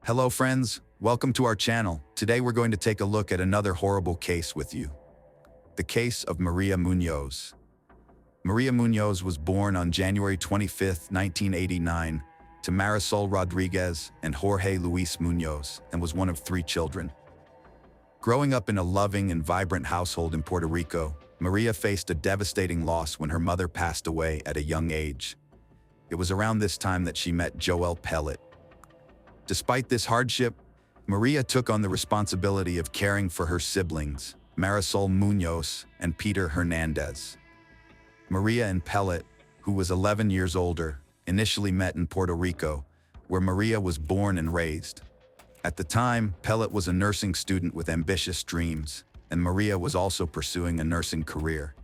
Hello friends, welcome to our channel. Today we're going to take a look at another horrible case with you. The case of Maria Muñoz. Maria Muñoz was born on January 25, 1989, to Marisol Rodriguez and Jorge Luis Muñoz, and was one of 3 children. Growing up in a loving and vibrant household in Puerto Rico, Maria faced a devastating loss when her mother passed away at a young age. It was around this time that she met Joel Pellet. Despite this hardship, Maria took on the responsibility of caring for her siblings, Marisol Muñoz and Peter Hernandez. Maria and Pellet, who was 11 years older, initially met in Puerto Rico, where Maria was born and raised. At the time, Pellet was a nursing student with ambitious dreams, and Maria was also pursuing a nursing career.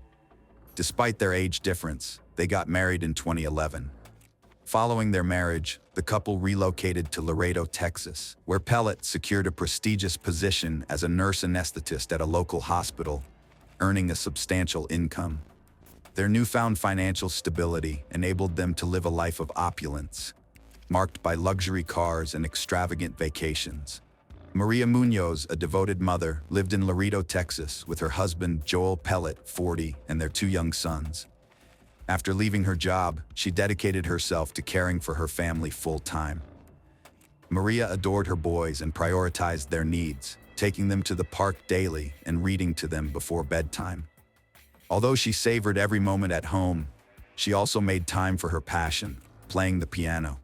Despite their age difference, they got married in 2011. Following their marriage, the couple relocated to Laredo, Texas, where Pellet secured a prestigious position as a nurse anesthetist at a local hospital, earning a substantial income. Their newfound financial stability enabled them to live a life of opulence, marked by luxury cars and extravagant vacations. Maria Muñoz, a devoted mother, lived in Laredo, Texas, with her husband Joel Pellet, 40, and their 2 young sons. After leaving her job, she dedicated herself to caring for her family full-time. Maria adored her boys and prioritized their needs, taking them to the park daily and reading to them before bedtime. Although she savored every moment at home, she also made time for her passion, playing the piano.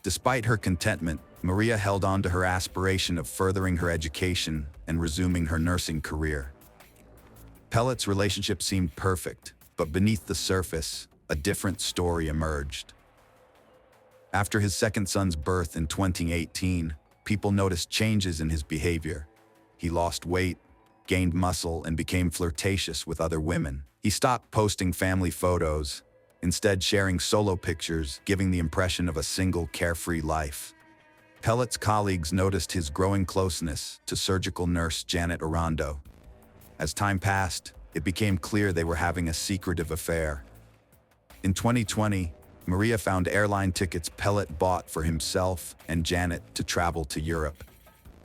Despite her contentment, Maria held on to her aspiration of furthering her education and resuming her nursing career. Pellet's relationship seemed perfect, but beneath the surface, a different story emerged. After his second son's birth in 2018, people noticed changes in his behavior. He lost weight, gained muscle, and became flirtatious with other women. He stopped posting family photos, instead sharing solo pictures, giving the impression of a single, carefree life. Pellet's colleagues noticed his growing closeness to surgical nurse Janet Arando. As time passed, it became clear they were having a secretive affair. In 2020, Maria found airline tickets Pellet bought for himself and Janet to travel to Europe.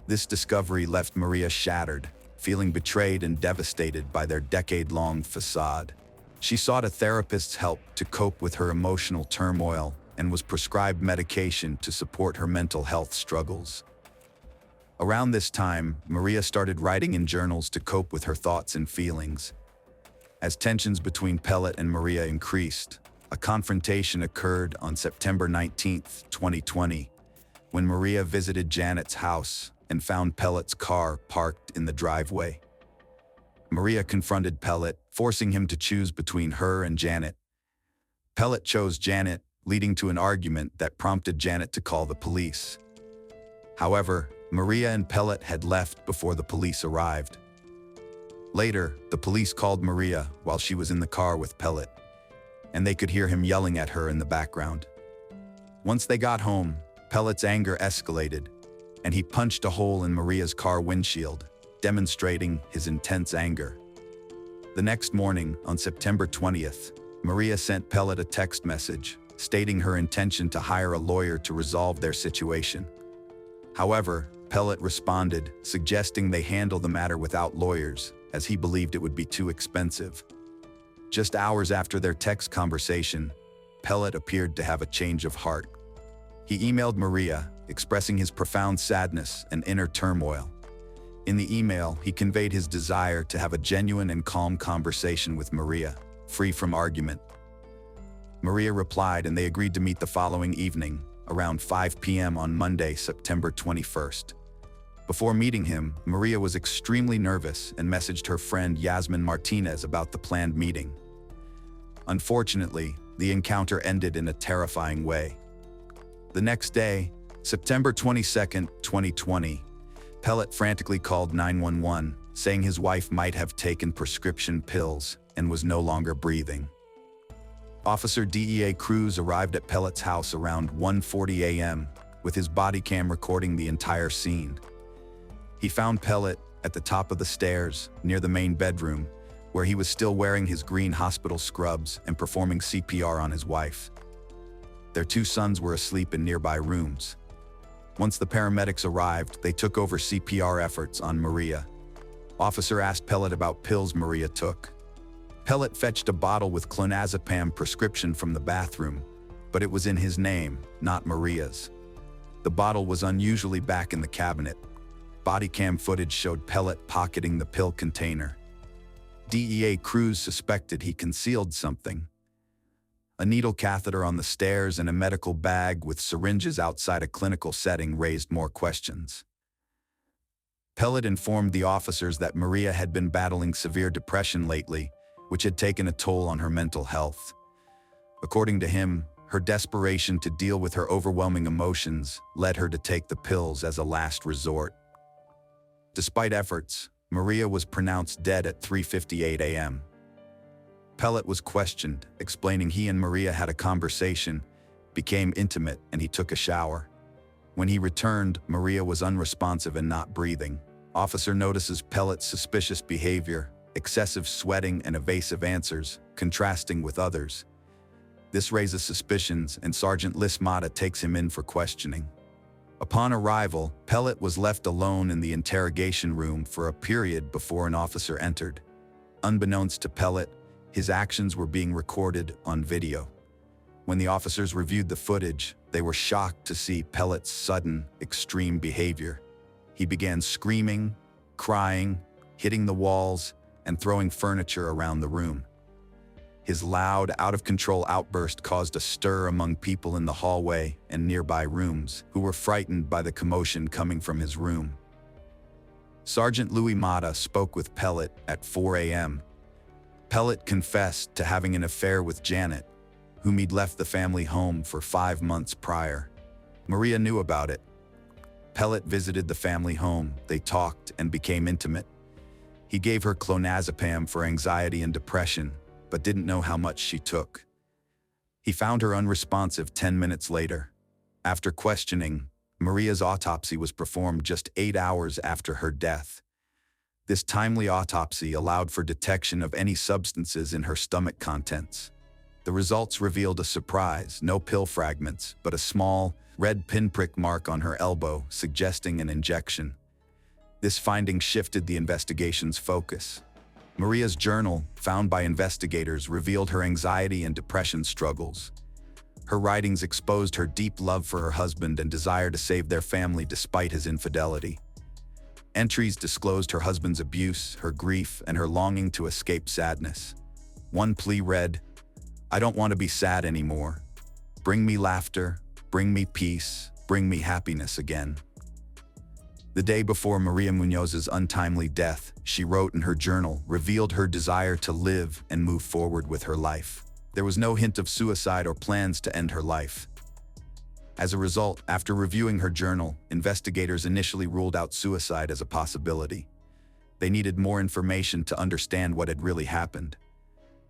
This discovery left Maria shattered, feeling betrayed and devastated by their decade-long facade. She sought a therapist's help to cope with her emotional turmoil and was prescribed medication to support her mental health struggles. Around this time, Maria started writing in journals to cope with her thoughts and feelings. As tensions between Pellet and Maria increased, a confrontation occurred on September 19, 2020, when Maria visited Janet's house and found Pellet's car parked in the driveway. Maria confronted Pellet, forcing him to choose between her and Janet. Pellet chose Janet, leading to an argument that prompted Janet to call the police. However, Maria and Pellet had left before the police arrived. Later, the police called Maria while she was in the car with Pellet, and they could hear him yelling at her in the background. Once they got home, Pellet's anger escalated, and he punched a hole in Maria's car windshield, demonstrating his intense anger. The next morning, on September 20th, Maria sent Pellet a text message, stating her intention to hire a lawyer to resolve their situation. However, Pellet responded, suggesting they handle the matter without lawyers, as he believed it would be too expensive. Just hours after their text conversation, Pellet appeared to have a change of heart. He emailed Maria, expressing his profound sadness and inner turmoil. In the email, he conveyed his desire to have a genuine and calm conversation with Maria, free from argument. Maria replied, and they agreed to meet the following evening, around 5 p.m. on Monday, September 21st. Before meeting him, Maria was extremely nervous and messaged her friend Yasmin Martinez about the planned meeting. Unfortunately, the encounter ended in a terrifying way. The next day, September 22, 2020, Pellet frantically called 911, saying his wife might have taken prescription pills and was no longer breathing. Officer DEA crews arrived at Pellet's house around 1:40 a.m., with his body cam recording the entire scene. He found Pellet at the top of the stairs, near the main bedroom, where he was still wearing his green hospital scrubs and performing CPR on his wife. Their 2 sons were asleep in nearby rooms. Once the paramedics arrived, they took over CPR efforts on Maria. Officer asked Pellet about pills Maria took. Pellet fetched a bottle with clonazepam prescription from the bathroom, but it was in his name, not Maria's. The bottle was unusually back in the cabinet. Body cam footage showed Pellet pocketing the pill container. DEA crews suspected he concealed something. A needle catheter on the stairs and a medical bag with syringes outside a clinical setting raised more questions. Pellet informed the officers that Maria had been battling severe depression lately, which had taken a toll on her mental health. According to him, her desperation to deal with her overwhelming emotions led her to take the pills as a last resort. Despite efforts, Maria was pronounced dead at 3:58 a.m. Pellet was questioned, explaining he and Maria had a conversation, became intimate, and he took a shower. When he returned, Maria was unresponsive and not breathing. Officer notices Pellet's suspicious behavior, excessive sweating and evasive answers, contrasting with others. This raises suspicions, and Sergeant Lismata takes him in for questioning. Upon arrival, Pellet was left alone in the interrogation room for a period before an officer entered. Unbeknownst to Pellet, his actions were being recorded on video. When the officers reviewed the footage, they were shocked to see Pellet's sudden, extreme behavior. He began screaming, crying, hitting the walls, and throwing furniture around the room. His loud, out-of-control outburst caused a stir among people in the hallway and nearby rooms, who were frightened by the commotion coming from his room. Sergeant Louis Mata spoke with Pellet at 4 a.m. Pellet confessed to having an affair with Janet, whom he'd left the family home for 5 months prior. Maria knew about it. Pellet visited the family home, they talked and became intimate. He gave her clonazepam for anxiety and depression, but didn't know how much she took. He found her unresponsive 10 minutes later. After questioning, Maria's autopsy was performed just 8 hours after her death. This timely autopsy allowed for detection of any substances in her stomach contents. The results revealed a surprise: no pill fragments, but a small, red pinprick mark on her elbow, suggesting an injection. This finding shifted the investigation's focus. Maria's journal, found by investigators, revealed her anxiety and depression struggles. Her writings exposed her deep love for her husband and desire to save their family despite his infidelity. Entries disclosed her husband's abuse, her grief, and her longing to escape sadness. One plea read, "I don't want to be sad anymore. Bring me laughter, bring me peace, bring me happiness again." The day before Maria Muñoz's untimely death, she wrote in her journal, revealed her desire to live and move forward with her life. There was no hint of suicide or plans to end her life. As a result, after reviewing her journal, investigators initially ruled out suicide as a possibility. They needed more information to understand what had really happened.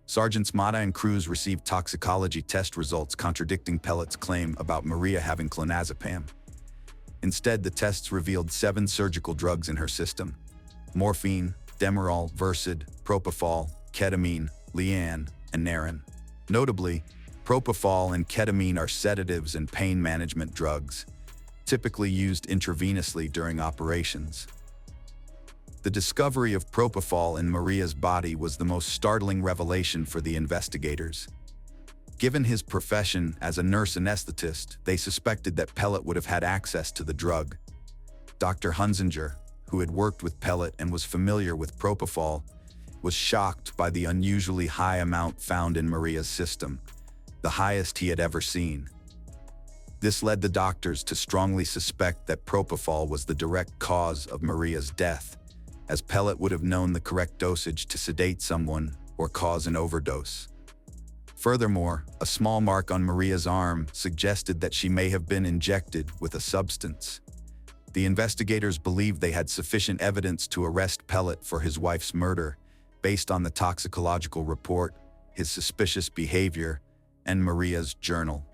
Sergeants Mata and Cruz received toxicology test results contradicting Pellet's claim about Maria having clonazepam. Instead, the tests revealed 7 surgical drugs in her system: morphine, Demerol, Versed, propofol, ketamine, Lian, and Naren. Notably, propofol and ketamine are sedatives and pain management drugs, typically used intravenously during operations. The discovery of propofol in Maria's body was the most startling revelation for the investigators. Given his profession as a nurse anesthetist, they suspected that Pellet would have had access to the drug. Dr. Hunzinger, who had worked with Pellet and was familiar with propofol, was shocked by the unusually high amount found in Maria's system, the highest he had ever seen. This led the doctors to strongly suspect that propofol was the direct cause of Maria's death, as Pellet would have known the correct dosage to sedate someone or cause an overdose. Furthermore, a small mark on Maria's arm suggested that she may have been injected with a substance. The investigators believed they had sufficient evidence to arrest Pellet for his wife's murder, based on the toxicological report, his suspicious behavior, and Maria's journal.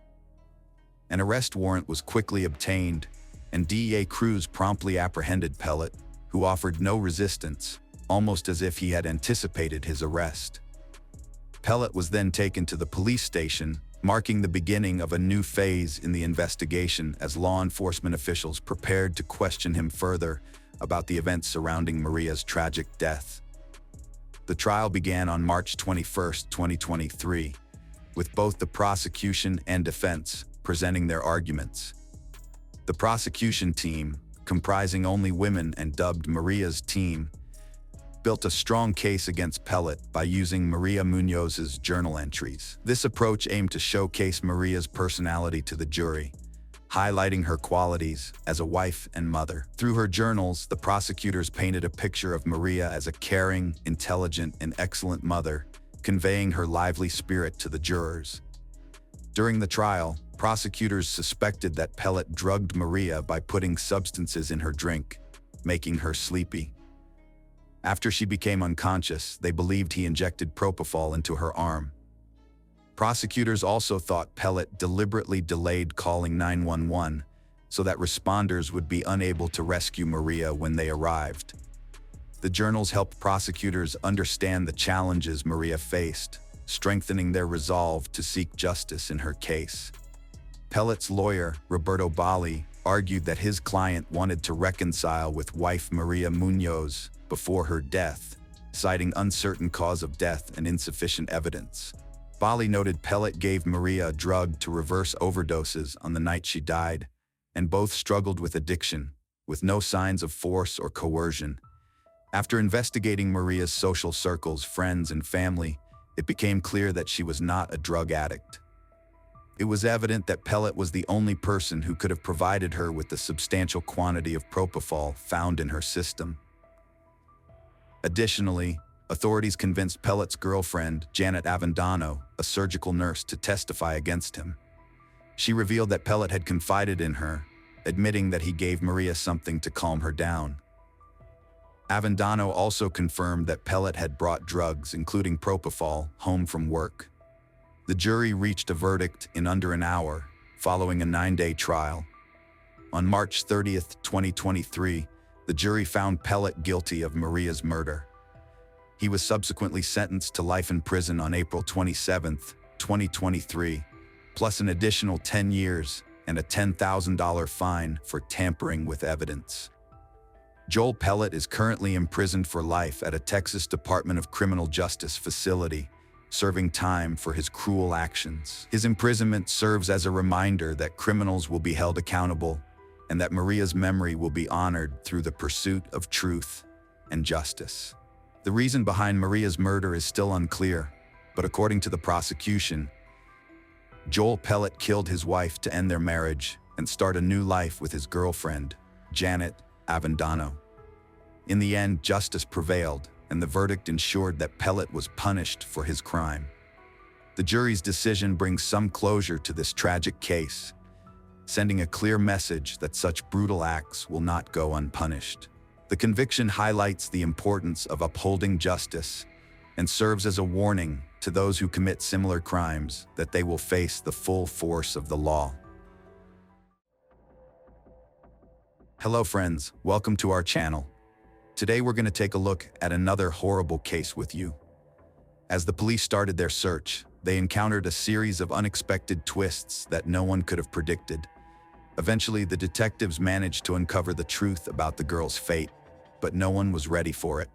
An arrest warrant was quickly obtained, and DEA crews promptly apprehended Pellet, who offered no resistance, almost as if he had anticipated his arrest. Pellet was then taken to the police station, marking the beginning of a new phase in the investigation as law enforcement officials prepared to question him further about the events surrounding Maria's tragic death. The trial began on March 21, 2023, with both the prosecution and defense presenting their arguments. The prosecution team, comprising only women and dubbed Maria's team, built a strong case against Pellet by using Maria Muñoz's journal entries. This approach aimed to showcase Maria's personality to the jury, highlighting her qualities as a wife and mother. Through her journals, the prosecutors painted a picture of Maria as a caring, intelligent, and excellent mother, conveying her lively spirit to the jurors. During the trial, prosecutors suspected that Pellet drugged Maria by putting substances in her drink, making her sleepy. After she became unconscious, they believed he injected propofol into her arm. Prosecutors also thought Pellet deliberately delayed calling 911 so that responders would be unable to rescue Maria when they arrived. The journals helped prosecutors understand the challenges Maria faced, strengthening their resolve to seek justice in her case. Pellet's lawyer, Roberto Bali, argued that his client wanted to reconcile with wife Maria Muñoz before her death, citing uncertain cause of death and insufficient evidence. Bali noted Pellet gave Maria a drug to reverse overdoses on the night she died, and both struggled with addiction, with no signs of force or coercion. After investigating Maria's social circles, friends, and family, it became clear that she was not a drug addict. It was evident that Pellet was the only person who could have provided her with the substantial quantity of propofol found in her system. Additionally, authorities convinced Pellet's girlfriend, Janet Avendano, a surgical nurse, to testify against him. She revealed that Pellet had confided in her, admitting that he gave Maria something to calm her down. Avendano also confirmed that Pellet had brought drugs, including propofol, home from work. The jury reached a verdict in under an hour, following a 9-day trial. On March 30, 2023, the jury found Pellet guilty of Maria's murder. He was subsequently sentenced to life in prison on April 27, 2023, plus an additional 10 years and a $10,000 fine for tampering with evidence. Joel Pellet is currently imprisoned for life at a Texas Department of Criminal Justice facility, serving time for his cruel actions. His imprisonment serves as a reminder that criminals will be held accountable and that Maria's memory will be honored through the pursuit of truth and justice. The reason behind Maria's murder is still unclear, but according to the prosecution, Joel Pellet killed his wife to end their marriage and start a new life with his girlfriend, Janet Avendano. In the end, justice prevailed, and the verdict ensured that Pellet was punished for his crime. The jury's decision brings some closure to this tragic case, sending a clear message that such brutal acts will not go unpunished. The conviction highlights the importance of upholding justice and serves as a warning to those who commit similar crimes that they will face the full force of the law. Hello friends, welcome to our channel. Today we're going to take a look at another horrible case with you. As the police started their search, they encountered a series of unexpected twists that no one could have predicted. Eventually, the detectives managed to uncover the truth about the girl's fate, but no one was ready for it.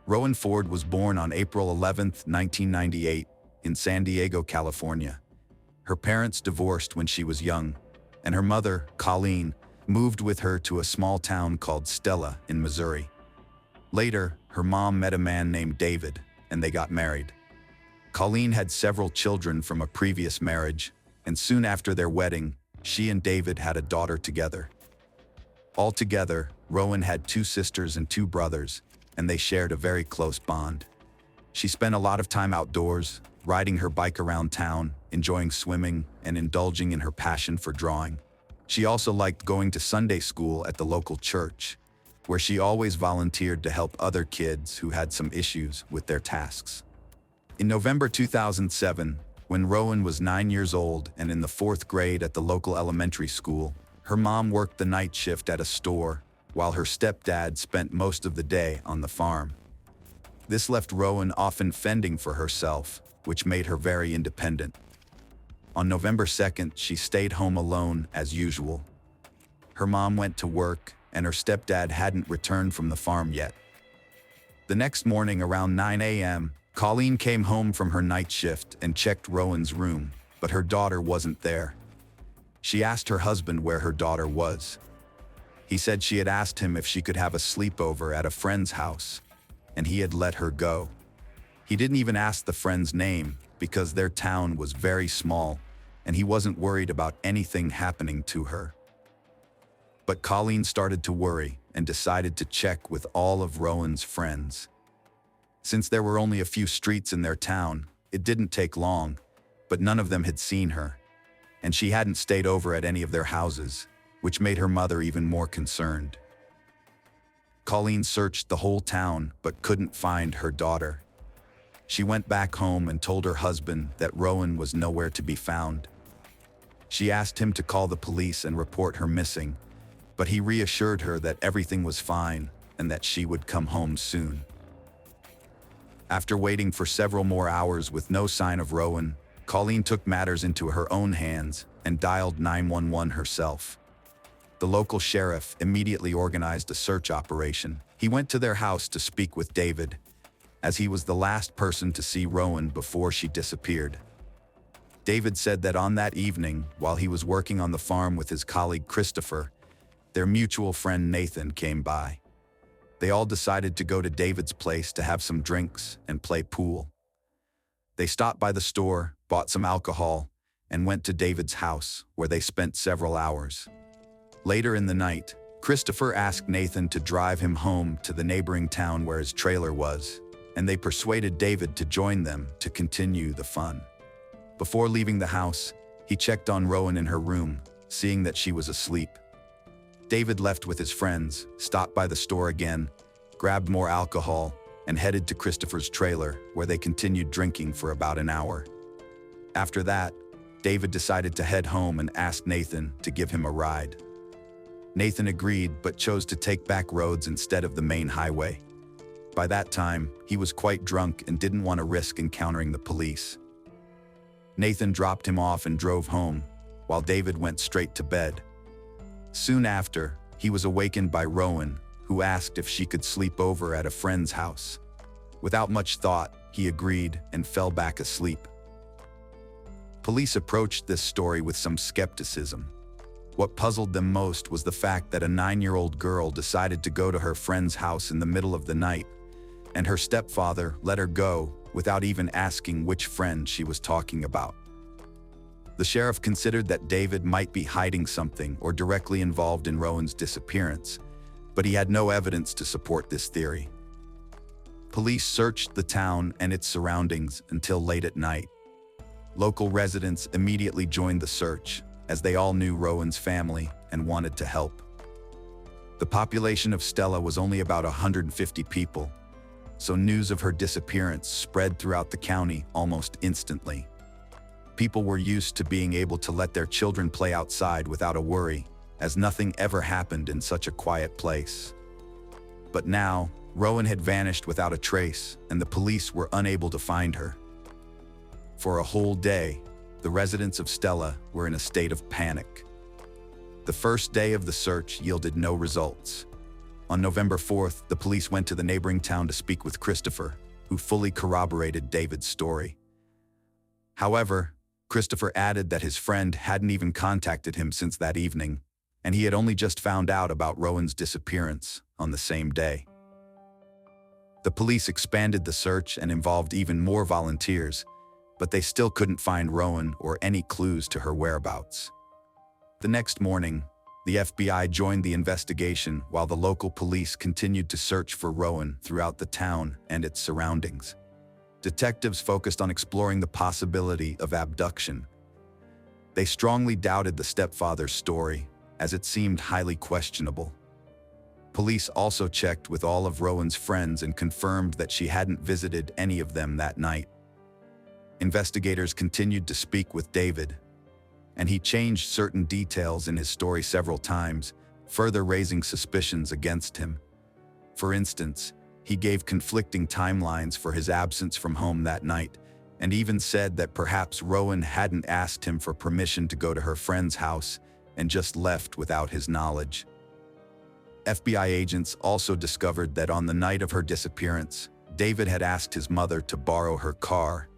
Rowan Ford was born on April 11, 1998, in San Diego, California. Her parents divorced when she was young, and her mother, Colleen, moved with her to a small town called Stella in Missouri. Later, her mom met a man named David, and they got married. Colleen had several children from a previous marriage, and soon after their wedding, she and David had a daughter together. Altogether, Rowan had 2 sisters and 2 brothers, and they shared a very close bond. She spent a lot of time outdoors, riding her bike around town, enjoying swimming, and indulging in her passion for drawing. She also liked going to Sunday school at the local church, where she always volunteered to help other kids who had some issues with their tasks. In November 2007, when Rowan was 9 years old and in the 4th grade at the local elementary school, her mom worked the night shift at a store, while her stepdad spent most of the day on the farm. This left Rowan often fending for herself, which made her very independent. On November 2nd, she stayed home alone as usual. Her mom went to work, and her stepdad hadn't returned from the farm yet. The next morning around 9 a.m., Colleen came home from her night shift and checked Rowan's room, but her daughter wasn't there. She asked her husband where her daughter was. He said she had asked him if she could have a sleepover at a friend's house, and he had let her go. He didn't even ask the friend's name because their town was very small, and he wasn't worried about anything happening to her. But Colleen started to worry and decided to check with all of Rowan's friends. Since there were only a few streets in their town, it didn't take long, but none of them had seen her, and she hadn't stayed over at any of their houses, which made her mother even more concerned. Colleen searched the whole town but couldn't find her daughter. She went back home and told her husband that Rowan was nowhere to be found. She asked him to call the police and report her missing, but he reassured her that everything was fine and that she would come home soon. After waiting for several more hours with no sign of Rowan, Colleen took matters into her own hands and dialed 911 herself. The local sheriff immediately organized a search operation. He went to their house to speak with David, as he was the last person to see Rowan before she disappeared. David said that on that evening, while he was working on the farm with his colleague Christopher, their mutual friend Nathan came by. They all decided to go to David's place to have some drinks and play pool. They stopped by the store, bought some alcohol, and went to David's house, where they spent several hours. Later in the night, Christopher asked Nathan to drive him home to the neighboring town where his trailer was, and they persuaded David to join them to continue the fun. Before leaving the house, he checked on Rowan in her room, seeing that she was asleep. David left with his friends, stopped by the store again, grabbed more alcohol, and headed to Christopher's trailer, where they continued drinking for about an hour. After that, David decided to head home and asked Nathan to give him a ride. Nathan agreed, but chose to take back roads instead of the main highway. By that time, he was quite drunk and didn't want to risk encountering the police. Nathan dropped him off and drove home, while David went straight to bed. Soon after, he was awakened by Rowan, who asked if she could sleep over at a friend's house. Without much thought, he agreed and fell back asleep. Police approached this story with some skepticism. What puzzled them most was the fact that a 9-year-old girl decided to go to her friend's house in the middle of the night, and her stepfather let her go without even asking which friend she was talking about. The sheriff considered that David might be hiding something or directly involved in Rowan's disappearance, but he had no evidence to support this theory. Police searched the town and its surroundings until late at night. Local residents immediately joined the search, as they all knew Rowan's family and wanted to help. The population of Stella was only about 150 people, so news of her disappearance spread throughout the county almost instantly. People were used to being able to let their children play outside without a worry, as nothing ever happened in such a quiet place. But now, Rowan had vanished without a trace, and the police were unable to find her. For a whole day, the residents of Stella were in a state of panic. The first day of the search yielded no results. On November 4th, the police went to the neighboring town to speak with Christopher, who fully corroborated David's story. However, Christopher added that his friend hadn't even contacted him since that evening, and he had only just found out about Rowan's disappearance on the same day. The police expanded the search and involved even more volunteers, but they still couldn't find Rowan or any clues to her whereabouts. The next morning, the FBI joined the investigation while the local police continued to search for Rowan throughout the town and its surroundings. Detectives focused on exploring the possibility of abduction. They strongly doubted the stepfather's story, as it seemed highly questionable. Police also checked with all of Rowan's friends and confirmed that she hadn't visited any of them that night. Investigators continued to speak with David, and he changed certain details in his story several times, further raising suspicions against him. For instance, he gave conflicting timelines for his absence from home that night, and even said that perhaps Rowan hadn't asked him for permission to go to her friend's house and just left without his knowledge. FBI agents also discovered that on the night of her disappearance, David had asked his mother to borrow her car,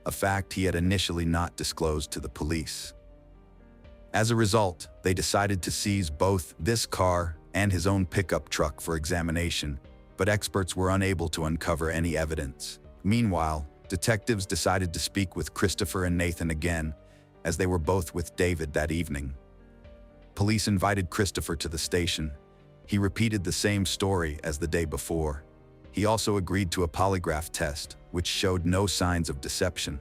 a fact he had initially not disclosed to the police. As a result, they decided to seize both this car and his own pickup truck for examination, but experts were unable to uncover any evidence. Meanwhile, detectives decided to speak with Christopher and Nathan again, as they were both with David that evening. Police invited Christopher to the station. He repeated the same story as the day before. He also agreed to a polygraph test, which showed no signs of deception.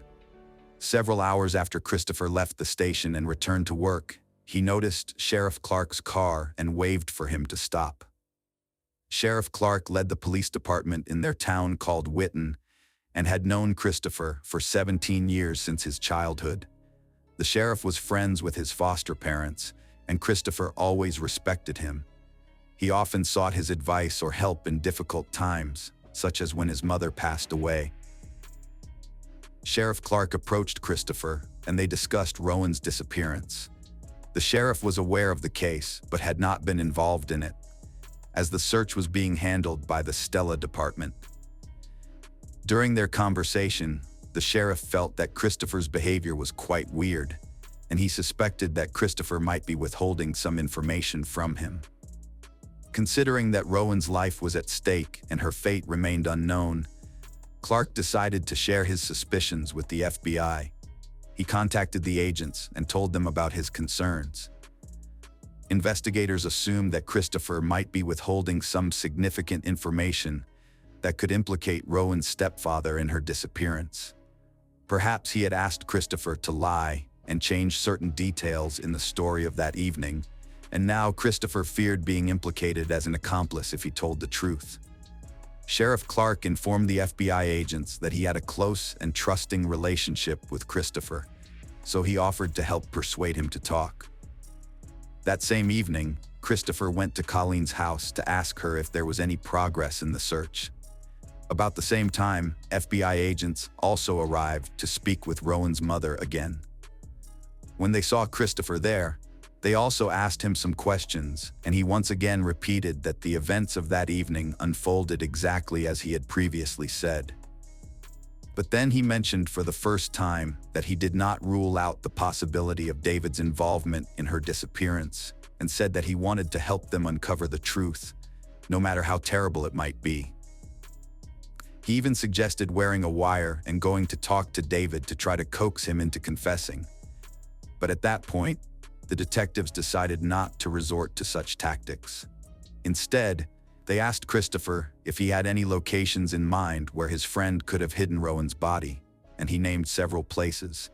Several hours after Christopher left the station and returned to work, he noticed Sheriff Clark's car and waved for him to stop. Sheriff Clark led the police department in their town called Whitten and had known Christopher for 17 years since his childhood. The sheriff was friends with his foster parents, and Christopher always respected him. He often sought his advice or help in difficult times, such as when his mother passed away. Sheriff Clark approached Christopher, and they discussed Rowan's disappearance. The sheriff was aware of the case, but had not been involved in it, as the search was being handled by the Stella department. During their conversation, the sheriff felt that Christopher's behavior was quite weird, and he suspected that Christopher might be withholding some information from him. Considering that Rowan's life was at stake and her fate remained unknown, Clark decided to share his suspicions with the FBI. He contacted the agents and told them about his concerns. Investigators assumed that Christopher might be withholding some significant information that could implicate Rowan's stepfather in her disappearance. Perhaps he had asked Christopher to lie and change certain details in the story of that evening, and now Christopher feared being implicated as an accomplice if he told the truth. Sheriff Clark informed the FBI agents that he had a close and trusting relationship with Christopher, so he offered to help persuade him to talk. That same evening, Christopher went to Colleen's house to ask her if there was any progress in the search. About the same time, FBI agents also arrived to speak with Rowan's mother again. When they saw Christopher there, they also asked him some questions, and he once again repeated that the events of that evening unfolded exactly as he had previously said. But then he mentioned for the first time that he did not rule out the possibility of David's involvement in her disappearance, and said that he wanted to help them uncover the truth, no matter how terrible it might be. He even suggested wearing a wire and going to talk to David to try to coax him into confessing. But at that point, the detectives decided not to resort to such tactics. Instead, they asked Christopher if he had any locations in mind where his friend could have hidden Rowan's body, and he named several places.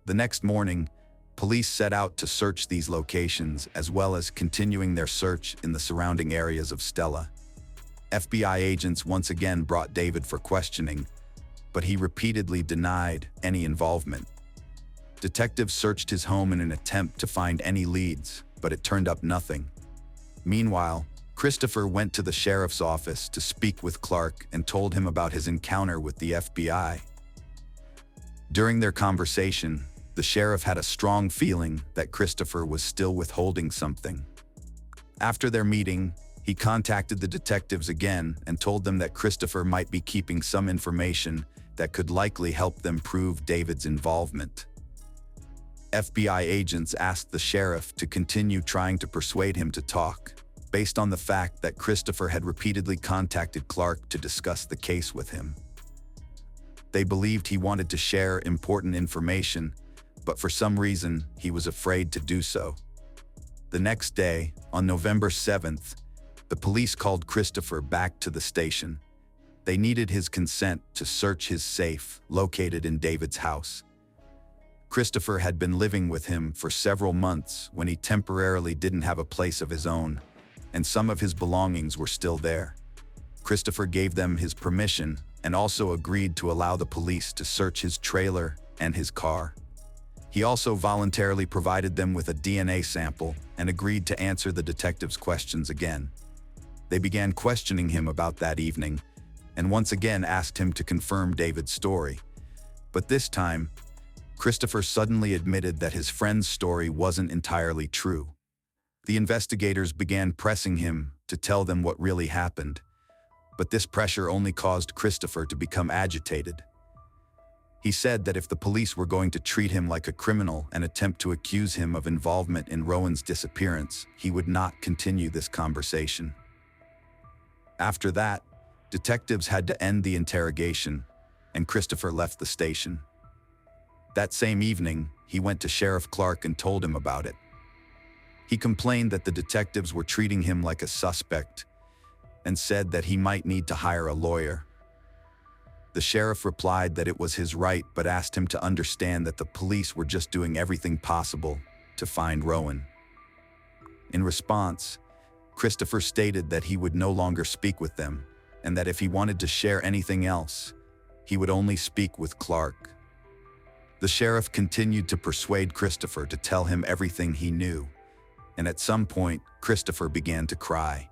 The next morning, police set out to search these locations as well as continuing their search in the surrounding areas of Stella. FBI agents once again brought David for questioning, but he repeatedly denied any involvement. Detectives searched his home in an attempt to find any leads, but it turned up nothing. Meanwhile, Christopher went to the sheriff's office to speak with Clark and told him about his encounter with the FBI. During their conversation, the sheriff had a strong feeling that Christopher was still withholding something. After their meeting, he contacted the detectives again and told them that Christopher might be keeping some information that could likely help them prove David's involvement. FBI agents asked the sheriff to continue trying to persuade him to talk, based on the fact that Christopher had repeatedly contacted Clark to discuss the case with him. They believed he wanted to share important information, but for some reason, he was afraid to do so. The next day, on November 7th, the police called Christopher back to the station. They needed his consent to search his safe, located in David's house. Christopher had been living with him for several months when he temporarily didn't have a place of his own, and some of his belongings were still there. Christopher gave them his permission and also agreed to allow the police to search his trailer and his car. He also voluntarily provided them with a DNA sample and agreed to answer the detectives' questions again. They began questioning him about that evening and once again asked him to confirm David's story. But this time, Christopher suddenly admitted that his friend's story wasn't entirely true. The investigators began pressing him to tell them what really happened, but this pressure only caused Christopher to become agitated. He said that if the police were going to treat him like a criminal and attempt to accuse him of involvement in Rowan's disappearance, he would not continue this conversation. After that, detectives had to end the interrogation, and Christopher left the station. That same evening, he went to Sheriff Clark and told him about it. He complained that the detectives were treating him like a suspect and said that he might need to hire a lawyer. The sheriff replied that it was his right, but asked him to understand that the police were just doing everything possible to find Rowan. In response, Christopher stated that he would no longer speak with them, and that if he wanted to share anything else, he would only speak with Clark. The sheriff continued to persuade Christopher to tell him everything he knew, and at some point, Christopher began to cry.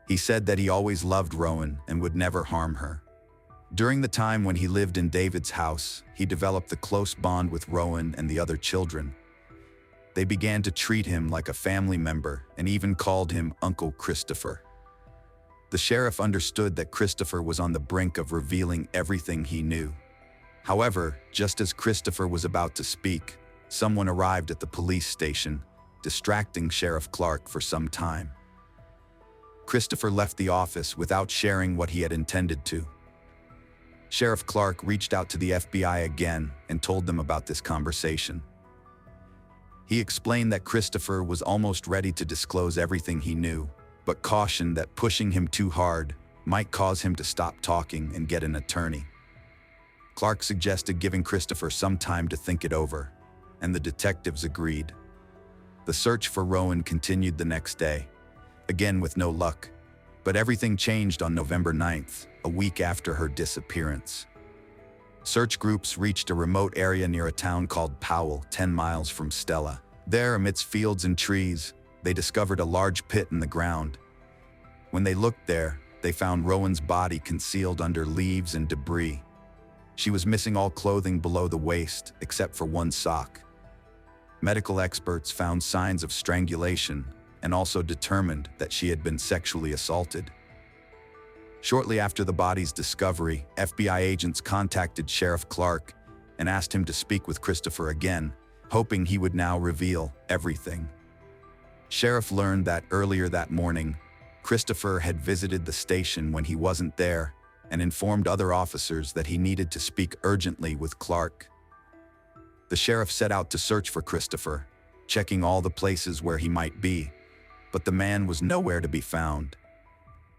He said that he always loved Rowan and would never harm her. During the time when he lived in David's house, he developed a close bond with Rowan and the other children. They began to treat him like a family member and even called him Uncle Christopher. The sheriff understood that Christopher was on the brink of revealing everything he knew. However, just as Christopher was about to speak, someone arrived at the police station, distracting Sheriff Clark for some time. Christopher left the office without sharing what he had intended to. Sheriff Clark reached out to the FBI again and told them about this conversation. He explained that Christopher was almost ready to disclose everything he knew, but cautioned that pushing him too hard might cause him to stop talking and get an attorney. Clark suggested giving Christopher some time to think it over, and the detectives agreed. The search for Rowan continued the next day, again with no luck, but everything changed on November 9th, a week after her disappearance. Search groups reached a remote area near a town called Powell, 10 miles from Stella. There, amidst fields and trees, they discovered a large pit in the ground. When they looked there, they found Rowan's body concealed under leaves and debris. She was missing all clothing below the waist, except for one sock. Medical experts found signs of strangulation and also determined that she had been sexually assaulted. Shortly after the body's discovery, FBI agents contacted Sheriff Clark and asked him to speak with Christopher again, hoping he would now reveal everything. Sheriff learned that earlier that morning, Christopher had visited the station when he wasn't there and informed other officers that he needed to speak urgently with Clark. The sheriff set out to search for Christopher, checking all the places where he might be, but the man was nowhere to be found.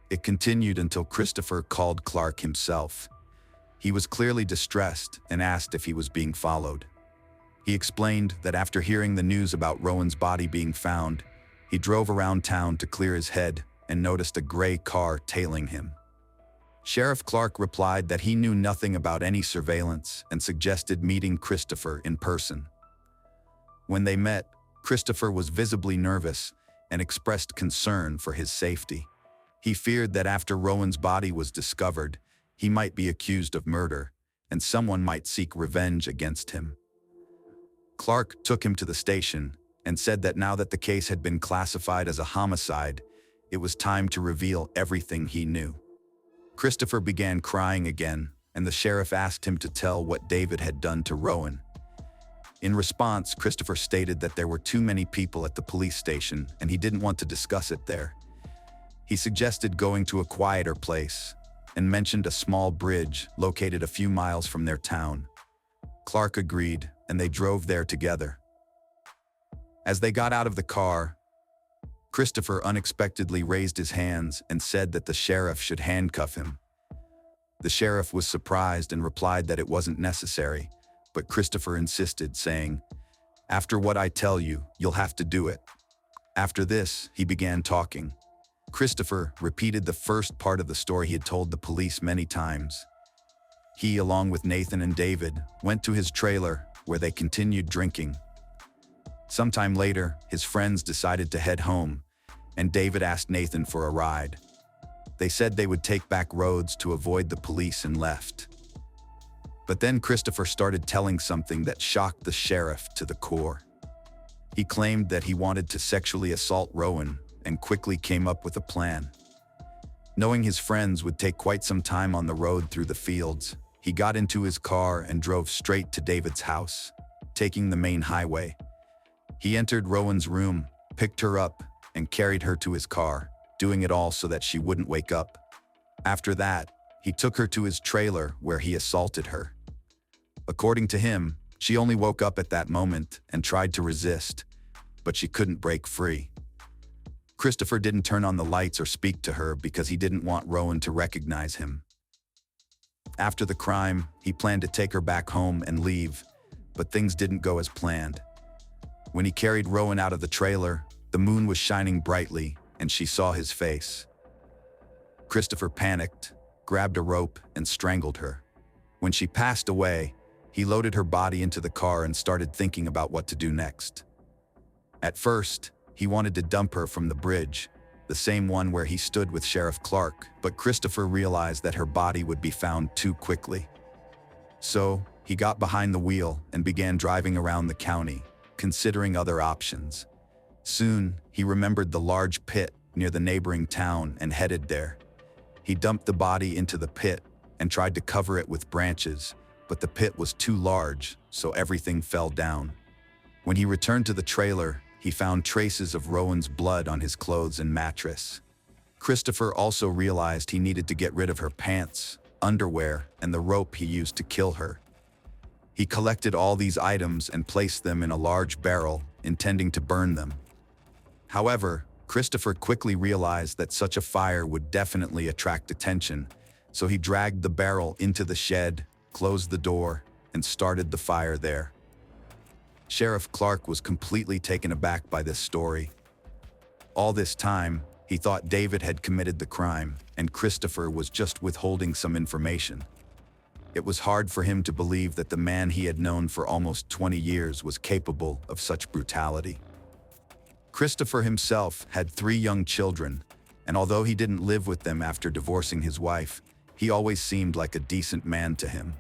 It continued until Christopher called Clark himself. He was clearly distressed and asked if he was being followed. He explained that after hearing the news about Rowan's body being found, he drove around town to clear his head and noticed a gray car tailing him. Sheriff Clark replied that he knew nothing about any surveillance and suggested meeting Christopher in person. When they met, Christopher was visibly nervous and expressed concern for his safety. He feared that after Rowan's body was discovered, he might be accused of murder, and someone might seek revenge against him. Clark took him to the station and said that now that the case had been classified as a homicide, it was time to reveal everything he knew. Christopher began crying again, and the sheriff asked him to tell what David had done to Rowan. In response, Christopher stated that there were too many people at the police station and he didn't want to discuss it there. He suggested going to a quieter place and mentioned a small bridge located a few miles from their town. Clark agreed, and they drove there together. As they got out of the car, Christopher unexpectedly raised his hands and said that the sheriff should handcuff him. The sheriff was surprised and replied that it wasn't necessary, but Christopher insisted, saying, "After what I tell you, you'll have to do it." After this, he began talking. Christopher repeated the first part of the story he had told the police many times. He, along with Nathan and David, went to his trailer where they continued drinking. Sometime later, his friends decided to head home, and David asked Nathan for a ride. They said they would take back roads to avoid the police and left. But then Christopher started telling something that shocked the sheriff to the core. He claimed that he wanted to sexually assault Rowan and quickly came up with a plan. Knowing his friends would take quite some time on the road through the fields, he got into his car and drove straight to David's house, taking the main highway. He entered Rowan's room, picked her up, and carried her to his car, doing it all so that she wouldn't wake up. After that, he took her to his trailer where he assaulted her. According to him, she only woke up at that moment and tried to resist, but she couldn't break free. Christopher didn't turn on the lights or speak to her because he didn't want Rowan to recognize him. After the crime, he planned to take her back home and leave, but things didn't go as planned. When he carried Rowan out of the trailer, the moon was shining brightly and she saw his face. Christopher panicked, grabbed a rope, and strangled her. When she passed away, he loaded her body into the car and started thinking about what to do next. At first, he wanted to dump her from the bridge, the same one where he stood with Sheriff Clark, but Christopher realized that her body would be found too quickly. So, he got behind the wheel and began driving around the county, considering other options. Soon, he remembered the large pit near the neighboring town and headed there. He dumped the body into the pit and tried to cover it with branches, but the pit was too large, so everything fell down. When he returned to the trailer, he found traces of Rowan's blood on his clothes and mattress. Christopher also realized he needed to get rid of her pants, underwear, and the rope he used to kill her. He collected all these items and placed them in a large barrel, intending to burn them. However, Christopher quickly realized that such a fire would definitely attract attention, so he dragged the barrel into the shed, closed the door, and started the fire there. Sheriff Clark was completely taken aback by this story. All this time, he thought David had committed the crime, and Christopher was just withholding some information. It was hard for him to believe that the man he had known for almost 20 years was capable of such brutality. Christopher himself had 3 young children, and although he didn't live with them after divorcing his wife, he always seemed like a decent man to him.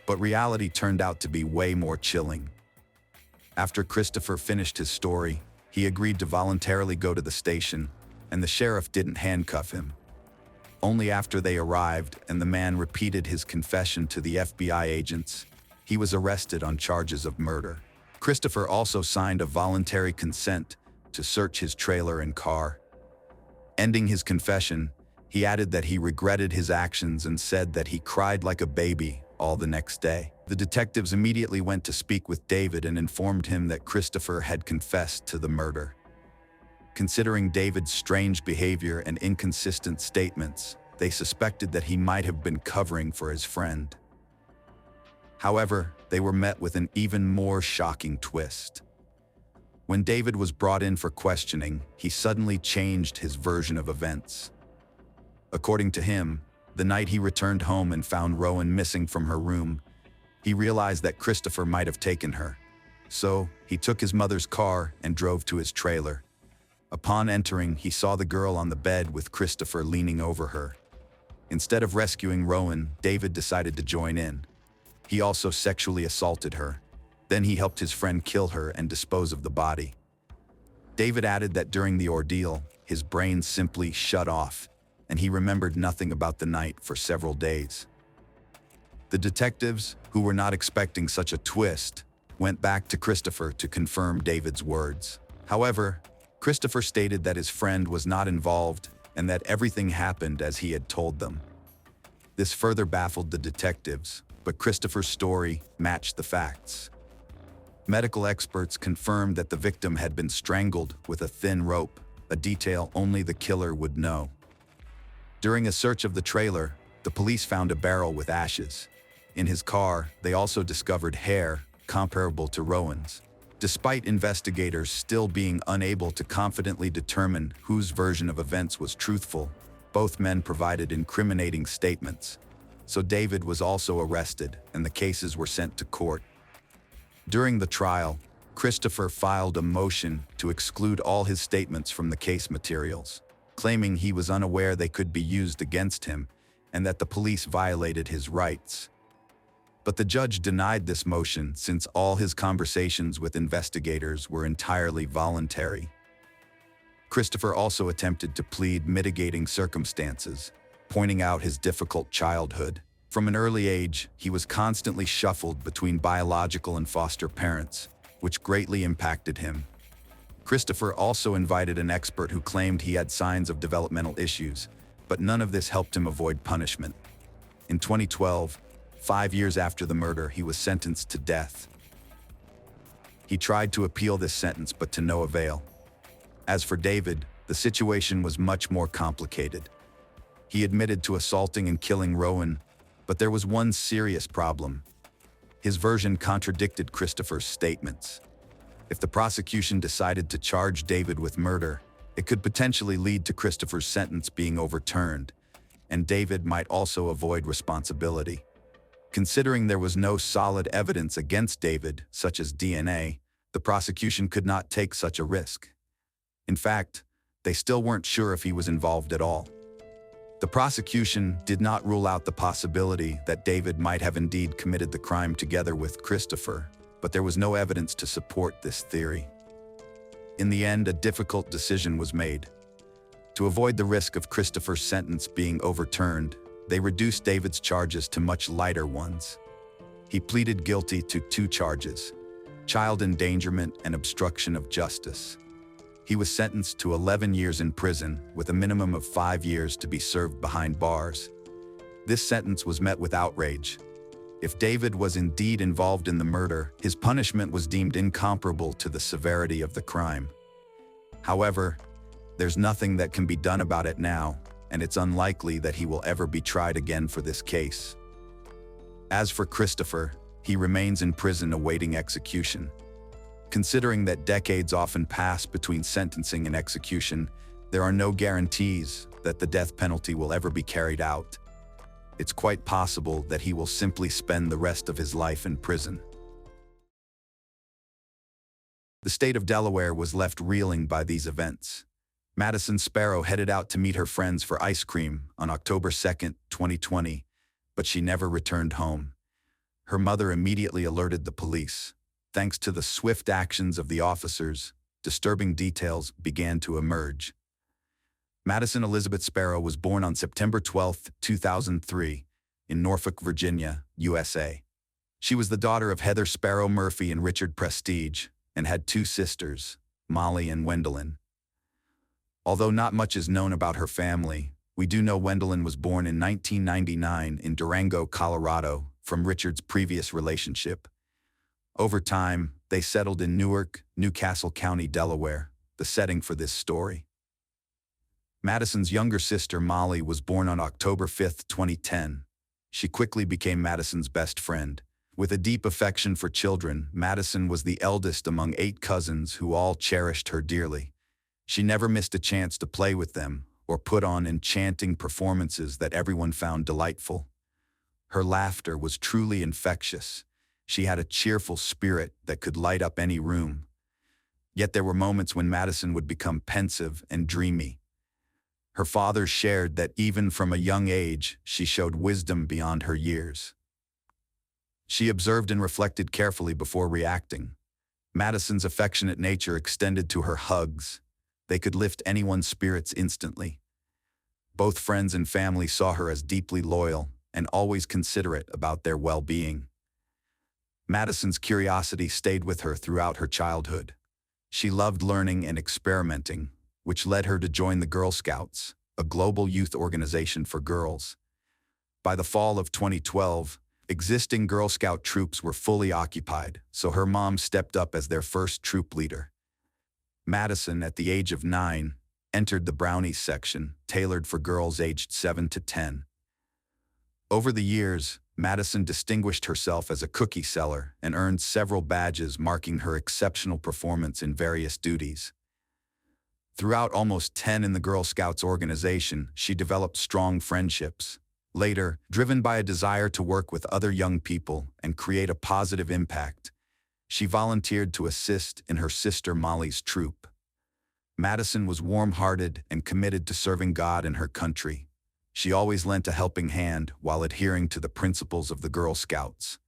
But reality turned out to be way more chilling. After Christopher finished his story, he agreed to voluntarily go to the station, and the sheriff didn't handcuff him. Only after they arrived and the man repeated his confession to the FBI agents, he was arrested on charges of murder. Christopher also signed a voluntary consent to search his trailer and car. Ending his confession, he added that he regretted his actions and said that he cried like a baby all the next day. The detectives immediately went to speak with David and informed him that Christopher had confessed to the murder. Considering David's strange behavior and inconsistent statements, they suspected that he might have been covering for his friend. However, they were met with an even more shocking twist. When David was brought in for questioning, he suddenly changed his version of events. According to him, the night he returned home and found Rowan missing from her room, he realized that Christopher might have taken her. So, he took his mother's car and drove to his trailer. Upon entering, he saw the girl on the bed with Christopher leaning over her. Instead of rescuing Rowan, David decided to join in. He also sexually assaulted her. Then he helped his friend kill her and dispose of the body. David added that during the ordeal, his brain simply shut off, and he remembered nothing about the night for several days. The detectives, who were not expecting such a twist, went back to Christopher to confirm David's words. However, Christopher stated that his friend was not involved and that everything happened as he had told them. This further baffled the detectives, but Christopher's story matched the facts. Medical experts confirmed that the victim had been strangled with a thin rope, a detail only the killer would know. During a search of the trailer, the police found a barrel with ashes. In his car, they also discovered hair comparable to Rowan's. Despite investigators still being unable to confidently determine whose version of events was truthful, both men provided incriminating statements. So David was also arrested, and the cases were sent to court. During the trial, Christopher filed a motion to exclude all his statements from the case materials, claiming he was unaware they could be used against him, and that the police violated his rights. But the judge denied this motion since all his conversations with investigators were entirely voluntary. Christopher also attempted to plead mitigating circumstances, pointing out his difficult childhood. From an early age, he was constantly shuffled between biological and foster parents, which greatly impacted him. Christopher also invited an expert who claimed he had signs of developmental issues, but none of this helped him avoid punishment. In 2012, 5 years after the murder, he was sentenced to death. He tried to appeal this sentence, but to no avail. As for David, the situation was much more complicated. He admitted to assaulting and killing Rowan, but there was one serious problem. His version contradicted Christopher's statements. If the prosecution decided to charge David with murder, it could potentially lead to Christopher's sentence being overturned, and David might also avoid responsibility. Considering there was no solid evidence against David, such as DNA, the prosecution could not take such a risk. In fact, they still weren't sure if he was involved at all. The prosecution did not rule out the possibility that David might have indeed committed the crime together with Christopher, but there was no evidence to support this theory. In the end, a difficult decision was made. To avoid the risk of Christopher's sentence being overturned, they reduced David's charges to much lighter ones. He pleaded guilty to 2 charges: child endangerment and obstruction of justice. He was sentenced to 11 years in prison, with a minimum of 5 years to be served behind bars. This sentence was met with outrage. If David was indeed involved in the murder, his punishment was deemed incomparable to the severity of the crime. However, there's nothing that can be done about it now, and it's unlikely that he will ever be tried again for this case. As for Christopher, he remains in prison awaiting execution. Considering that decades often pass between sentencing and execution, there are no guarantees that the death penalty will ever be carried out. It's quite possible that he will simply spend the rest of his life in prison. The state of Delaware was left reeling by these events. Madison Sparrow headed out to meet her friends for ice cream on October 2, 2020, but she never returned home. Her mother immediately alerted the police. Thanks to the swift actions of the officers, disturbing details began to emerge. Madison Elizabeth Sparrow was born on September 12, 2003, in Norfolk, Virginia, USA. She was the daughter of Heather Sparrow Murphy and Richard Prestige, and had 2 sisters, Molly and Wendelin. Although not much is known about her family, we do know Wendelin was born in 1999 in Durango, Colorado, from Richard's previous relationship. Over time, they settled in Newark, Newcastle County, Delaware, the setting for this story. Madison's younger sister, Molly, was born on October 5, 2010. She quickly became Madison's best friend. With a deep affection for children, Madison was the eldest among 8 cousins who all cherished her dearly. She never missed a chance to play with them or put on enchanting performances that everyone found delightful. Her laughter was truly infectious. She had a cheerful spirit that could light up any room. Yet there were moments when Madison would become pensive and dreamy. Her father shared that even from a young age, she showed wisdom beyond her years. She observed and reflected carefully before reacting. Madison's affectionate nature extended to her hugs. They could lift anyone's spirits instantly. Both friends and family saw her as deeply loyal and always considerate about their well-being. Madison's curiosity stayed with her throughout her childhood. She loved learning and experimenting, which led her to join the Girl Scouts, a global youth organization for girls. By the fall of 2012, existing Girl Scout troops were fully occupied, so her mom stepped up as their first troop leader. Madison, at the age of 9, entered the Brownies section, tailored for girls aged 7 to 10. Over the years, Madison distinguished herself as a cookie seller and earned several badges marking her exceptional performance in various duties. Throughout almost 10 in the Girl Scouts organization, she developed strong friendships. Later, driven by a desire to work with other young people and create a positive impact, she volunteered to assist in her sister Molly's troop. Madison was warm-hearted and committed to serving God and her country. She always lent a helping hand while adhering to the principles of the Girl Scouts.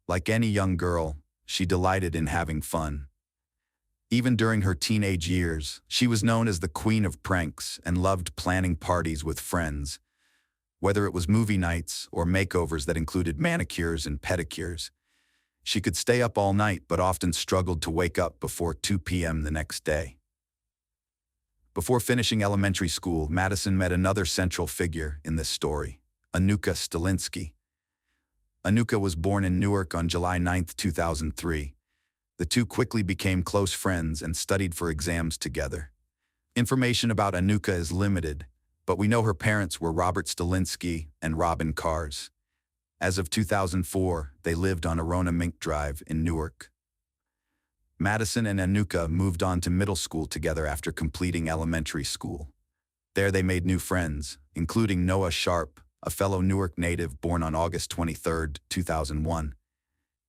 Like any young girl, she delighted in having fun. Even during her teenage years, she was known as the queen of pranks and loved planning parties with friends. Whether it was movie nights or makeovers that included manicures and pedicures, she could stay up all night but often struggled to wake up before 2 p.m. the next day. Before finishing elementary school, Madison met another central figure in this story, Anuka Stalinsky. Anuka was born in Newark on July 9, 2003. The two quickly became close friends and studied for exams together. Information about Anuka is limited, but we know her parents were Robert Stalinsky and Robin Kars. As of 2004, they lived on Arona Mink Drive in Newark. Madison and Anuka moved on to middle school together after completing elementary school. There they made new friends, including Noah Sharp, a fellow Newark native born on August 23, 2001.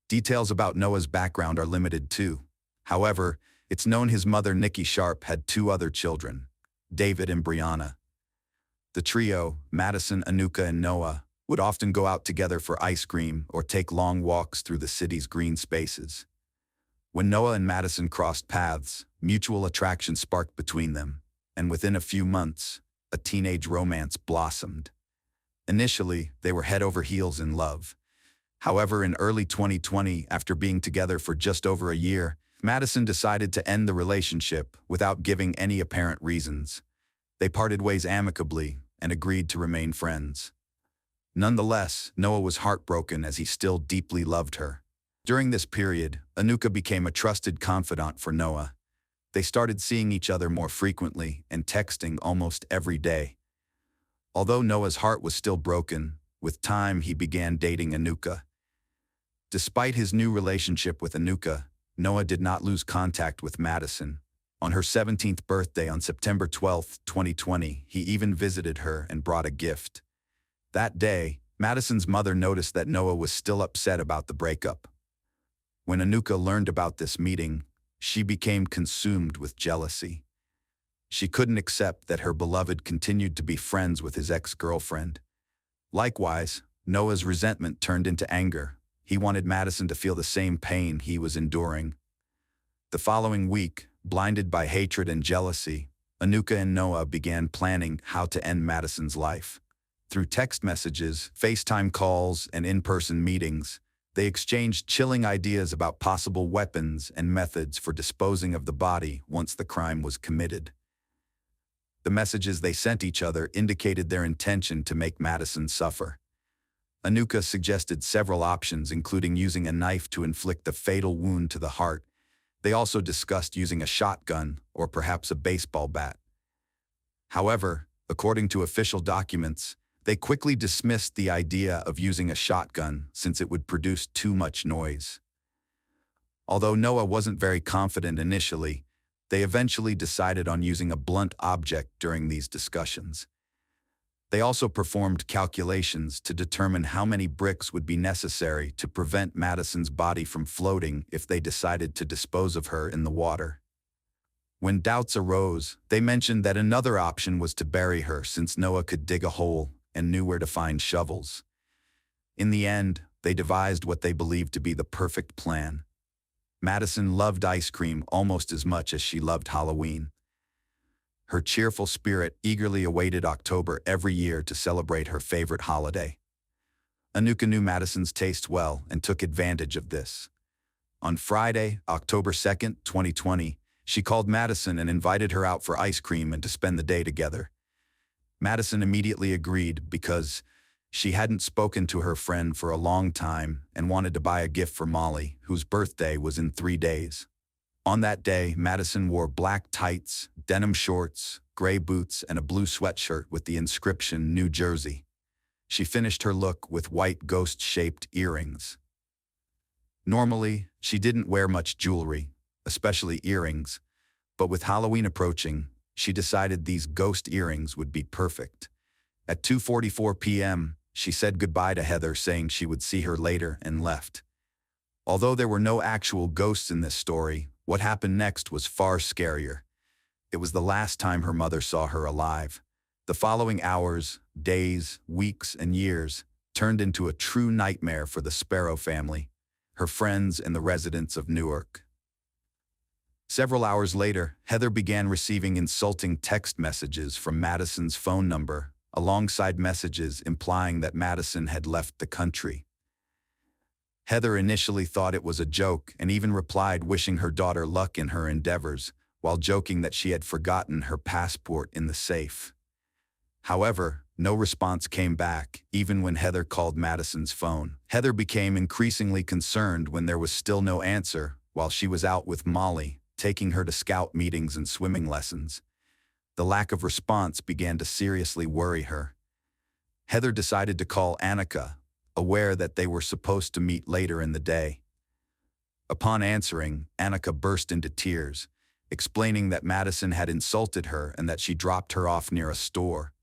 Details about Noah's background are limited too. However, it's known his mother, Nikki Sharp, had two other children, David and Brianna. The trio, Madison, Anuka, and Noah, would often go out together for ice cream or take long walks through the city's green spaces. When Noah and Madison crossed paths, mutual attraction sparked between them, and within a few months, a teenage romance blossomed. Initially, they were head over heels in love. However, in early 2020, after being together for just over a year, Madison decided to end the relationship without giving any apparent reasons. They parted ways amicably and agreed to remain friends. Nonetheless, Noah was heartbroken as he still deeply loved her. During this period, Anuka became a trusted confidant for Noah. They started seeing each other more frequently and texting almost every day. Although Noah's heart was still broken, with time he began dating Anuka. Despite his new relationship with Anuka, Noah did not lose contact with Madison. On her 17th birthday on September 12, 2020, he even visited her and brought a gift. That day, Madison's mother noticed that Noah was still upset about the breakup. When Anuka learned about this meeting, she became consumed with jealousy. She couldn't accept that her beloved continued to be friends with his ex-girlfriend. Likewise, Noah's resentment turned into anger. He wanted Madison to feel the same pain he was enduring. The following week, blinded by hatred and jealousy, Anuka and Noah began planning how to end Madison's life. Through text messages, FaceTime calls, and in-person meetings, they exchanged chilling ideas about possible weapons and methods for disposing of the body once the crime was committed. The messages they sent each other indicated their intention to make Madison suffer. Anuka suggested several options, including using a knife to inflict a fatal wound to the heart. They also discussed using a shotgun or perhaps a baseball bat. However, according to official documents, they quickly dismissed the idea of using a shotgun since it would produce too much noise. Although Noah wasn't very confident initially, they eventually decided on using a blunt object during these discussions. They also performed calculations to determine how many bricks would be necessary to prevent Madison's body from floating if they decided to dispose of her in the water. When doubts arose, they mentioned that another option was to bury her since Noah could dig a hole and knew where to find shovels. In the end, they devised what they believed to be the perfect plan. Madison loved ice cream almost as much as she loved Halloween. Her cheerful spirit eagerly awaited October every year to celebrate her favorite holiday. Anuka knew Madison's taste well and took advantage of this. On Friday, October 2, 2020, she called Madison and invited her out for ice cream and to spend the day together. Madison immediately agreed because she hadn't spoken to her friend for a long time and wanted to buy a gift for Molly, whose birthday was in 3 days. On that day, Madison wore black tights, denim shorts, gray boots, and a blue sweatshirt with the inscription New Jersey. She finished her look with white ghost-shaped earrings. Normally, she didn't wear much jewelry, especially earrings, but with Halloween approaching, she decided these ghost earrings would be perfect. At 2:44 p.m., she said goodbye to Heather, saying she would see her later, and left. Although there were no actual ghosts in this story, what happened next was far scarier. It was the last time her mother saw her alive. The following hours, days, weeks, and years turned into a true nightmare for the Sparrow family, her friends, and the residents of Newark. Several hours later, Heather began receiving insulting text messages from Madison's phone number, alongside messages implying that Madison had left the country. Heather initially thought it was a joke and even replied wishing her daughter luck in her endeavors, while joking that she had forgotten her passport in the safe. However, no response came back, even when Heather called Madison's phone. Heather became increasingly concerned when there was still no answer, while she was out with Molly, taking her to scout meetings and swimming lessons. The lack of response began to seriously worry her. Heather decided to call Annika, aware that they were supposed to meet later in the day. Upon answering, Annika burst into tears, explaining that Madison had insulted her and that she dropped her off near a store.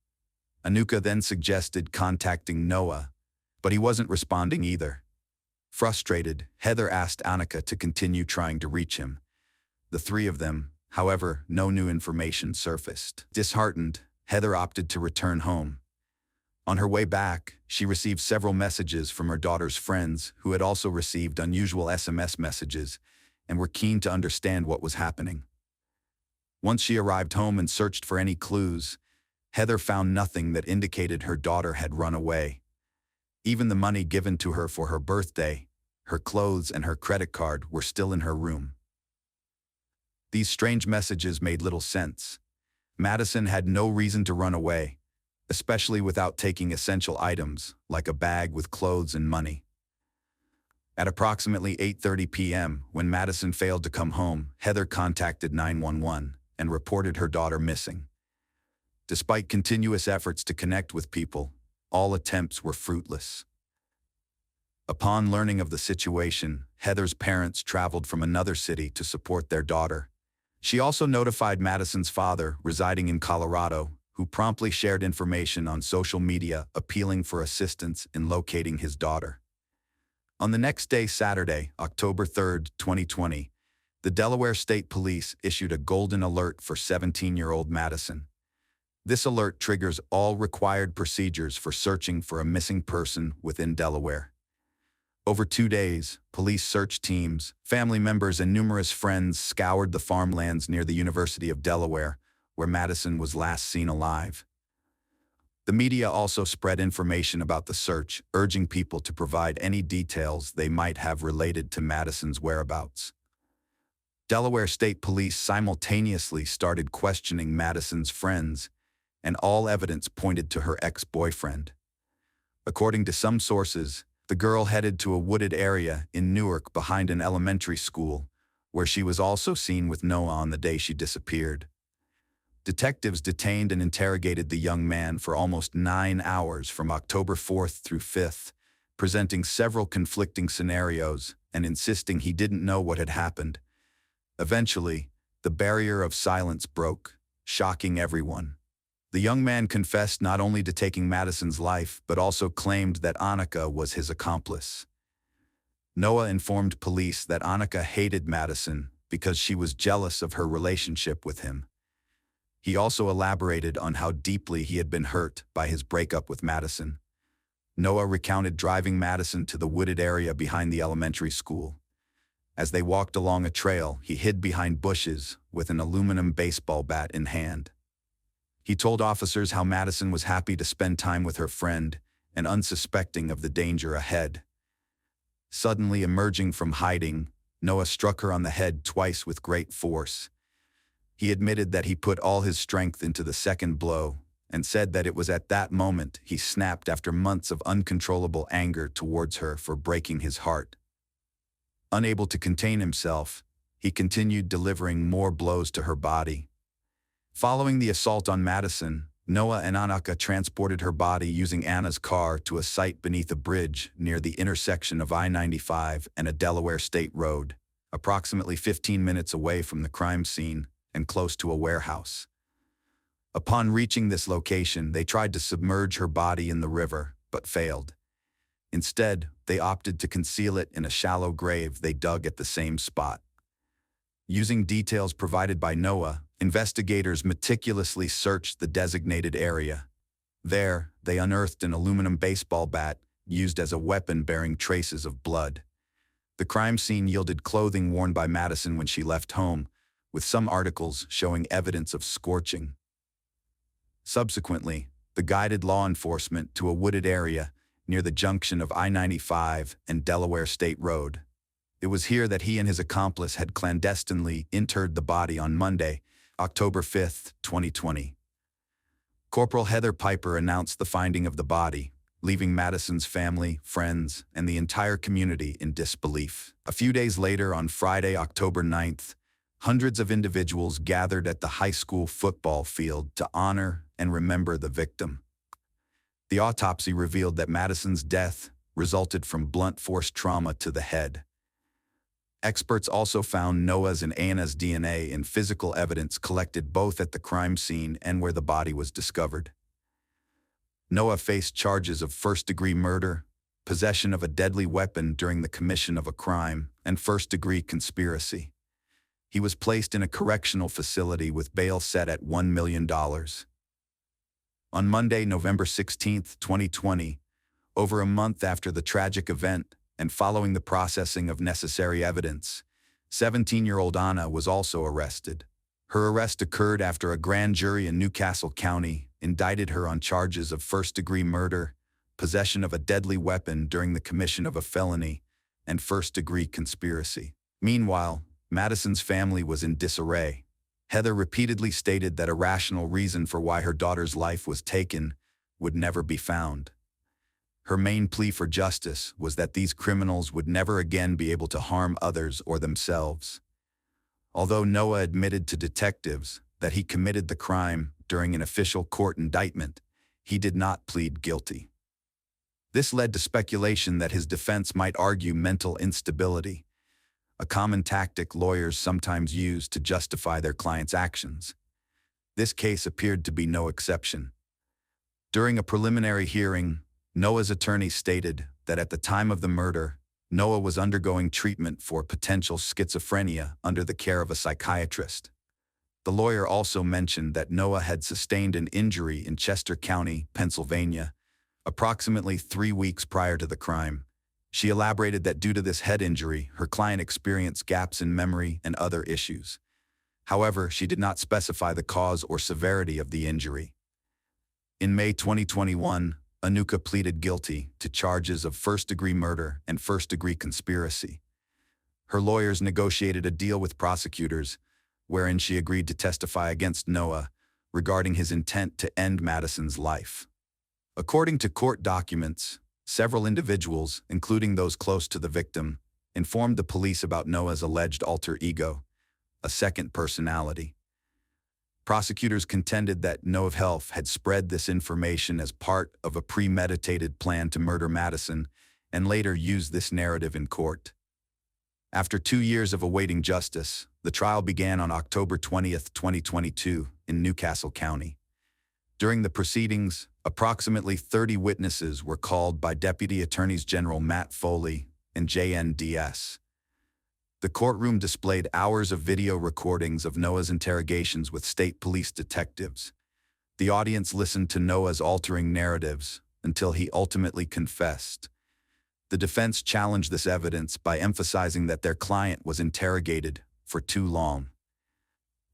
Annika then suggested contacting Noah, but he wasn't responding either. Frustrated, Heather asked Annika to continue trying to reach him. The three of them, however, no new information surfaced. Disheartened, Heather opted to return home. On her way back, she received several messages from her daughter's friends who had also received unusual SMS messages and were keen to understand what was happening. Once she arrived home and searched for any clues, Heather found nothing that indicated her daughter had run away. Even the money given to her for her birthday, her clothes, and her credit card were still in her room. These strange messages made little sense. Madison had no reason to run away, especially without taking essential items like a bag with clothes and money. At approximately 8:30 p.m., when Madison failed to come home, Heather contacted 911 and reported her daughter missing. Despite continuous efforts to connect with people, all attempts were fruitless. Upon learning of the situation, Heather's parents traveled from another city to support their daughter. She also notified Madison's father, residing in Colorado, who promptly shared information on social media appealing for assistance in locating his daughter. On the next day, Saturday, October 3, 2020, the Delaware State Police issued a golden alert for 17-year-old Madison. This alert triggers all required procedures for searching for a missing person within Delaware. Over 2 days, police search teams, family members, and numerous friends scoured the farmlands near the University of Delaware, where Madison was last seen alive. The media also spread information about the search, urging people to provide any details they might have related to Madison's whereabouts. Delaware State Police simultaneously started questioning Madison's friends, and all evidence pointed to her ex-boyfriend. According to some sources, the girl headed to a wooded area in Newark behind an elementary school, where she was also seen with Noah on the day she disappeared. Detectives detained and interrogated the young man for almost 9 hours from October 4th through 5th, presenting several conflicting scenarios and insisting he didn't know what had happened. Eventually, the barrier of silence broke, shocking everyone. The young man confessed not only to taking Madison's life, but also claimed that Annika was his accomplice. Noah informed police that Annika hated Madison because she was jealous of her relationship with him. He also elaborated on how deeply he had been hurt by his breakup with Madison. Noah recounted driving Madison to the wooded area behind the elementary school. As they walked along a trail, he hid behind bushes with an aluminum baseball bat in hand. He told officers how Madison was happy to spend time with her friend and unsuspecting of the danger ahead. Suddenly emerging from hiding, Noah struck her on the head twice with great force. He admitted that he put all his strength into the second blow and said that it was at that moment he snapped after months of uncontrollable anger towards her for breaking his heart. Unable to contain himself, he continued delivering more blows to her body. Following the assault on Madison, Noah and Annika transported her body using Anna's car to a site beneath a bridge near the intersection of I-95 and a Delaware State road, approximately 15 minutes away from the crime scene and close to a warehouse. Upon reaching this location, they tried to submerge her body in the river, but failed. Instead, they opted to conceal it in a shallow grave they dug at the same spot. Using details provided by Noah, investigators meticulously searched the designated area. There, they unearthed an aluminum baseball bat used as a weapon bearing traces of blood. The crime scene yielded clothing worn by Madison when she left home, with some articles showing evidence of scorching. Subsequently, they guided law enforcement to a wooded area near the junction of I-95 and Delaware State Road. It was here that he and his accomplice had clandestinely interred the body on Monday, October 5, 2020. Corporal Heather Piper announced the finding of the body, leaving Madison's family, friends, and the entire community in disbelief. A few days later, on Friday, October 9th, hundreds of individuals gathered at the high school football field to honor and remember the victim. The autopsy revealed that Madison's death resulted from blunt force trauma to the head. Experts also found Noah's and Anna's DNA in physical evidence collected both at the crime scene and where the body was discovered. Noah faced charges of first-degree murder, possession of a deadly weapon during the commission of a crime, and first-degree conspiracy. He was placed in a correctional facility with bail set at $1 million. On Monday, November 16, 2020, over a month after the tragic event and following the processing of necessary evidence, 17-year-old Anna was also arrested. Her arrest occurred after a grand jury in Newcastle County indicted her on charges of first-degree murder, possession of a deadly weapon during the commission of a felony, and first-degree conspiracy. Meanwhile, Madison's family was in disarray. Heather repeatedly stated that a rational reason for why her daughter's life was taken would never be found. Her main plea for justice was that these criminals would never again be able to harm others or themselves. Although Noah admitted to detectives that he committed the crime during an official court indictment, he did not plead guilty. This led to speculation that his defense might argue mental instability, a common tactic lawyers sometimes use to justify their clients' actions. This case appeared to be no exception. During a preliminary hearing, Noah's attorney stated that at the time of the murder, Noah was undergoing treatment for potential schizophrenia under the care of a psychiatrist. The lawyer also mentioned that Noah had sustained an injury in Chester County, Pennsylvania, approximately 3 weeks prior to the crime. She elaborated that due to this head injury, her client experienced gaps in memory and other issues. However, she did not specify the cause or severity of the injury. In May 2021, Anuka pleaded guilty to charges of first-degree murder and first-degree conspiracy. Her lawyers negotiated a deal with prosecutors, wherein she agreed to testify against Noah regarding his intent to end Madison's life. According to court documents, several individuals, including those close to the victim, informed the police about Noah's alleged alter ego, a second personality. Prosecutors contended that Noah Health had spread this information as part of a premeditated plan to murder Madison and later used this narrative in court. After 2 years of awaiting justice, the trial began on October 20, 2022, in Newcastle County. During the proceedings, approximately 30 witnesses were called by Deputy Attorneys General Matt Foley and JNDS. The courtroom displayed hours of video recordings of Noah's interrogations with state police detectives. The audience listened to Noah's altering narratives until he ultimately confessed. The defense challenged this evidence by emphasizing that their client was interrogated for too long.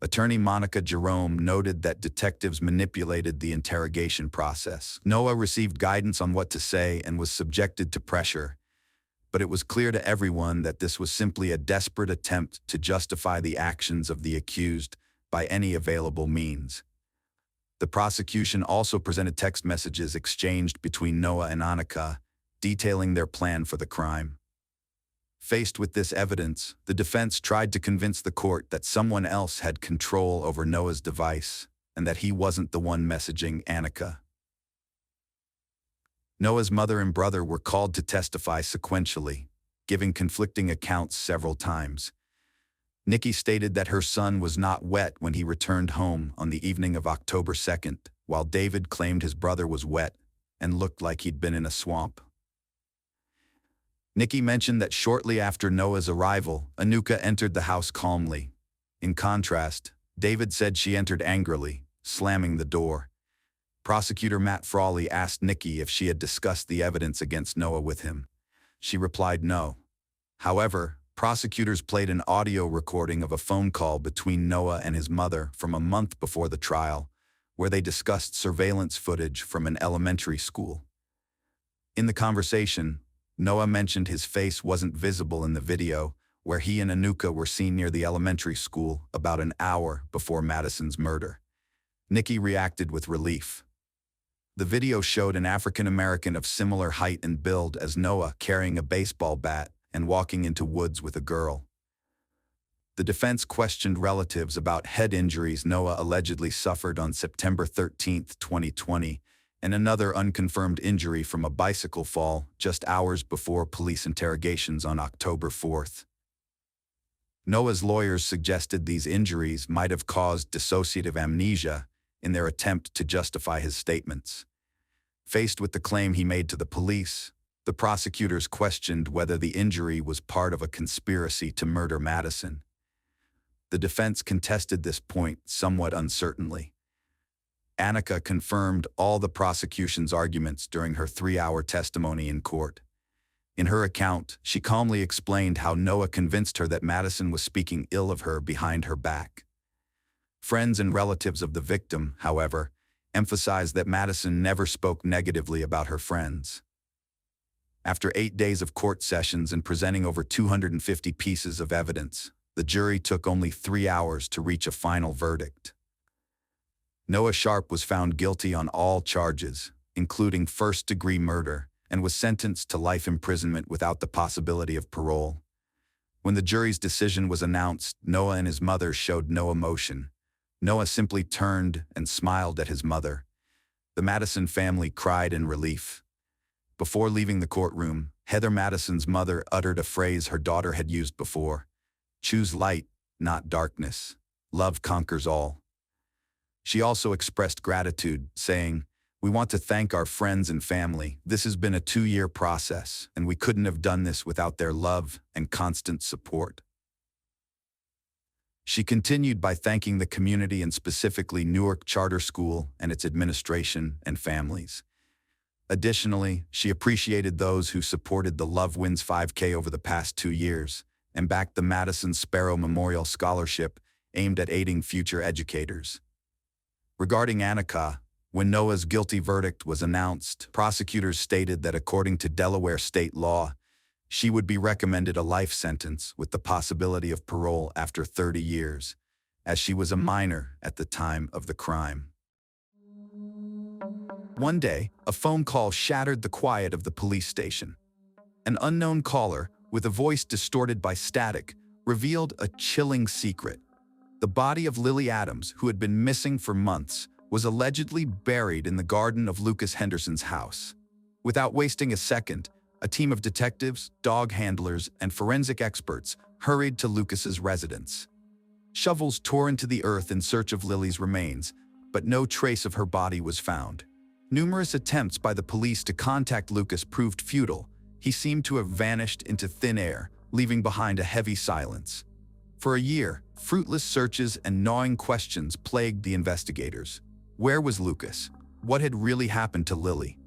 Attorney Monica Jerome noted that detectives manipulated the interrogation process. Noah received guidance on what to say and was subjected to pressure, but it was clear to everyone that this was simply a desperate attempt to justify the actions of the accused by any available means. The prosecution also presented text messages exchanged between Noah and Annika, detailing their plan for the crime. Faced with this evidence, the defense tried to convince the court that someone else had control over Noah's device and that he wasn't the one messaging Annika. Noah's mother and brother were called to testify sequentially, giving conflicting accounts several times. Nikki stated that her son was not wet when he returned home on the evening of October 2nd, while David claimed his brother was wet and looked like he'd been in a swamp. Nikki mentioned that shortly after Noah's arrival, Anuka entered the house calmly. In contrast, David said she entered angrily, slamming the door. Prosecutor Matt Frawley asked Nikki if she had discussed the evidence against Noah with him. She replied no. However, prosecutors played an audio recording of a phone call between Noah and his mother from a month before the trial, where they discussed surveillance footage from an elementary school. In the conversation, Noah mentioned his face wasn't visible in the video, where he and Anuka were seen near the elementary school about an hour before Madison's murder. Nikki reacted with relief. The video showed an African American of similar height and build as Noah carrying a baseball bat and walking into woods with a girl. The defense questioned relatives about head injuries Noah allegedly suffered on September 13, 2020, and another unconfirmed injury from a bicycle fall just hours before police interrogations on October 4th. Noah's lawyers suggested these injuries might have caused dissociative amnesia in their attempt to justify his statements. Faced with the claim he made to the police, the prosecutors questioned whether the injury was part of a conspiracy to murder Madison. The defense contested this point somewhat uncertainly. Annika confirmed all the prosecution's arguments during her 3-hour testimony in court. In her account, she calmly explained how Noah convinced her that Madison was speaking ill of her behind her back. Friends and relatives of the victim, however, emphasized that Madison never spoke negatively about her friends. After 8 days of court sessions and presenting over 250 pieces of evidence, the jury took only 3 hours to reach a final verdict. Noah Sharp was found guilty on all charges, including first-degree murder, and was sentenced to life imprisonment without the possibility of parole. When the jury's decision was announced, Noah and his mother showed no emotion. Noah simply turned and smiled at his mother. The Madison family cried in relief. Before leaving the courtroom, Heather Madison's mother uttered a phrase her daughter had used before: "Choose light, not darkness. Love conquers all." She also expressed gratitude, saying, "We want to thank our friends and family. This has been a 2-year process, and we couldn't have done this without their love and constant support." She continued by thanking the community and specifically Newark Charter School and its administration and families. Additionally, she appreciated those who supported the Love Wins 5K over the past 2 years and backed the Madison Sparrow Memorial Scholarship aimed at aiding future educators. Regarding Annika, when Noah's guilty verdict was announced, prosecutors stated that according to Delaware state law, she would be recommended a life sentence with the possibility of parole after 30 years, as she was a minor at the time of the crime. One day, a phone call shattered the quiet of the police station. An unknown caller, with a voice distorted by static, revealed a chilling secret. The body of Lily Adams, who had been missing for months, was allegedly buried in the garden of Lucas Henderson's house. Without wasting a second, a team of detectives, dog handlers, and forensic experts hurried to Lucas's residence. Shovels tore into the earth in search of Lily's remains, but no trace of her body was found. Numerous attempts by the police to contact Lucas proved futile. He seemed to have vanished into thin air, leaving behind a heavy silence. For a year, fruitless searches and gnawing questions plagued the investigators. Where was Lucas? What had really happened to Lily?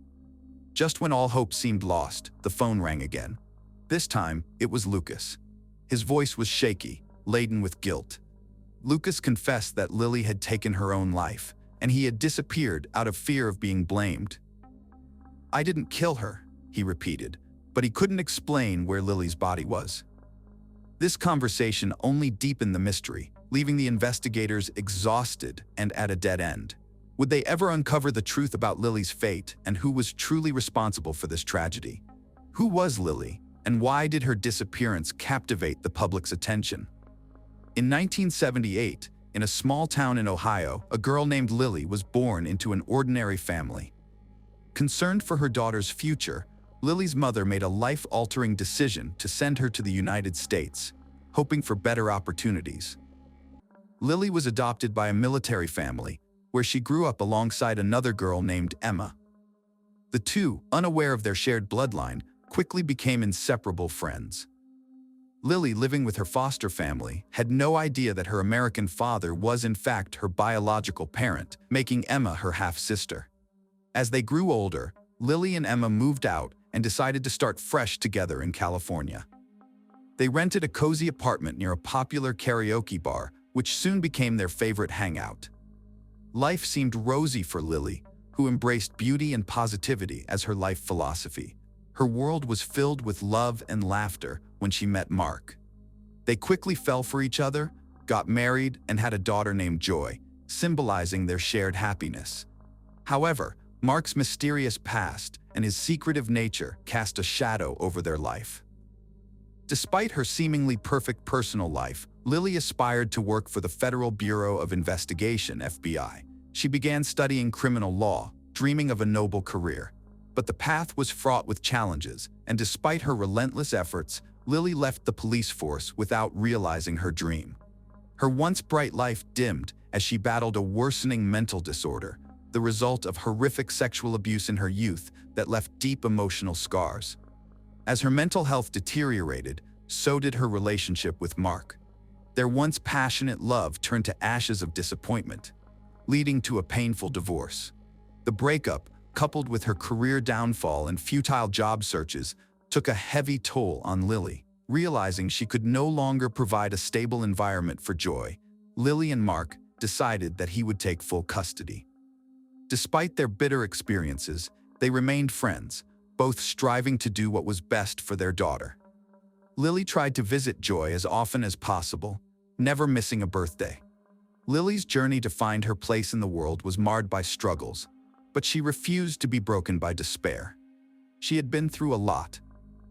Just when all hope seemed lost, the phone rang again. This time, it was Lucas. His voice was shaky, laden with guilt. Lucas confessed that Lily had taken her own life, and he had disappeared out of fear of being blamed. "I didn't kill her," he repeated, but he couldn't explain where Lily's body was. This conversation only deepened the mystery, leaving the investigators exhausted and at a dead end. Would they ever uncover the truth about Lily's fate and who was truly responsible for this tragedy? Who was Lily, and why did her disappearance captivate the public's attention? In 1978, in a small town in Ohio, a girl named Lily was born into an ordinary family. Concerned for her daughter's future, Lily's mother made a life-altering decision to send her to the United States, hoping for better opportunities. Lily was adopted by a military family, where she grew up alongside another girl named Emma. The two, unaware of their shared bloodline, quickly became inseparable friends. Lily, living with her foster family, had no idea that her American father was in fact her biological parent, making Emma her half-sister. As they grew older, Lily and Emma moved out and decided to start fresh together in California. They rented a cozy apartment near a popular karaoke bar, which soon became their favorite hangout. Life seemed rosy for Lily, who embraced beauty and positivity as her life philosophy. Her world was filled with love and laughter when she met Mark. They quickly fell for each other, got married, and had a daughter named Joy, symbolizing their shared happiness. However, Mark's mysterious past and his secretive nature cast a shadow over their life. Despite her seemingly perfect personal life, Lily aspired to work for the Federal Bureau of Investigation, FBI. She began studying criminal law, dreaming of a noble career. But the path was fraught with challenges, and despite her relentless efforts, Lily left the police force without realizing her dream. Her once bright life dimmed as she battled a worsening mental disorder, the result of horrific sexual abuse in her youth that left deep emotional scars. As her mental health deteriorated, so did her relationship with Mark. Their once passionate love turned to ashes of disappointment, leading to a painful divorce. The breakup, coupled with her career downfall and futile job searches, took a heavy toll on Lily. Realizing she could no longer provide a stable environment for Joy, Lily and Mark decided that he would take full custody. Despite their bitter experiences, they remained friends, both striving to do what was best for their daughter. Lily tried to visit Joy as often as possible, never missing a birthday. Lily's journey to find her place in the world was marred by struggles, but she refused to be broken by despair. She had been through a lot,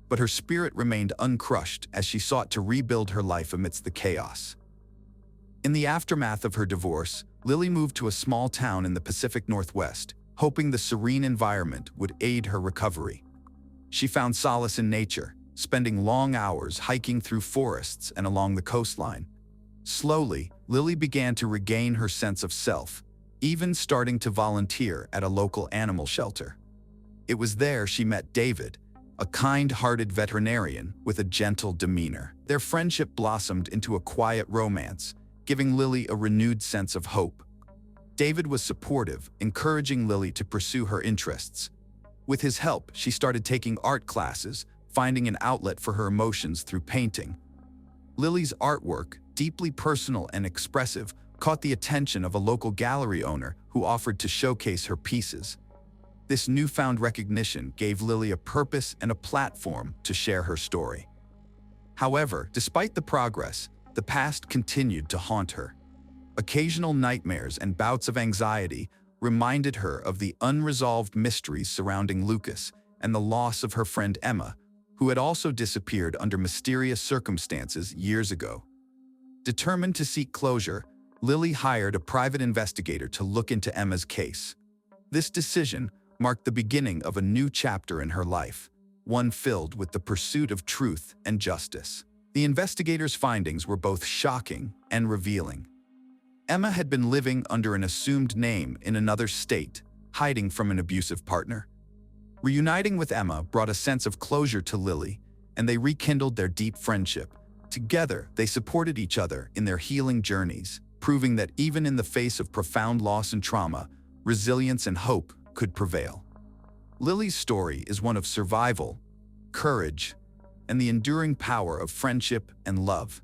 but her spirit remained uncrushed as she sought to rebuild her life amidst the chaos. In the aftermath of her divorce, Lily moved to a small town in the Pacific Northwest, hoping the serene environment would aid her recovery. She found solace in nature, spending long hours hiking through forests and along the coastline. Slowly, Lily began to regain her sense of self, even starting to volunteer at a local animal shelter. It was there she met David, a kind-hearted veterinarian with a gentle demeanor. Their friendship blossomed into a quiet romance, giving Lily a renewed sense of hope. David was supportive, encouraging Lily to pursue her interests. With his help, she started taking art classes, finding an outlet for her emotions through painting. Lily's artwork, deeply personal and expressive, caught the attention of a local gallery owner who offered to showcase her pieces. This newfound recognition gave Lily a purpose and a platform to share her story. However, despite the progress, the past continued to haunt her. Occasional nightmares and bouts of anxiety reminded her of the unresolved mysteries surrounding Lucas and the loss of her friend Emma, who had also disappeared under mysterious circumstances years ago. Determined to seek closure, Lily hired a private investigator to look into Emma's case. This decision marked the beginning of a new chapter in her life, one filled with the pursuit of truth and justice. The investigator's findings were both shocking and revealing. Emma had been living under an assumed name in another state, hiding from an abusive partner. Reuniting with Emma brought a sense of closure to Lily, and they rekindled their deep friendship. Together, they supported each other in their healing journeys, proving that even in the face of profound loss and trauma, resilience and hope could prevail. Lily's story is one of survival, courage, and the enduring power of friendship and love.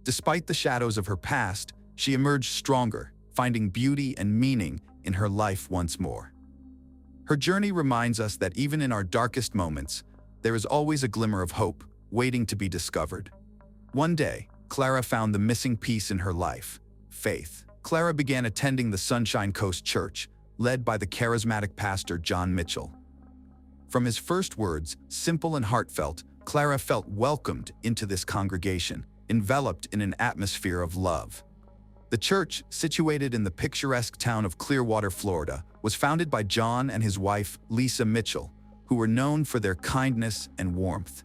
Despite the shadows of her past, she emerged stronger, finding beauty and meaning in her life once more. Her journey reminds us that even in our darkest moments, there is always a glimmer of hope waiting to be discovered. One day, Clara found the missing piece in her life: faith. Clara began attending the Sunshine Coast Church, led by the charismatic pastor John Mitchell. From his first words, simple and heartfelt, Clara felt welcomed into this congregation, enveloped in an atmosphere of love. The church, situated in the picturesque town of Clearwater, Florida, was founded by John and his wife, Lisa Mitchell, who were known for their kindness and warmth.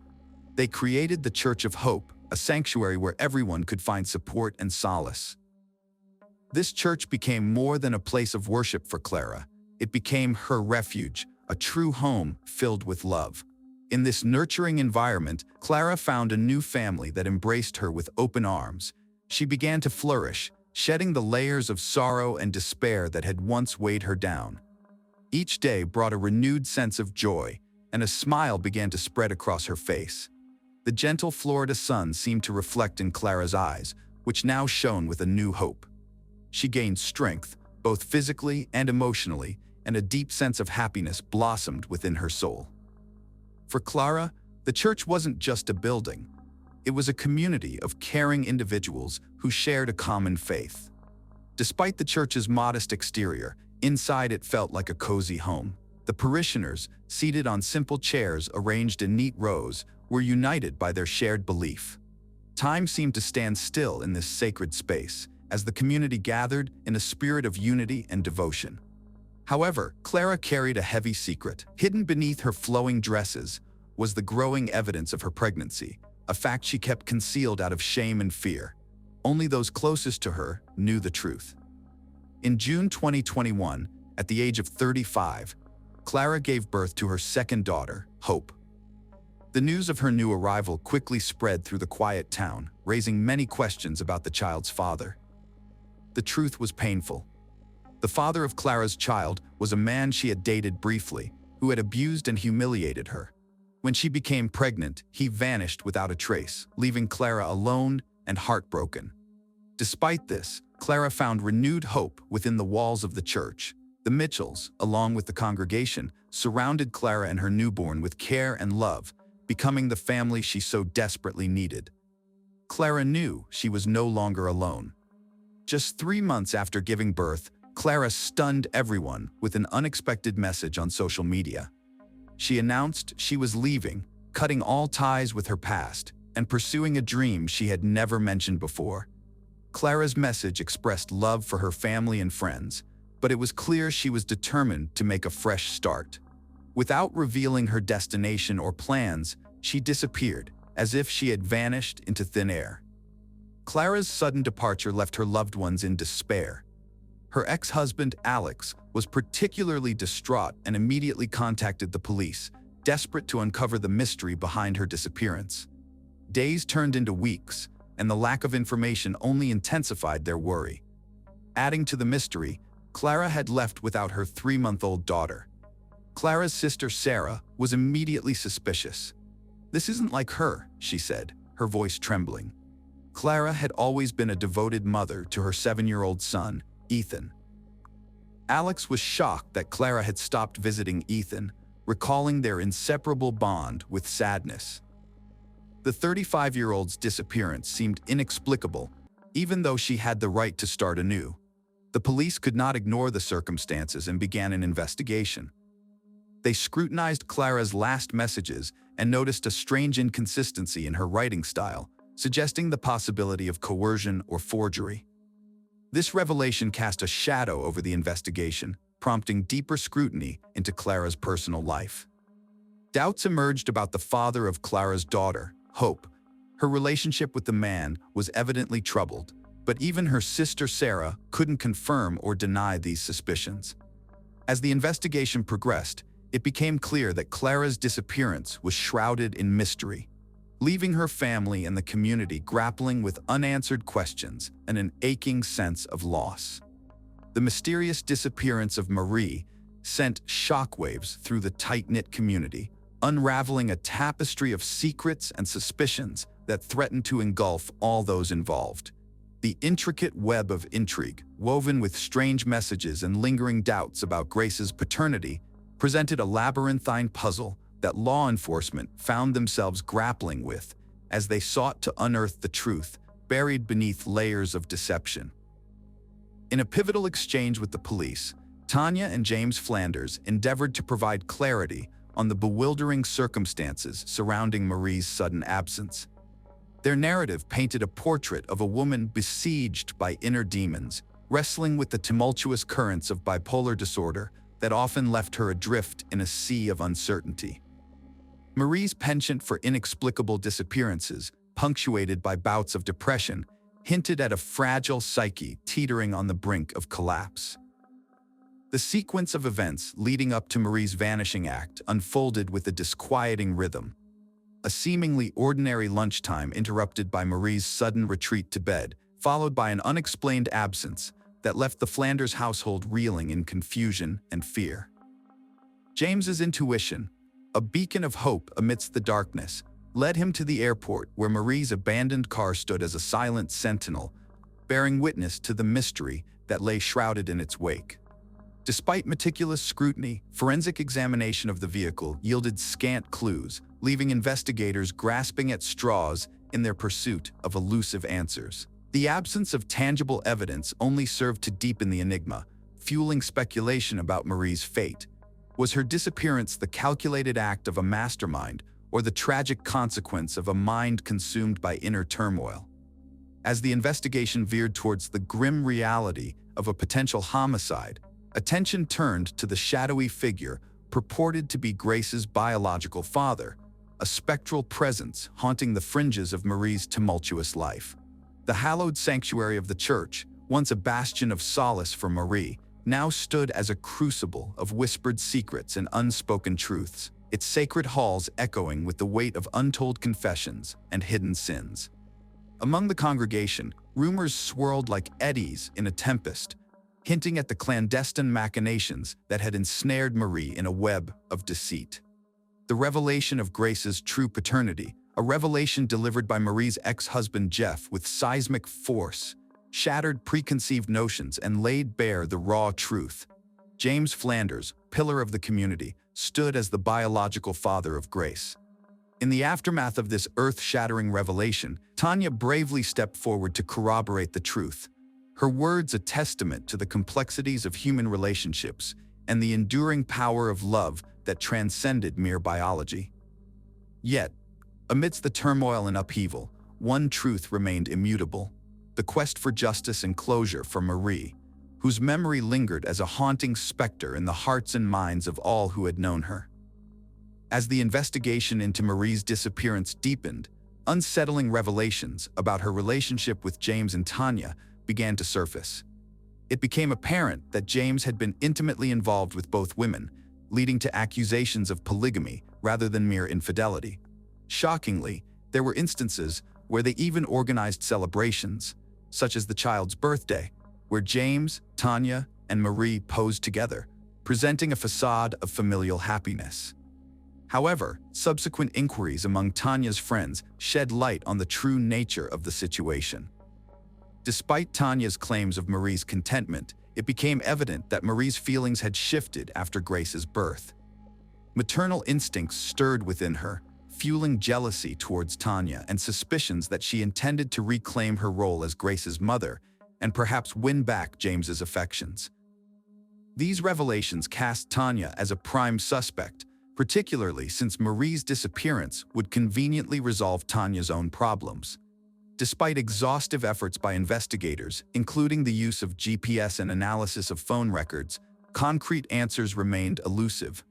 They created the Church of Hope, a sanctuary where everyone could find support and solace. This church became more than a place of worship for Clara. It became her refuge, a true home filled with love. In this nurturing environment, Clara found a new family that embraced her with open arms. She began to flourish, shedding the layers of sorrow and despair that had once weighed her down. Each day brought a renewed sense of joy, and a smile began to spread across her face. The gentle Florida sun seemed to reflect in Clara's eyes, which now shone with a new hope. She gained strength, both physically and emotionally, and a deep sense of happiness blossomed within her soul. For Clara, the church wasn't just a building. It was a community of caring individuals who shared a common faith. Despite the church's modest exterior, inside it felt like a cozy home. The parishioners, seated on simple chairs arranged in neat rows, were united by their shared belief. Time seemed to stand still in this sacred space, as the community gathered in a spirit of unity and devotion. However, Clara carried a heavy secret. Hidden beneath her flowing dresses was the growing evidence of her pregnancy, a fact she kept concealed out of shame and fear. Only those closest to her knew the truth. In June 2021, at the age of 35, Clara gave birth to her second daughter, Hope. The news of her new arrival quickly spread through the quiet town, raising many questions about the child's father. The truth was painful. The father of Clara's child was a man she had dated briefly, who had abused and humiliated her. When she became pregnant, he vanished without a trace, leaving Clara alone and heartbroken. Despite this, Clara found renewed hope within the walls of the church. The Mitchells, along with the congregation, surrounded Clara and her newborn with care and love, becoming the family she so desperately needed. Clara knew she was no longer alone. Just 3 months after giving birth, Clara stunned everyone with an unexpected message on social media. She announced she was leaving, cutting all ties with her past, and pursuing a dream she had never mentioned before. Clara's message expressed love for her family and friends, but it was clear she was determined to make a fresh start. Without revealing her destination or plans, she disappeared, as if she had vanished into thin air. Clara's sudden departure left her loved ones in despair. Her ex-husband, Alex, was particularly distraught and immediately contacted the police, desperate to uncover the mystery behind her disappearance. Days turned into weeks, and the lack of information only intensified their worry. Adding to the mystery, Clara had left without her 3-month-old daughter. Clara's sister, Sarah, was immediately suspicious. "This isn't like her," she said, her voice trembling. Clara had always been a devoted mother to her 7-year-old son, Ethan. Alex was shocked that Clara had stopped visiting Ethan, recalling their inseparable bond with sadness. The 35-year-old's disappearance seemed inexplicable, even though she had the right to start anew. The police could not ignore the circumstances and began an investigation. They scrutinized Clara's last messages and noticed a strange inconsistency in her writing style, suggesting the possibility of coercion or forgery. This revelation cast a shadow over the investigation, prompting deeper scrutiny into Clara's personal life. Doubts emerged about the father of Clara's daughter, Hope. Her relationship with the man was evidently troubled, but even her sister Sarah couldn't confirm or deny these suspicions. As the investigation progressed, it became clear that Clara's disappearance was shrouded in mystery, leaving her family and the community grappling with unanswered questions and an aching sense of loss. The mysterious disappearance of Marie sent shockwaves through the tight-knit community, unraveling a tapestry of secrets and suspicions that threatened to engulf all those involved. The intricate web of intrigue, woven with strange messages and lingering doubts about Grace's paternity, presented a labyrinthine puzzle that law enforcement found themselves grappling with as they sought to unearth the truth buried beneath layers of deception. In a pivotal exchange with the police, Tanya and James Flanders endeavored to provide clarity on the bewildering circumstances surrounding Marie's sudden absence. Their narrative painted a portrait of a woman besieged by inner demons, wrestling with the tumultuous currents of bipolar disorder that often left her adrift in a sea of uncertainty. Marie's penchant for inexplicable disappearances, punctuated by bouts of depression, hinted at a fragile psyche teetering on the brink of collapse. The sequence of events leading up to Marie's vanishing act unfolded with a disquieting rhythm. A seemingly ordinary lunchtime interrupted by Marie's sudden retreat to bed, followed by an unexplained absence that left the Flanders household reeling in confusion and fear. James's intuition, a beacon of hope amidst the darkness, led him to the airport where Marie's abandoned car stood as a silent sentinel, bearing witness to the mystery that lay shrouded in its wake. Despite meticulous scrutiny, forensic examination of the vehicle yielded scant clues, leaving investigators grasping at straws in their pursuit of elusive answers. The absence of tangible evidence only served to deepen the enigma, fueling speculation about Marie's fate. Was her disappearance the calculated act of a mastermind, or the tragic consequence of a mind consumed by inner turmoil? As the investigation veered towards the grim reality of a potential homicide, attention turned to the shadowy figure purported to be Grace's biological father, a spectral presence haunting the fringes of Marie's tumultuous life. The hallowed sanctuary of the church, once a bastion of solace for Marie, now stood as a crucible of whispered secrets and unspoken truths, its sacred halls echoing with the weight of untold confessions and hidden sins. Among the congregation, rumors swirled like eddies in a tempest, hinting at the clandestine machinations that had ensnared Marie in a web of deceit. The revelation of Grace's true paternity, a revelation delivered by Marie's ex-husband Jeff with seismic force, shattered preconceived notions and laid bare the raw truth. James Flanders, pillar of the community, stood as the biological father of Grace. In the aftermath of this earth-shattering revelation, Tanya bravely stepped forward to corroborate the truth, her words a testament to the complexities of human relationships and the enduring power of love that transcended mere biology. Yet, amidst the turmoil and upheaval, one truth remained immutable: the quest for justice and closure for Marie, whose memory lingered as a haunting specter in the hearts and minds of all who had known her. As the investigation into Marie's disappearance deepened, unsettling revelations about her relationship with James and Tanya began to surface. It became apparent that James had been intimately involved with both women, leading to accusations of polygamy rather than mere infidelity. Shockingly, there were instances where they even organized celebrations, such as the child's birthday, where James, Tanya, and Marie posed together, presenting a facade of familial happiness. However, subsequent inquiries among Tanya's friends shed light on the true nature of the situation. Despite Tanya's claims of Marie's contentment, it became evident that Marie's feelings had shifted after Grace's birth. Maternal instincts stirred within her, fueling jealousy towards Tanya and suspicions that she intended to reclaim her role as Grace's mother and perhaps win back James's affections. These revelations cast Tanya as a prime suspect, particularly since Marie's disappearance would conveniently resolve Tanya's own problems. Despite exhaustive efforts by investigators, including the use of GPS and analysis of phone records, concrete answers remained elusive.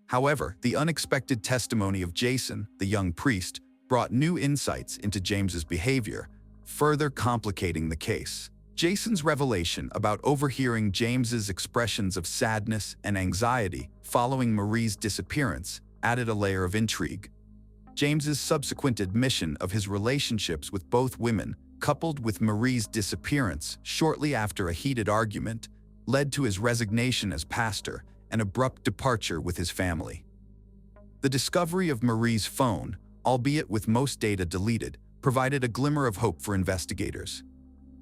However, the unexpected testimony of Jason, the young priest, brought new insights into James's behavior, further complicating the case. Jason's revelation about overhearing James's expressions of sadness and anxiety following Marie's disappearance added a layer of intrigue. James's subsequent admission of his relationships with both women, coupled with Marie's disappearance shortly after a heated argument, led to his resignation as pastor and abrupt departure with his family. The discovery of Marie's phone, albeit with most data deleted, provided a glimmer of hope for investigators.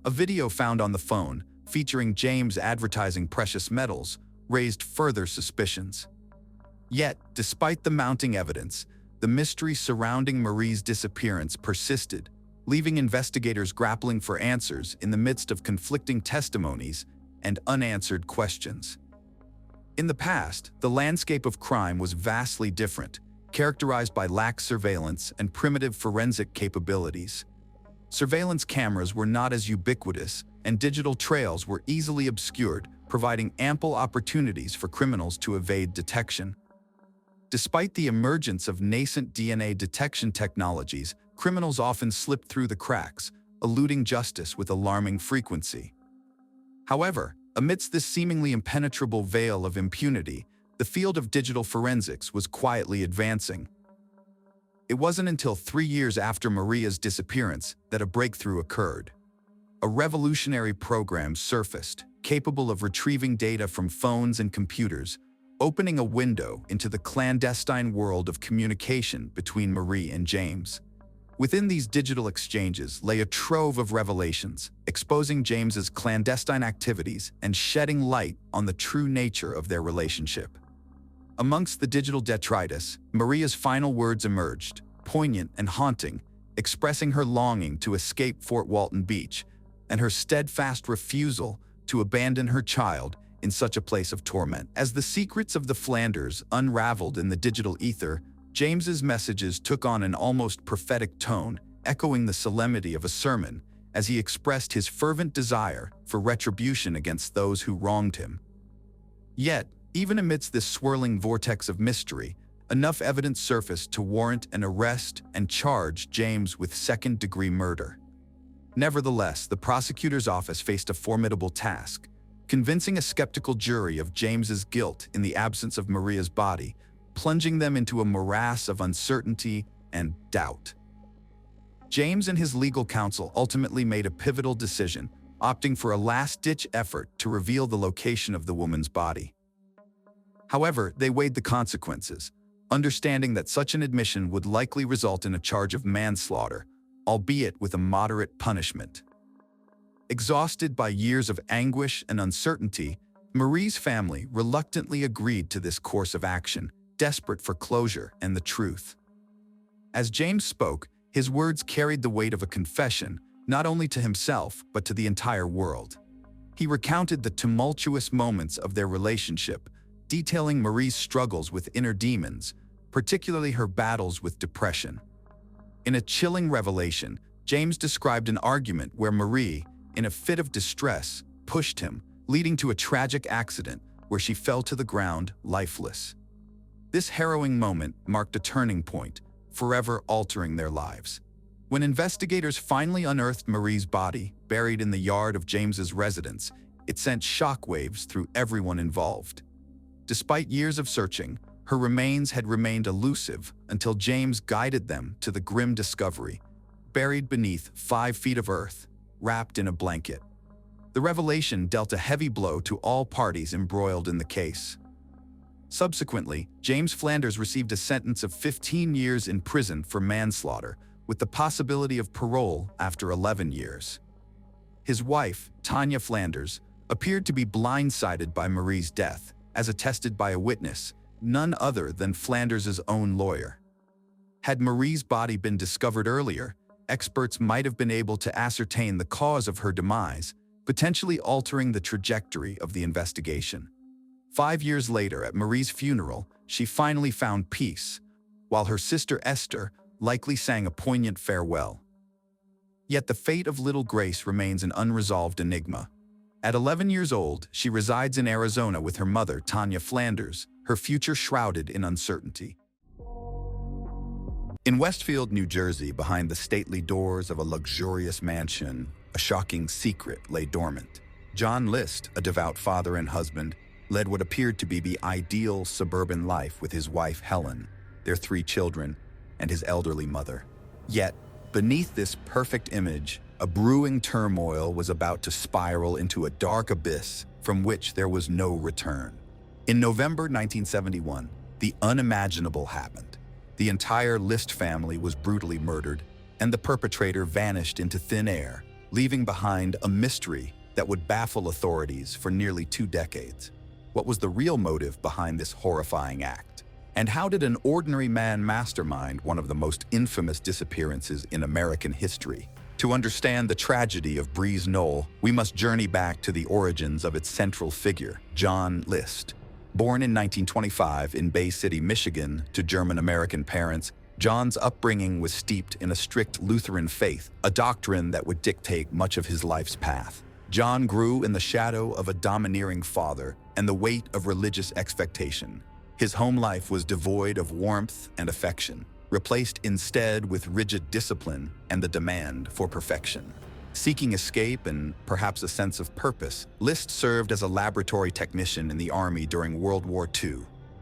A video found on the phone, featuring James advertising precious metals, raised further suspicions. Yet, despite the mounting evidence, the mystery surrounding Marie's disappearance persisted, leaving investigators grappling for answers in the midst of conflicting testimonies and unanswered questions. In the past, the landscape of crime was vastly different, characterized by lax surveillance and primitive forensic capabilities. Surveillance cameras were not as ubiquitous, and digital trails were easily obscured, providing ample opportunities for criminals to evade detection. Despite the emergence of nascent DNA detection technologies, criminals often slipped through the cracks, eluding justice with alarming frequency. However, amidst this seemingly impenetrable veil of impunity, the field of digital forensics was quietly advancing. It wasn't until 3 years after Maria's disappearance that a breakthrough occurred. A revolutionary program surfaced, capable of retrieving data from phones and computers, opening a window into the clandestine world of communication between Marie and James. Within these digital exchanges lay a trove of revelations, exposing James's clandestine activities and shedding light on the true nature of their relationship. Amongst the digital detritus, Maria's final words emerged, poignant and haunting, expressing her longing to escape Fort Walton Beach and her steadfast refusal to abandon her child in such a place of torment. As the secrets of the Flanders unraveled in the digital ether, James's messages took on an almost prophetic tone, echoing the solemnity of a sermon as he expressed his fervent desire for retribution against those who wronged him. Yet, even amidst this swirling vortex of mystery, enough evidence surfaced to warrant an arrest and charge James with second-degree murder. Nevertheless, the prosecutor's office faced a formidable task, convincing a skeptical jury of James's guilt in the absence of Maria's body, plunging them into a morass of uncertainty and doubt. James and his legal counsel ultimately made a pivotal decision, opting for a last-ditch effort to reveal the location of the woman's body. However, they weighed the consequences, understanding that such an admission would likely result in a charge of manslaughter, albeit with a moderate punishment. Exhausted by years of anguish and uncertainty, Marie's family reluctantly agreed to this course of action, desperate for closure and the truth. As James spoke, his words carried the weight of a confession, not only to himself but to the entire world. He recounted the tumultuous moments of their relationship, detailing Marie's struggles with inner demons, particularly her battles with depression. In a chilling revelation, James described an argument where Marie, in a fit of distress, pushed him, leading to a tragic accident where she fell to the ground lifeless. This harrowing moment marked a turning point, forever altering their lives. When investigators finally unearthed Marie's body, buried in the yard of James's residence, it sent shockwaves through everyone involved. Despite years of searching, her remains had remained elusive until James guided them to the grim discovery, buried beneath 5 feet of earth, wrapped in a blanket. The revelation dealt a heavy blow to all parties embroiled in the case. Subsequently, James Flanders received a sentence of 15 years in prison for manslaughter, with the possibility of parole after 11 years. His wife, Tanya Flanders, appeared to be blindsided by Marie's death, as attested by a witness, none other than Flanders' own lawyer. Had Marie's body been discovered earlier, experts might have been able to ascertain the cause of her demise, potentially altering the trajectory of the investigation. 5 years later, at Marie's funeral, she finally found peace, while her sister Esther likely sang a poignant farewell. Yet the fate of little Grace remains an unresolved enigma. At 11 years old, she resides in Arizona with her mother, Tanya Flanders, her future shrouded in uncertainty. In Westfield, New Jersey, behind the stately doors of a luxurious mansion, a shocking secret lay dormant. John List, a devout father and husband, led what appeared to be the ideal suburban life with his wife Helen, their 3 children, and his elderly mother. Yet, beneath this perfect image, a brewing turmoil was about to spiral into a dark abyss from which there was no return. In November 1971, the unimaginable happened. The entire List family was brutally murdered, and the perpetrator vanished into thin air, leaving behind a mystery that would baffle authorities for nearly 2 decades. What was the real motive behind this horrifying act? And how did an ordinary man mastermind one of the most infamous disappearances in American history? To understand the tragedy of Breeze Knoll, we must journey back to the origins of its central figure, John List. Born in 1925 in Bay City, Michigan, to German-American parents, John's upbringing was steeped in a strict Lutheran faith, a doctrine that would dictate much of his life's path. John grew in the shadow of a domineering father and the weight of religious expectation. His home life was devoid of warmth and affection, replaced instead with rigid discipline and the demand for perfection. Seeking escape and perhaps a sense of purpose, List served as a laboratory technician in the Army during World War II.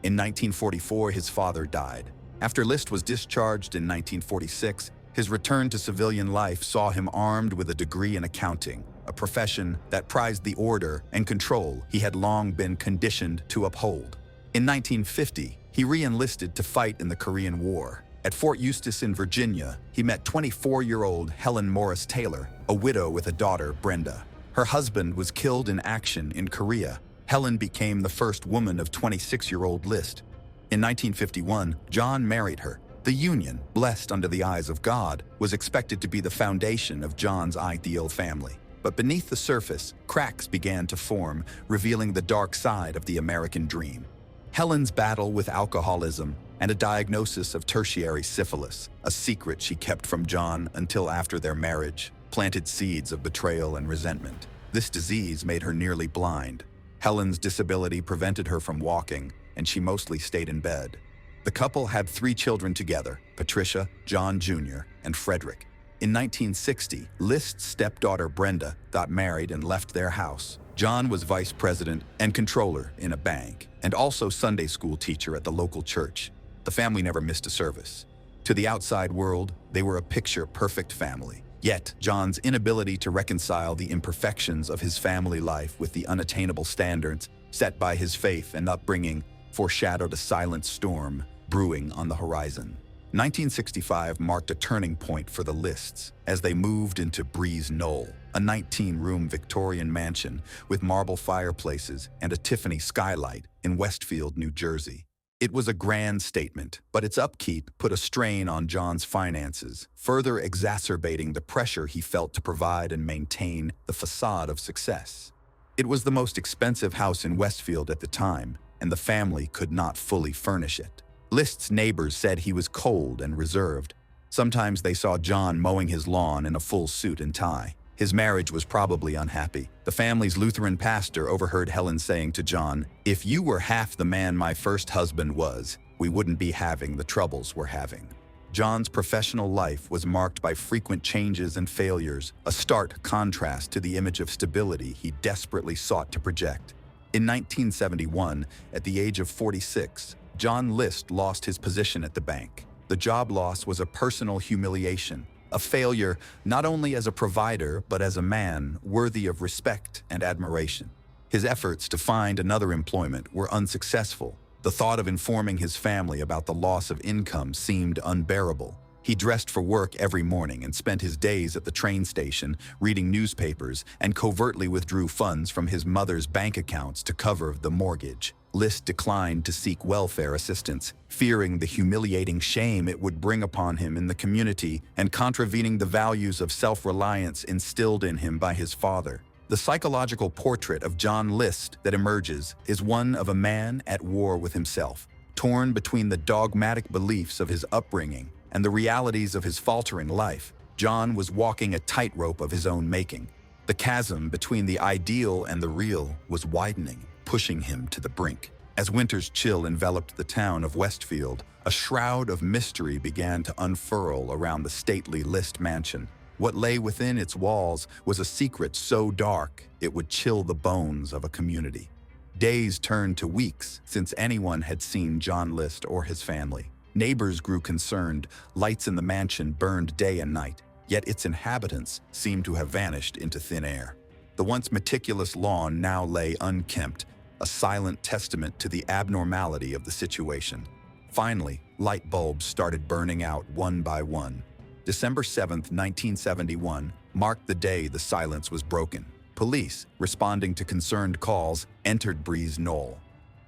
In 1944, his father died. After List was discharged in 1946, his return to civilian life saw him armed with a degree in accounting, a profession that prized the order and control he had long been conditioned to uphold. In 1950, he re-enlisted to fight in the Korean War. At Fort Eustis in Virginia, he met 24-year-old Helen Morris Taylor, a widow with a daughter, Brenda. Her husband was killed in action in Korea. Helen became the first woman of 26-year-old List. In 1951, John married her. The union, blessed under the eyes of God, was expected to be the foundation of John's ideal family. But beneath the surface, cracks began to form, revealing the dark side of the American dream. Helen's battle with alcoholism and a diagnosis of tertiary syphilis, a secret she kept from John until after their marriage, planted seeds of betrayal and resentment. This disease made her nearly blind. Helen's disability prevented her from walking, and she mostly stayed in bed. The couple had 3 children together, Patricia, John Jr., and Frederick. In 1960, List's stepdaughter Brenda got married and left their house. John was vice president and controller in a bank, and also Sunday school teacher at the local church. The family never missed a service. To the outside world, they were a picture-perfect family. Yet, John's inability to reconcile the imperfections of his family life with the unattainable standards set by his faith and upbringing foreshadowed a silent storm brewing on the horizon. 1965 marked a turning point for the Lists as they moved into Breeze Knoll, a 19-room Victorian mansion with marble fireplaces and a Tiffany skylight in Westfield, New Jersey. It was a grand statement, but its upkeep put a strain on John's finances, further exacerbating the pressure he felt to provide and maintain the facade of success. It was the most expensive house in Westfield at the time, and the family could not fully furnish it. List's neighbors said he was cold and reserved. Sometimes they saw John mowing his lawn in a full suit and tie. His marriage was probably unhappy. The family's Lutheran pastor overheard Helen saying to John, "If you were half the man my first husband was, we wouldn't be having the troubles we're having." John's professional life was marked by frequent changes and failures, a stark contrast to the image of stability he desperately sought to project. In 1971, at the age of 46, John List lost his position at the bank. The job loss was a personal humiliation, a failure not only as a provider but as a man worthy of respect and admiration. His efforts to find another employment were unsuccessful. The thought of informing his family about the loss of income seemed unbearable. He dressed for work every morning and spent his days at the train station reading newspapers and covertly withdrew funds from his mother's bank accounts to cover the mortgage. List declined to seek welfare assistance, fearing the humiliating shame it would bring upon him in the community and contravening the values of self-reliance instilled in him by his father. The psychological portrait of John List that emerges is one of a man at war with himself, torn between the dogmatic beliefs of his upbringing and the realities of his faltering life. John was walking a tightrope of his own making. The chasm between the ideal and the real was widening, pushing him to the brink. As winter's chill enveloped the town of Westfield, a shroud of mystery began to unfurl around the stately List mansion. What lay within its walls was a secret so dark it would chill the bones of a community. Days turned to weeks since anyone had seen John List or his family. Neighbors grew concerned. Lights in the mansion burned day and night, yet its inhabitants seemed to have vanished into thin air. The once meticulous lawn now lay unkempt, a silent testament to the abnormality of the situation. Finally, light bulbs started burning out one by one. December 7, 1971, marked the day the silence was broken. Police, responding to concerned calls, entered Breeze Knoll.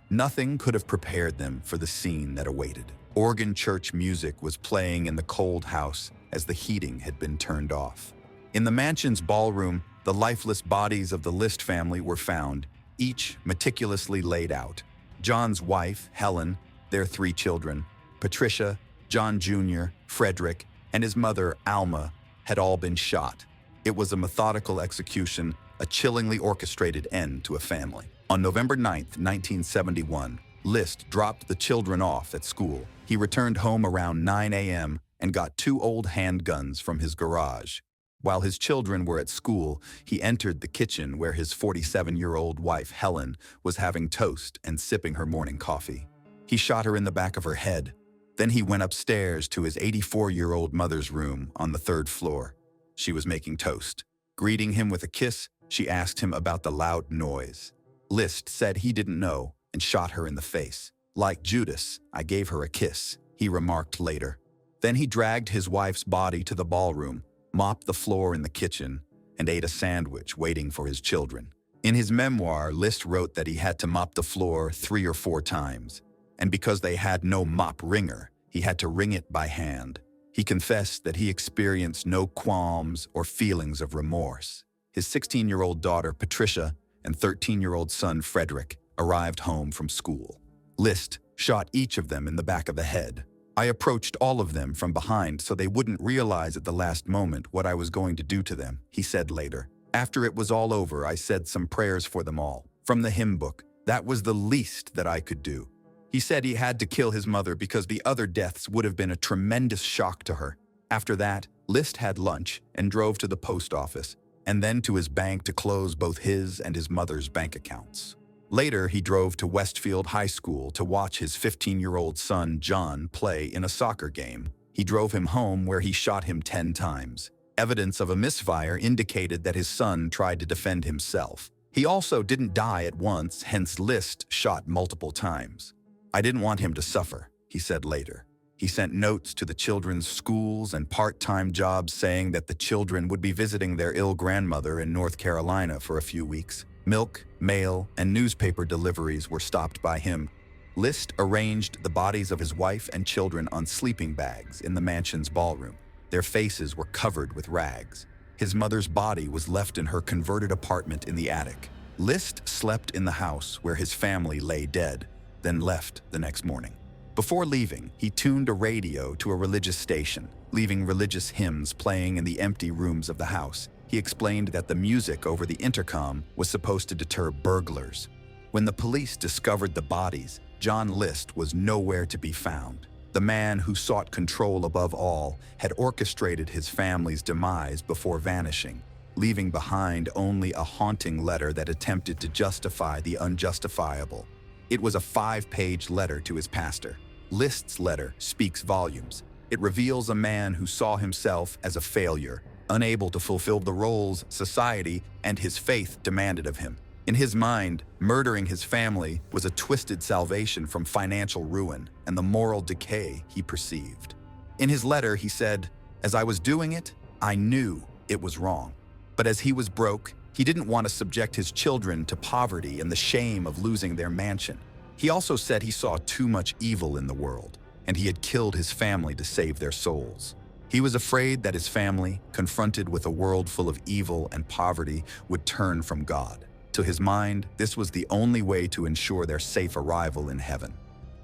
Nothing could have prepared them for the scene that awaited. Organ church music was playing in the cold house as the heating had been turned off. In the mansion's ballroom, the lifeless bodies of the List family were found, each meticulously laid out. John's wife, Helen, their 3 children, Patricia, John Jr., Frederick, and his mother, Alma, had all been shot. It was a methodical execution, a chillingly orchestrated end to a family. On November 9, 1971, List dropped the children off at school. He returned home around 9 a.m. and got 2 old handguns from his garage. While his children were at school, he entered the kitchen where his 47-year-old wife, Helen, was having toast and sipping her morning coffee. He shot her in the back of her head. Then he went upstairs to his 84-year-old mother's room on the 3rd floor. She was making toast. Greeting him with a kiss, she asked him about the loud noise. List said he didn't know, and shot her in the face. Like Judas, I gave her a kiss, he remarked later. Then he dragged his wife's body to the ballroom, mopped the floor in the kitchen, and ate a sandwich waiting for his children. In his memoir, List wrote that he had to mop the floor 3 or 4 times, and because they had no mop wringer, he had to wring it by hand. He confessed that he experienced no qualms or feelings of remorse. His 16-year-old daughter, Patricia, and 13-year-old son, Frederick, arrived home from school. List shot each of them in the back of the head. I approached all of them from behind so they wouldn't realize at the last moment what I was going to do to them, he said later. After it was all over, I said some prayers for them all. From the hymn book, that was the least that I could do. He said he had to kill his mother because the other deaths would have been a tremendous shock to her. After that, List had lunch and drove to the post office, and then to his bank to close both his and his mother's bank accounts. Later, he drove to Westfield High School to watch his 15-year-old son, John, play in a soccer game. He drove him home where he shot him 10 times. Evidence of a misfire indicated that his son tried to defend himself. He also didn't die at once, hence List shot multiple times. I didn't want him to suffer, he said later. He sent notes to the children's schools and part-time jobs saying that the children would be visiting their ill grandmother in North Carolina for a few weeks. Milk, mail, and newspaper deliveries were stopped by him. List arranged the bodies of his wife and children on sleeping bags in the mansion's ballroom. Their faces were covered with rags. His mother's body was left in her converted apartment in the attic. List slept in the house where his family lay dead, then left the next morning. Before leaving, he tuned a radio to a religious station, leaving religious hymns playing in the empty rooms of the house. He explained that the music over the intercom was supposed to deter burglars. When the police discovered the bodies, John List was nowhere to be found. The man who sought control above all had orchestrated his family's demise before vanishing, leaving behind only a haunting letter that attempted to justify the unjustifiable. It was a 5-page letter to his pastor. List's letter speaks volumes. It reveals a man who saw himself as a failure, unable to fulfill the roles society and his faith demanded of him. In his mind, murdering his family was a twisted salvation from financial ruin and the moral decay he perceived. In his letter, he said, "As I was doing it, I knew it was wrong. But as he was broke, he didn't want to subject his children to poverty and the shame of losing their mansion. He also said he saw too much evil in the world, and he had killed his family to save their souls. He was afraid that his family, confronted with a world full of evil and poverty, would turn from God. To his mind, this was the only way to ensure their safe arrival in heaven.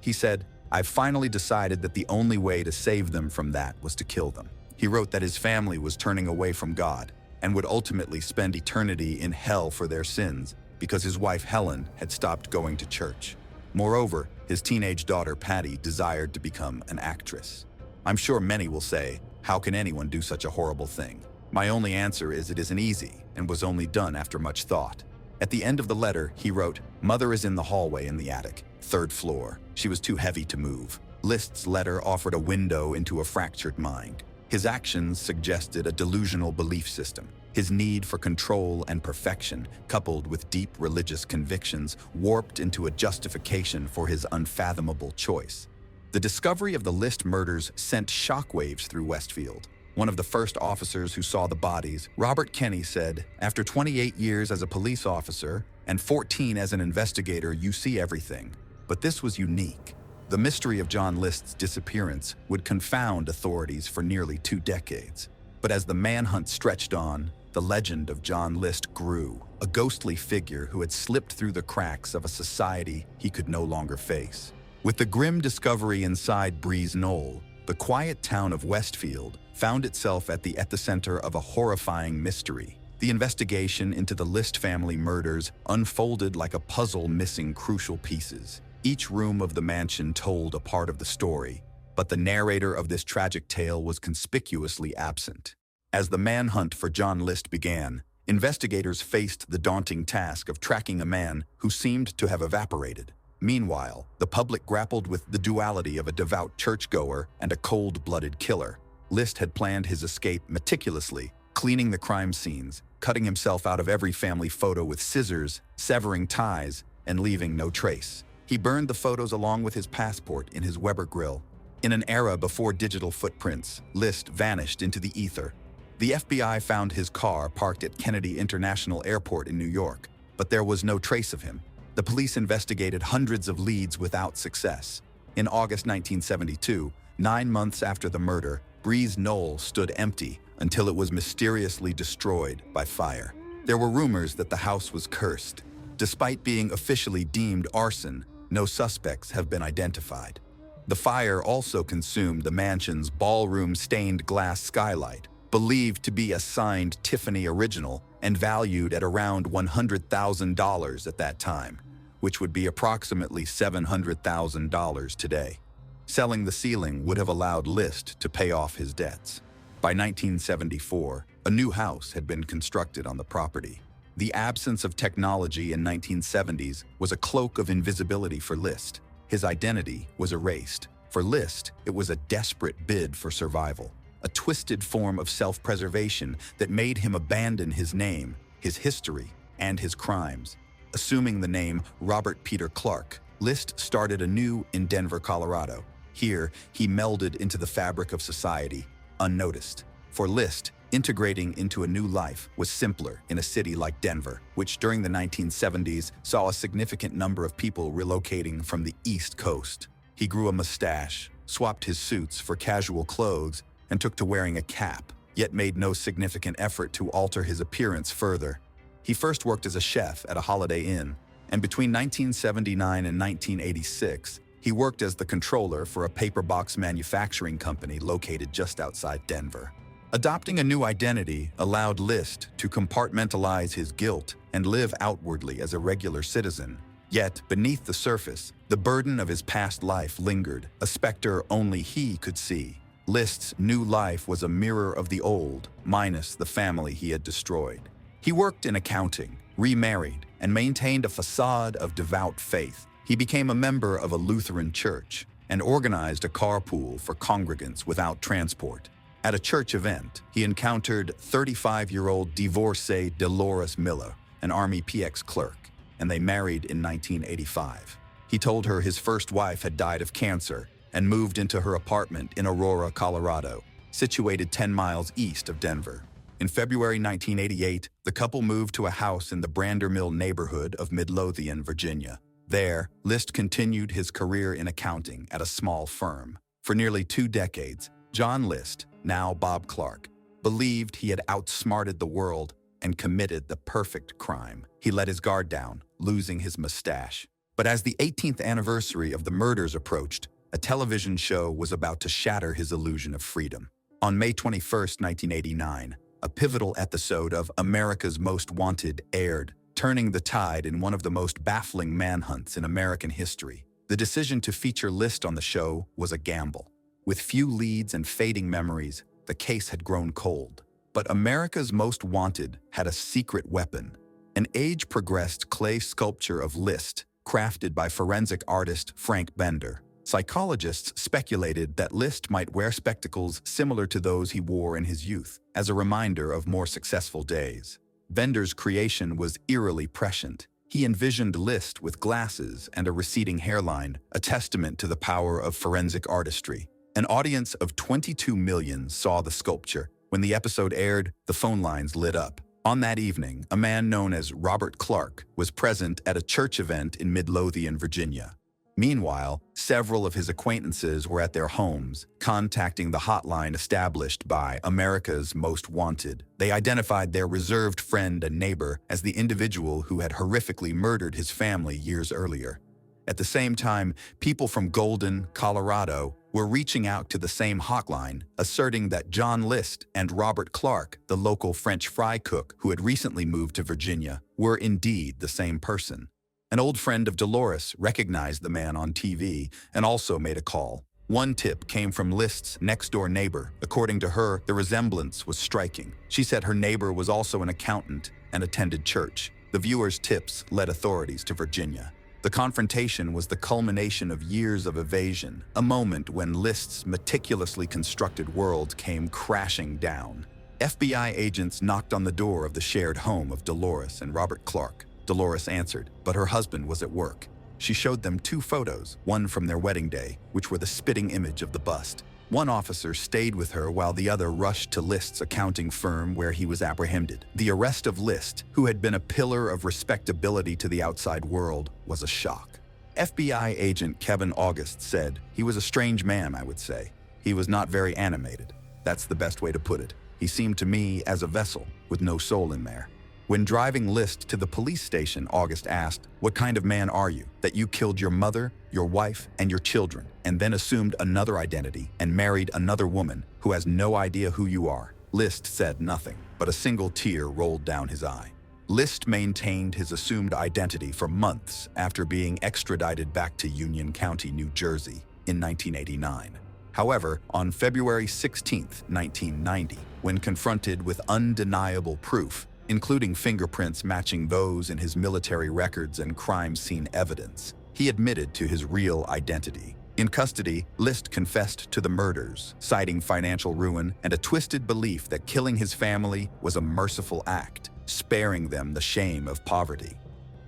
He said, "I've finally decided that the only way to save them from that was to kill them." He wrote that his family was turning away from God and would ultimately spend eternity in hell for their sins because his wife Helen had stopped going to church. Moreover, his teenage daughter Patty desired to become an actress. I'm sure many will say, how can anyone do such a horrible thing? My only answer is it isn't easy and was only done after much thought. At the end of the letter, he wrote, "Mother is in the hallway in the attic, 3rd floor. She was too heavy to move." List's letter offered a window into a fractured mind. His actions suggested a delusional belief system. His need for control and perfection, coupled with deep religious convictions, warped into a justification for his unfathomable choice. The discovery of the List murders sent shockwaves through Westfield. One of the first officers who saw the bodies, Robert Kenny, said, "After 28 years as a police officer and 14 as an investigator, you see everything. But this was unique." The mystery of John List's disappearance would confound authorities for nearly 2 decades. But as the manhunt stretched on, the legend of John List grew, a ghostly figure who had slipped through the cracks of a society he could no longer face. With the grim discovery inside Breeze Knoll, the quiet town of Westfield found itself at the epicenter of a horrifying mystery. The investigation into the List family murders unfolded like a puzzle missing crucial pieces. Each room of the mansion told a part of the story, but the narrator of this tragic tale was conspicuously absent. As the manhunt for John List began, investigators faced the daunting task of tracking a man who seemed to have evaporated. Meanwhile, the public grappled with the duality of a devout churchgoer and a cold-blooded killer. List had planned his escape meticulously, cleaning the crime scenes, cutting himself out of every family photo with scissors, severing ties, and leaving no trace. He burned the photos along with his passport in his Weber grill. In an era before digital footprints, List vanished into the ether. The FBI found his car parked at Kennedy International Airport in New York, but there was no trace of him. The police investigated hundreds of leads without success. In August 1972, 9 months after the murder, Breeze Knoll stood empty until it was mysteriously destroyed by fire. There were rumors that the house was cursed. Despite being officially deemed arson, no suspects have been identified. The fire also consumed the mansion's ballroom-stained glass skylight, believed to be a signed Tiffany original and valued at around $100,000 at that time, which would be approximately $700,000 today. Selling the ceiling would have allowed List to pay off his debts. By 1974, a new house had been constructed on the property. The absence of technology in 1970s was a cloak of invisibility for List. His identity was erased. For List, it was a desperate bid for survival, a twisted form of self-preservation that made him abandon his name, his history, and his crimes. Assuming the name Robert Peter Clark, List started anew in Denver, Colorado. Here, he melded into the fabric of society, unnoticed. For List, integrating into a new life was simpler in a city like Denver, which during the 1970s saw a significant number of people relocating from the East Coast. He grew a mustache, swapped his suits for casual clothes, and took to wearing a cap, yet made no significant effort to alter his appearance further. He first worked as a chef at a Holiday Inn, and between 1979 and 1986, he worked as the controller for a paper box manufacturing company located just outside Denver. Adopting a new identity allowed List to compartmentalize his guilt and live outwardly as a regular citizen. Yet, beneath the surface, the burden of his past life lingered, a specter only he could see. List's new life was a mirror of the old, minus the family he had destroyed. He worked in accounting, remarried, and maintained a facade of devout faith. He became a member of a Lutheran church and organized a carpool for congregants without transport. At a church event, he encountered 35-year-old divorcee Dolores Miller, an Army PX clerk, and they married in 1985. He told her his first wife had died of cancer and moved into her apartment in Aurora, Colorado, situated 10 miles east of Denver. In February 1988, the couple moved to a house in the Brander Mill neighborhood of Midlothian, Virginia. There, List continued his career in accounting at a small firm. For nearly 2 decades, John List, now Bob Clark, believed he had outsmarted the world and committed the perfect crime. He let his guard down, losing his mustache. But as the 18th anniversary of the murders approached, a television show was about to shatter his illusion of freedom. On May 21, 1989, a pivotal episode of America's Most Wanted aired, turning the tide in one of the most baffling manhunts in American history. The decision to feature List on the show was a gamble. With few leads and fading memories, the case had grown cold. But America's Most Wanted had a secret weapon, an age-progressed clay sculpture of List, crafted by forensic artist Frank Bender. Psychologists speculated that List might wear spectacles similar to those he wore in his youth, as a reminder of more successful days. Bender's creation was eerily prescient. He envisioned List with glasses and a receding hairline, a testament to the power of forensic artistry. An audience of 22 million saw the sculpture. When the episode aired, the phone lines lit up. On that evening, a man known as Robert Clark was present at a church event in Midlothian, Virginia. Meanwhile, several of his acquaintances were at their homes, contacting the hotline established by America's Most Wanted. They identified their reserved friend and neighbor as the individual who had horrifically murdered his family years earlier. At the same time, people from Golden, Colorado, were reaching out to the same hotline, asserting that John List and Robert Clark, the local French fry cook who had recently moved to Virginia, were indeed the same person. An old friend of Dolores recognized the man on TV and also made a call. One tip came from List's next-door neighbor. According to her, the resemblance was striking. She said her neighbor was also an accountant and attended church. The viewer's tips led authorities to Virginia. The confrontation was the culmination of years of evasion, a moment when List's meticulously constructed world came crashing down. FBI agents knocked on the door of the shared home of Dolores and Robert Clark. Dolores answered, but her husband was at work. She showed them 2 photos, one from their wedding day, which were the spitting image of the bust. One officer stayed with her while the other rushed to List's accounting firm where he was apprehended. The arrest of List, who had been a pillar of respectability to the outside world, was a shock. FBI agent Kevin August said, "He was a strange man, I would say. He was not very animated. That's the best way to put it. He seemed to me as a vessel, with no soul in there." When driving List to the police station, August asked, "What kind of man are you, that you killed your mother, your wife, and your children, and then assumed another identity and married another woman who has no idea who you are?" List said nothing, but a single tear rolled down his eye. List maintained his assumed identity for months after being extradited back to Union County, New Jersey, in 1989. However, on February 16, 1990, when confronted with undeniable proof, including fingerprints matching those in his military records and crime scene evidence, he admitted to his real identity. In custody, List confessed to the murders, citing financial ruin and a twisted belief that killing his family was a merciful act, sparing them the shame of poverty.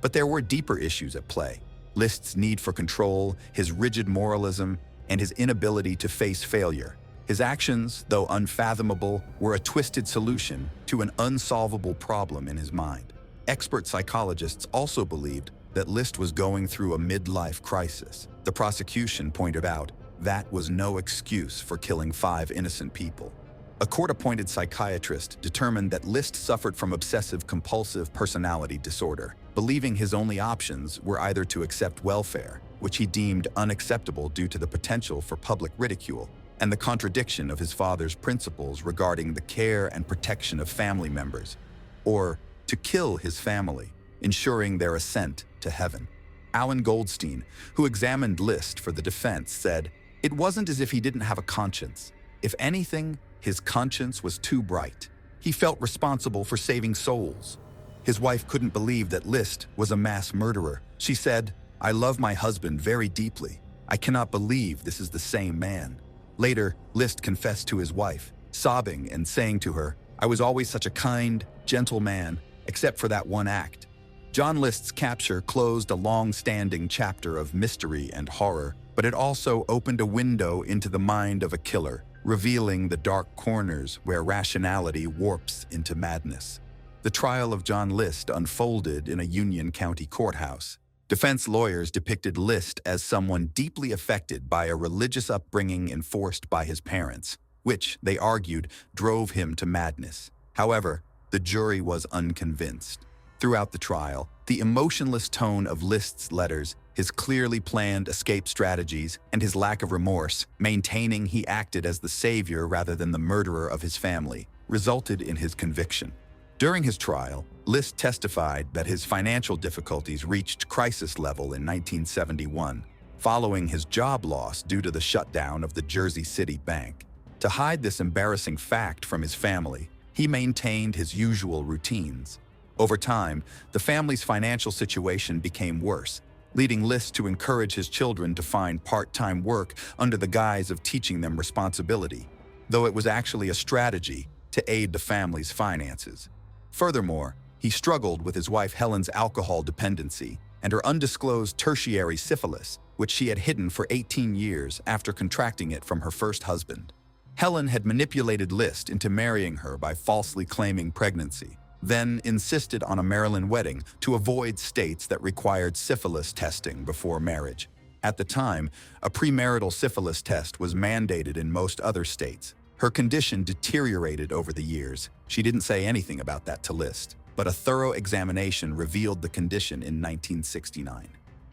But there were deeper issues at play. List's need for control, his rigid moralism, and his inability to face failure. His actions, though unfathomable, were a twisted solution to an unsolvable problem in his mind. Expert psychologists also believed that List was going through a midlife crisis. The prosecution pointed out that was no excuse for killing 5 innocent people. A court-appointed psychiatrist determined that List suffered from obsessive-compulsive personality disorder, believing his only options were either to accept welfare, which he deemed unacceptable due to the potential for public ridicule, and the contradiction of his father's principles regarding the care and protection of family members, or to kill his family, ensuring their ascent to heaven. Alan Goldstein, who examined List for the defense, said, "It wasn't as if he didn't have a conscience. If anything, his conscience was too bright. He felt responsible for saving souls." His wife couldn't believe that List was a mass murderer. She said, "I love my husband very deeply. I cannot believe this is the same man." Later, List confessed to his wife, sobbing and saying to her, "I was always such a kind, gentle man, except for that one act." John List's capture closed a long-standing chapter of mystery and horror, but it also opened a window into the mind of a killer, revealing the dark corners where rationality warps into madness. The trial of John List unfolded in a Union County courthouse. Defense lawyers depicted List as someone deeply affected by a religious upbringing enforced by his parents, which, they argued, drove him to madness. However, the jury was unconvinced. Throughout the trial, the emotionless tone of List's letters, his clearly planned escape strategies, and his lack of remorse, maintaining he acted as the savior rather than the murderer of his family, resulted in his conviction. During his trial, List testified that his financial difficulties reached crisis level in 1971, following his job loss due to the shutdown of the Jersey City Bank. To hide this embarrassing fact from his family, he maintained his usual routines. Over time, the family's financial situation became worse, leading List to encourage his children to find part-time work under the guise of teaching them responsibility, though it was actually a strategy to aid the family's finances. Furthermore, he struggled with his wife Helen's alcohol dependency and her undisclosed tertiary syphilis, which she had hidden for 18 years after contracting it from her first husband. Helen had manipulated List into marrying her by falsely claiming pregnancy, then insisted on a Maryland wedding to avoid states that required syphilis testing before marriage. At the time, a premarital syphilis test was mandated in most other states. Her condition deteriorated over the years. She didn't say anything about that to List, but a thorough examination revealed the condition in 1969.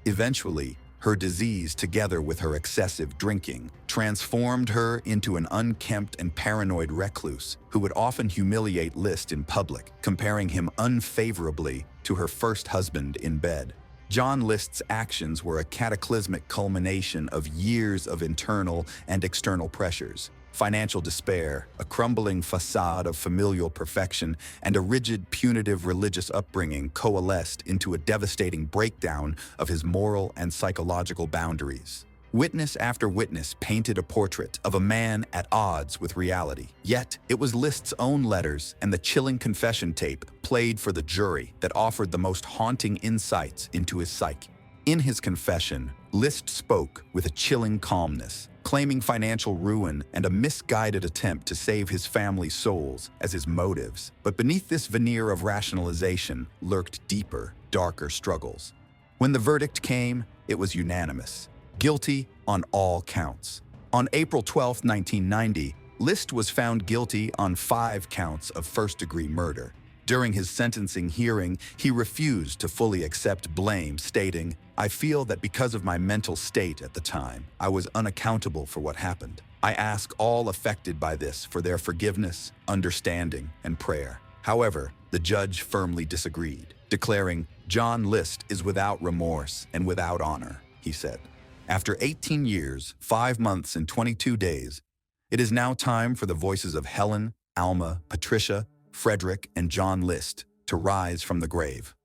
Eventually, her disease, together with her excessive drinking, transformed her into an unkempt and paranoid recluse who would often humiliate List in public, comparing him unfavorably to her first husband in bed. John List's actions were a cataclysmic culmination of years of internal and external pressures. Financial despair, a crumbling facade of familial perfection, and a rigid, punitive religious upbringing coalesced into a devastating breakdown of his moral and psychological boundaries. Witness after witness painted a portrait of a man at odds with reality. Yet, it was List's own letters and the chilling confession tape played for the jury that offered the most haunting insights into his psyche. In his confession, List spoke with a chilling calmness, claiming financial ruin and a misguided attempt to save his family's souls as his motives. But beneath this veneer of rationalization lurked deeper, darker struggles. When the verdict came, it was unanimous. Guilty on all counts. On April 12, 1990, List was found guilty on 5 counts of first-degree murder. During his sentencing hearing, he refused to fully accept blame, stating, "I feel that because of my mental state at the time, I was unaccountable for what happened. I ask all affected by this for their forgiveness, understanding, and prayer." However, the judge firmly disagreed, declaring, "John List is without remorse and without honor," he said. After 18 years, 5 months, and 22 days, it is now time for the voices of Helen, Alma, Patricia, Frederick, and John List to rise from the grave.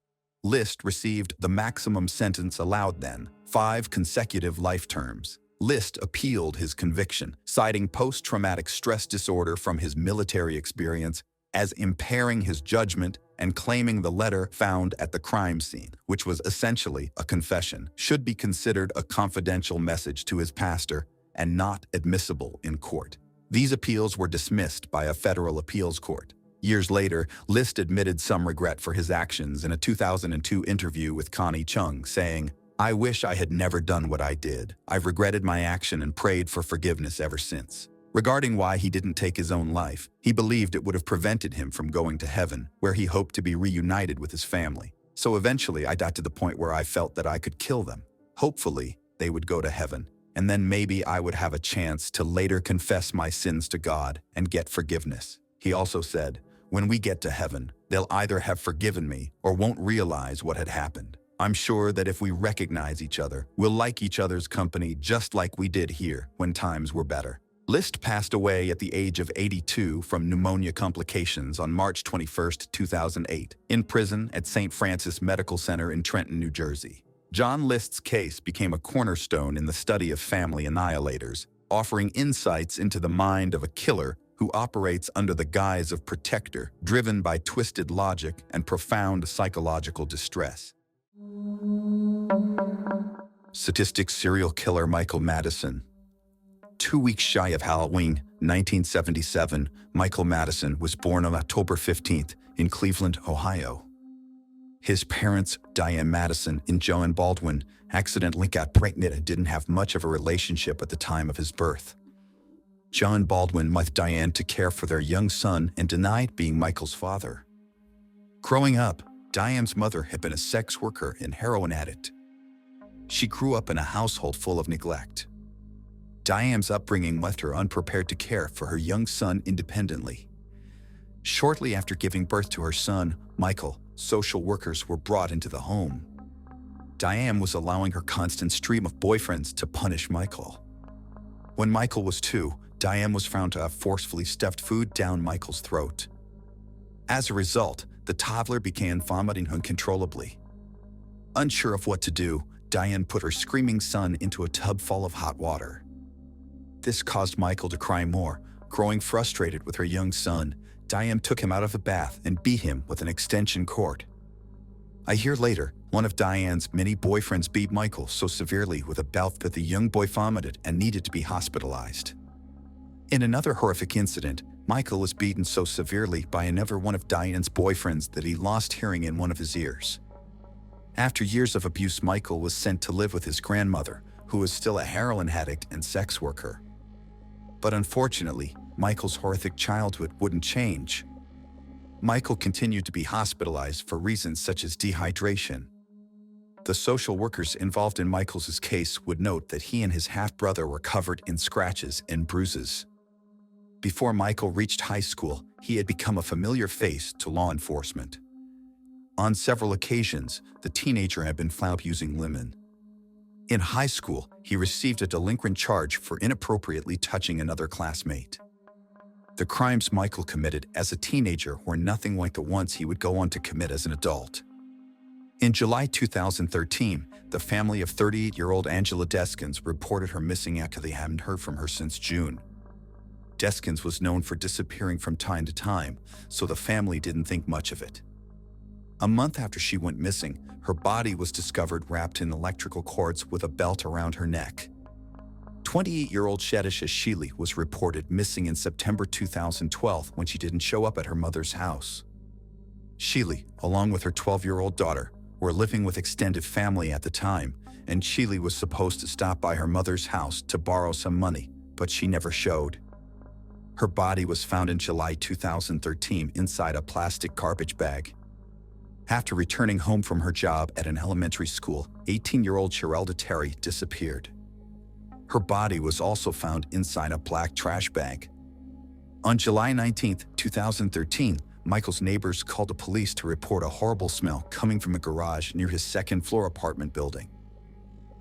List received the maximum sentence allowed then, 5 consecutive life terms. List appealed his conviction, citing post-traumatic stress disorder from his military experience as impairing his judgment and claiming the letter found at the crime scene, which was essentially a confession, should be considered a confidential message to his pastor and not admissible in court. These appeals were dismissed by a federal appeals court. Years later, List admitted some regret for his actions in a 2002 interview with Connie Chung, saying, "I wish I had never done what I did. I've regretted my action and prayed for forgiveness ever since." Regarding why he didn't take his own life, he believed it would have prevented him from going to heaven, where he hoped to be reunited with his family. "So eventually I got to the point where I felt that I could kill them. Hopefully, they would go to heaven, and then maybe I would have a chance to later confess my sins to God and get forgiveness." He also said, "When we get to heaven, they'll either have forgiven me or won't realize what had happened. I'm sure that if we recognize each other, we'll like each other's company just like we did here when times were better." List passed away at the age of 82 from pneumonia complications on March 21, 2008, in prison at St. Francis Medical Center in Trenton, New Jersey. John List's case became a cornerstone in the study of family annihilators, offering insights into the mind of a killer who operates under the guise of protector, driven by twisted logic and profound psychological distress. Statistic serial killer Michael Madison. 2 weeks shy of Halloween, 1977, Michael Madison was born on October 15th in Cleveland, Ohio. His parents, Diane Madison and Joan Baldwin, accidentally got pregnant and didn't have much of a relationship at the time of his birth. John Baldwin left Diane to care for their young son and denied being Michael's father. Growing up, Diane's mother had been a sex worker and heroin addict. She grew up in a household full of neglect. Diane's upbringing left her unprepared to care for her young son independently. Shortly after giving birth to her son, Michael, social workers were brought into the home. Diane was allowing her constant stream of boyfriends to punish Michael. When Michael was 2, Diane was found to have forcefully stuffed food down Michael's throat. As a result, the toddler began vomiting uncontrollably. Unsure of what to do, Diane put her screaming son into a tub full of hot water. This caused Michael to cry more. Growing frustrated with her young son, Diane took him out of the bath and beat him with an extension cord. A year later, one of Diane's many boyfriends beat Michael so severely with a belt that the young boy vomited and needed to be hospitalized. In another horrific incident, Michael was beaten so severely by another one of Diane's boyfriends that he lost hearing in one of his ears. After years of abuse, Michael was sent to live with his grandmother, who was still a heroin addict and sex worker. But unfortunately, Michael's horrific childhood wouldn't change. Michael continued to be hospitalized for reasons such as dehydration. The social workers involved in Michael's case would note that he and his half-brother were covered in scratches and bruises. Before Michael reached high school, he had become a familiar face to law enforcement. On several occasions, the teenager had been found using lemon. In high school, he received a delinquent charge for inappropriately touching another classmate. The crimes Michael committed as a teenager were nothing like the ones he would go on to commit as an adult. In July 2013, the family of 38-year-old Angela Deskins reported her missing after they hadn't heard from her since June. Deskins was known for disappearing from time to time, so the family didn't think much of it. A month after she went missing, her body was discovered wrapped in electrical cords with a belt around her neck. 28-year-old Shedisha Sheely was reported missing in September 2012 when she didn't show up at her mother's house. Sheely, along with her 12-year-old daughter, were living with extended family at the time, and Sheely was supposed to stop by her mother's house to borrow some money, but she never showed. Her body was found in July 2013 inside a plastic garbage bag. After returning home from her job at an elementary school, 18-year-old Cherelda Terry disappeared. Her body was also found inside a black trash bag. On July 19, 2013, Michael's neighbors called the police to report a horrible smell coming from a garage near his second-floor apartment building.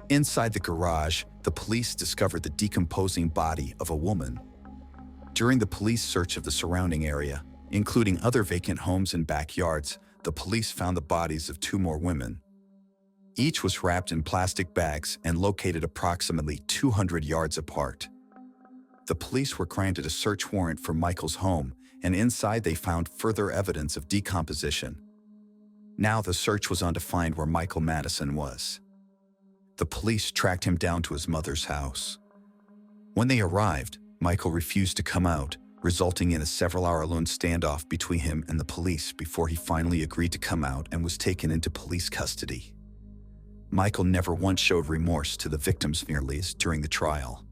Inside the garage, the police discovered the decomposing body of a woman. During the police search of the surrounding area, including other vacant homes and backyards, the police found the bodies of 2 more women. Each was wrapped in plastic bags and located approximately 200 yards apart. The police were granted a search warrant for Michael's home, and inside they found further evidence of decomposition. Now the search was on to find where Michael Madison was. The police tracked him down to his mother's house. When they arrived, Michael refused to come out, resulting in a several-hour-long standoff between him and the police before he finally agreed to come out and was taken into police custody. Michael never once showed remorse to the victims' families during the trial.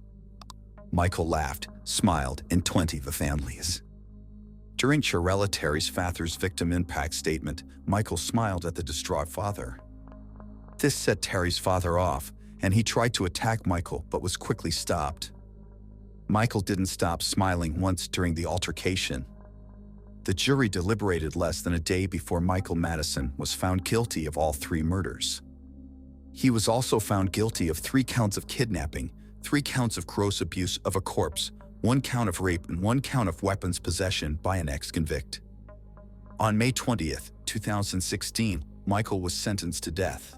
Michael laughed, smiled, and 20 of the families. During Cherelda Terry's father's victim impact statement, Michael smiled at the distraught father. This set Terry's father off, and he tried to attack Michael but was quickly stopped. Michael didn't stop smiling once during the altercation. The jury deliberated less than a day before Michael Madison was found guilty of all 3 murders. He was also found guilty of 3 counts of kidnapping, 3 counts of gross abuse of a corpse, 1 count of rape, and 1 count of weapons possession by an ex-convict. On May 20, 2016, Michael was sentenced to death,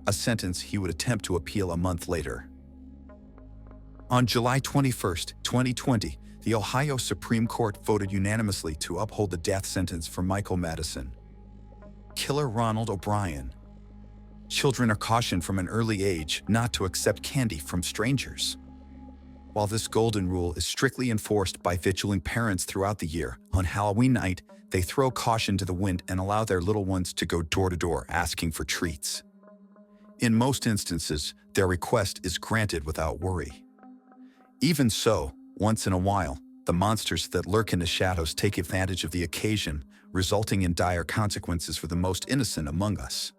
a sentence he would attempt to appeal a month later. On July 21, 2020, the Ohio Supreme Court voted unanimously to uphold the death sentence for Michael Madison. Killer Ronald O'Brien. Children are cautioned from an early age not to accept candy from strangers. While this golden rule is strictly enforced by vigilant parents throughout the year, on Halloween night, they throw caution to the wind and allow their little ones to go door to door asking for treats. In most instances, their request is granted without worry. Even so, once in a while, the monsters that lurk in the shadows take advantage of the occasion, resulting in dire consequences for the most innocent among us.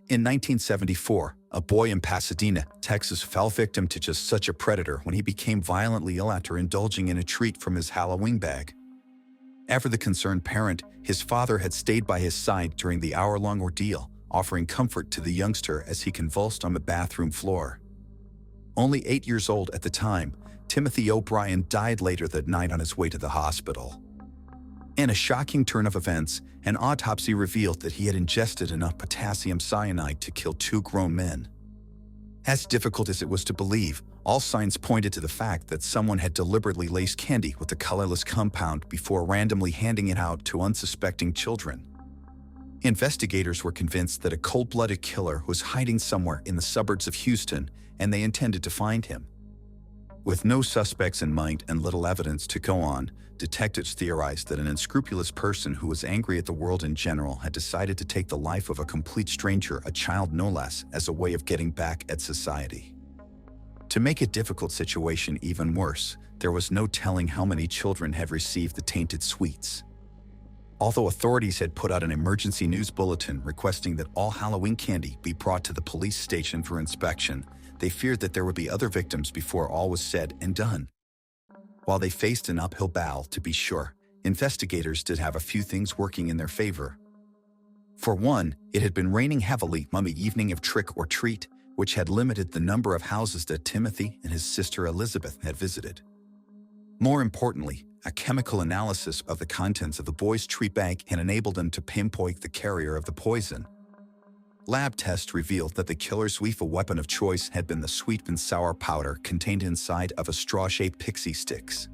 In 1974, a boy in Pasadena, Texas fell victim to just such a predator when he became violently ill after indulging in a treat from his Halloween bag. After the concerned parent, his father had stayed by his side during the hour-long ordeal, offering comfort to the youngster as he convulsed on the bathroom floor. Only 8 years old at the time, Timothy O'Brien died later that night on his way to the hospital. In a shocking turn of events, an autopsy revealed that he had ingested enough potassium cyanide to kill 2 grown men. As difficult as it was to believe, all signs pointed to the fact that someone had deliberately laced candy with the colorless compound before randomly handing it out to unsuspecting children. Investigators were convinced that a cold-blooded killer was hiding somewhere in the suburbs of Houston, and they intended to find him. With no suspects in mind and little evidence to go on, detectives theorized that an unscrupulous person who was angry at the world in general had decided to take the life of a complete stranger, a child no less, as a way of getting back at society. To make a difficult situation even worse, there was no telling how many children had received the tainted sweets. Although authorities had put out an emergency news bulletin requesting that all Halloween candy be brought to the police station for inspection, they feared that there would be other victims before all was said and done. While they faced an uphill battle, to be sure, investigators did have a few things working in their favor. For one, it had been raining heavily on the evening of Trick or Treat, which had limited the number of houses that Timothy and his sister Elizabeth had visited. More importantly, a chemical analysis of the contents of the boys' treat bag had enabled them to pinpoint the carrier of the poison. Lab tests revealed that the killer's lethal weapon of choice had been the sweet and sour powder contained inside of a straw-shaped pixie sticks.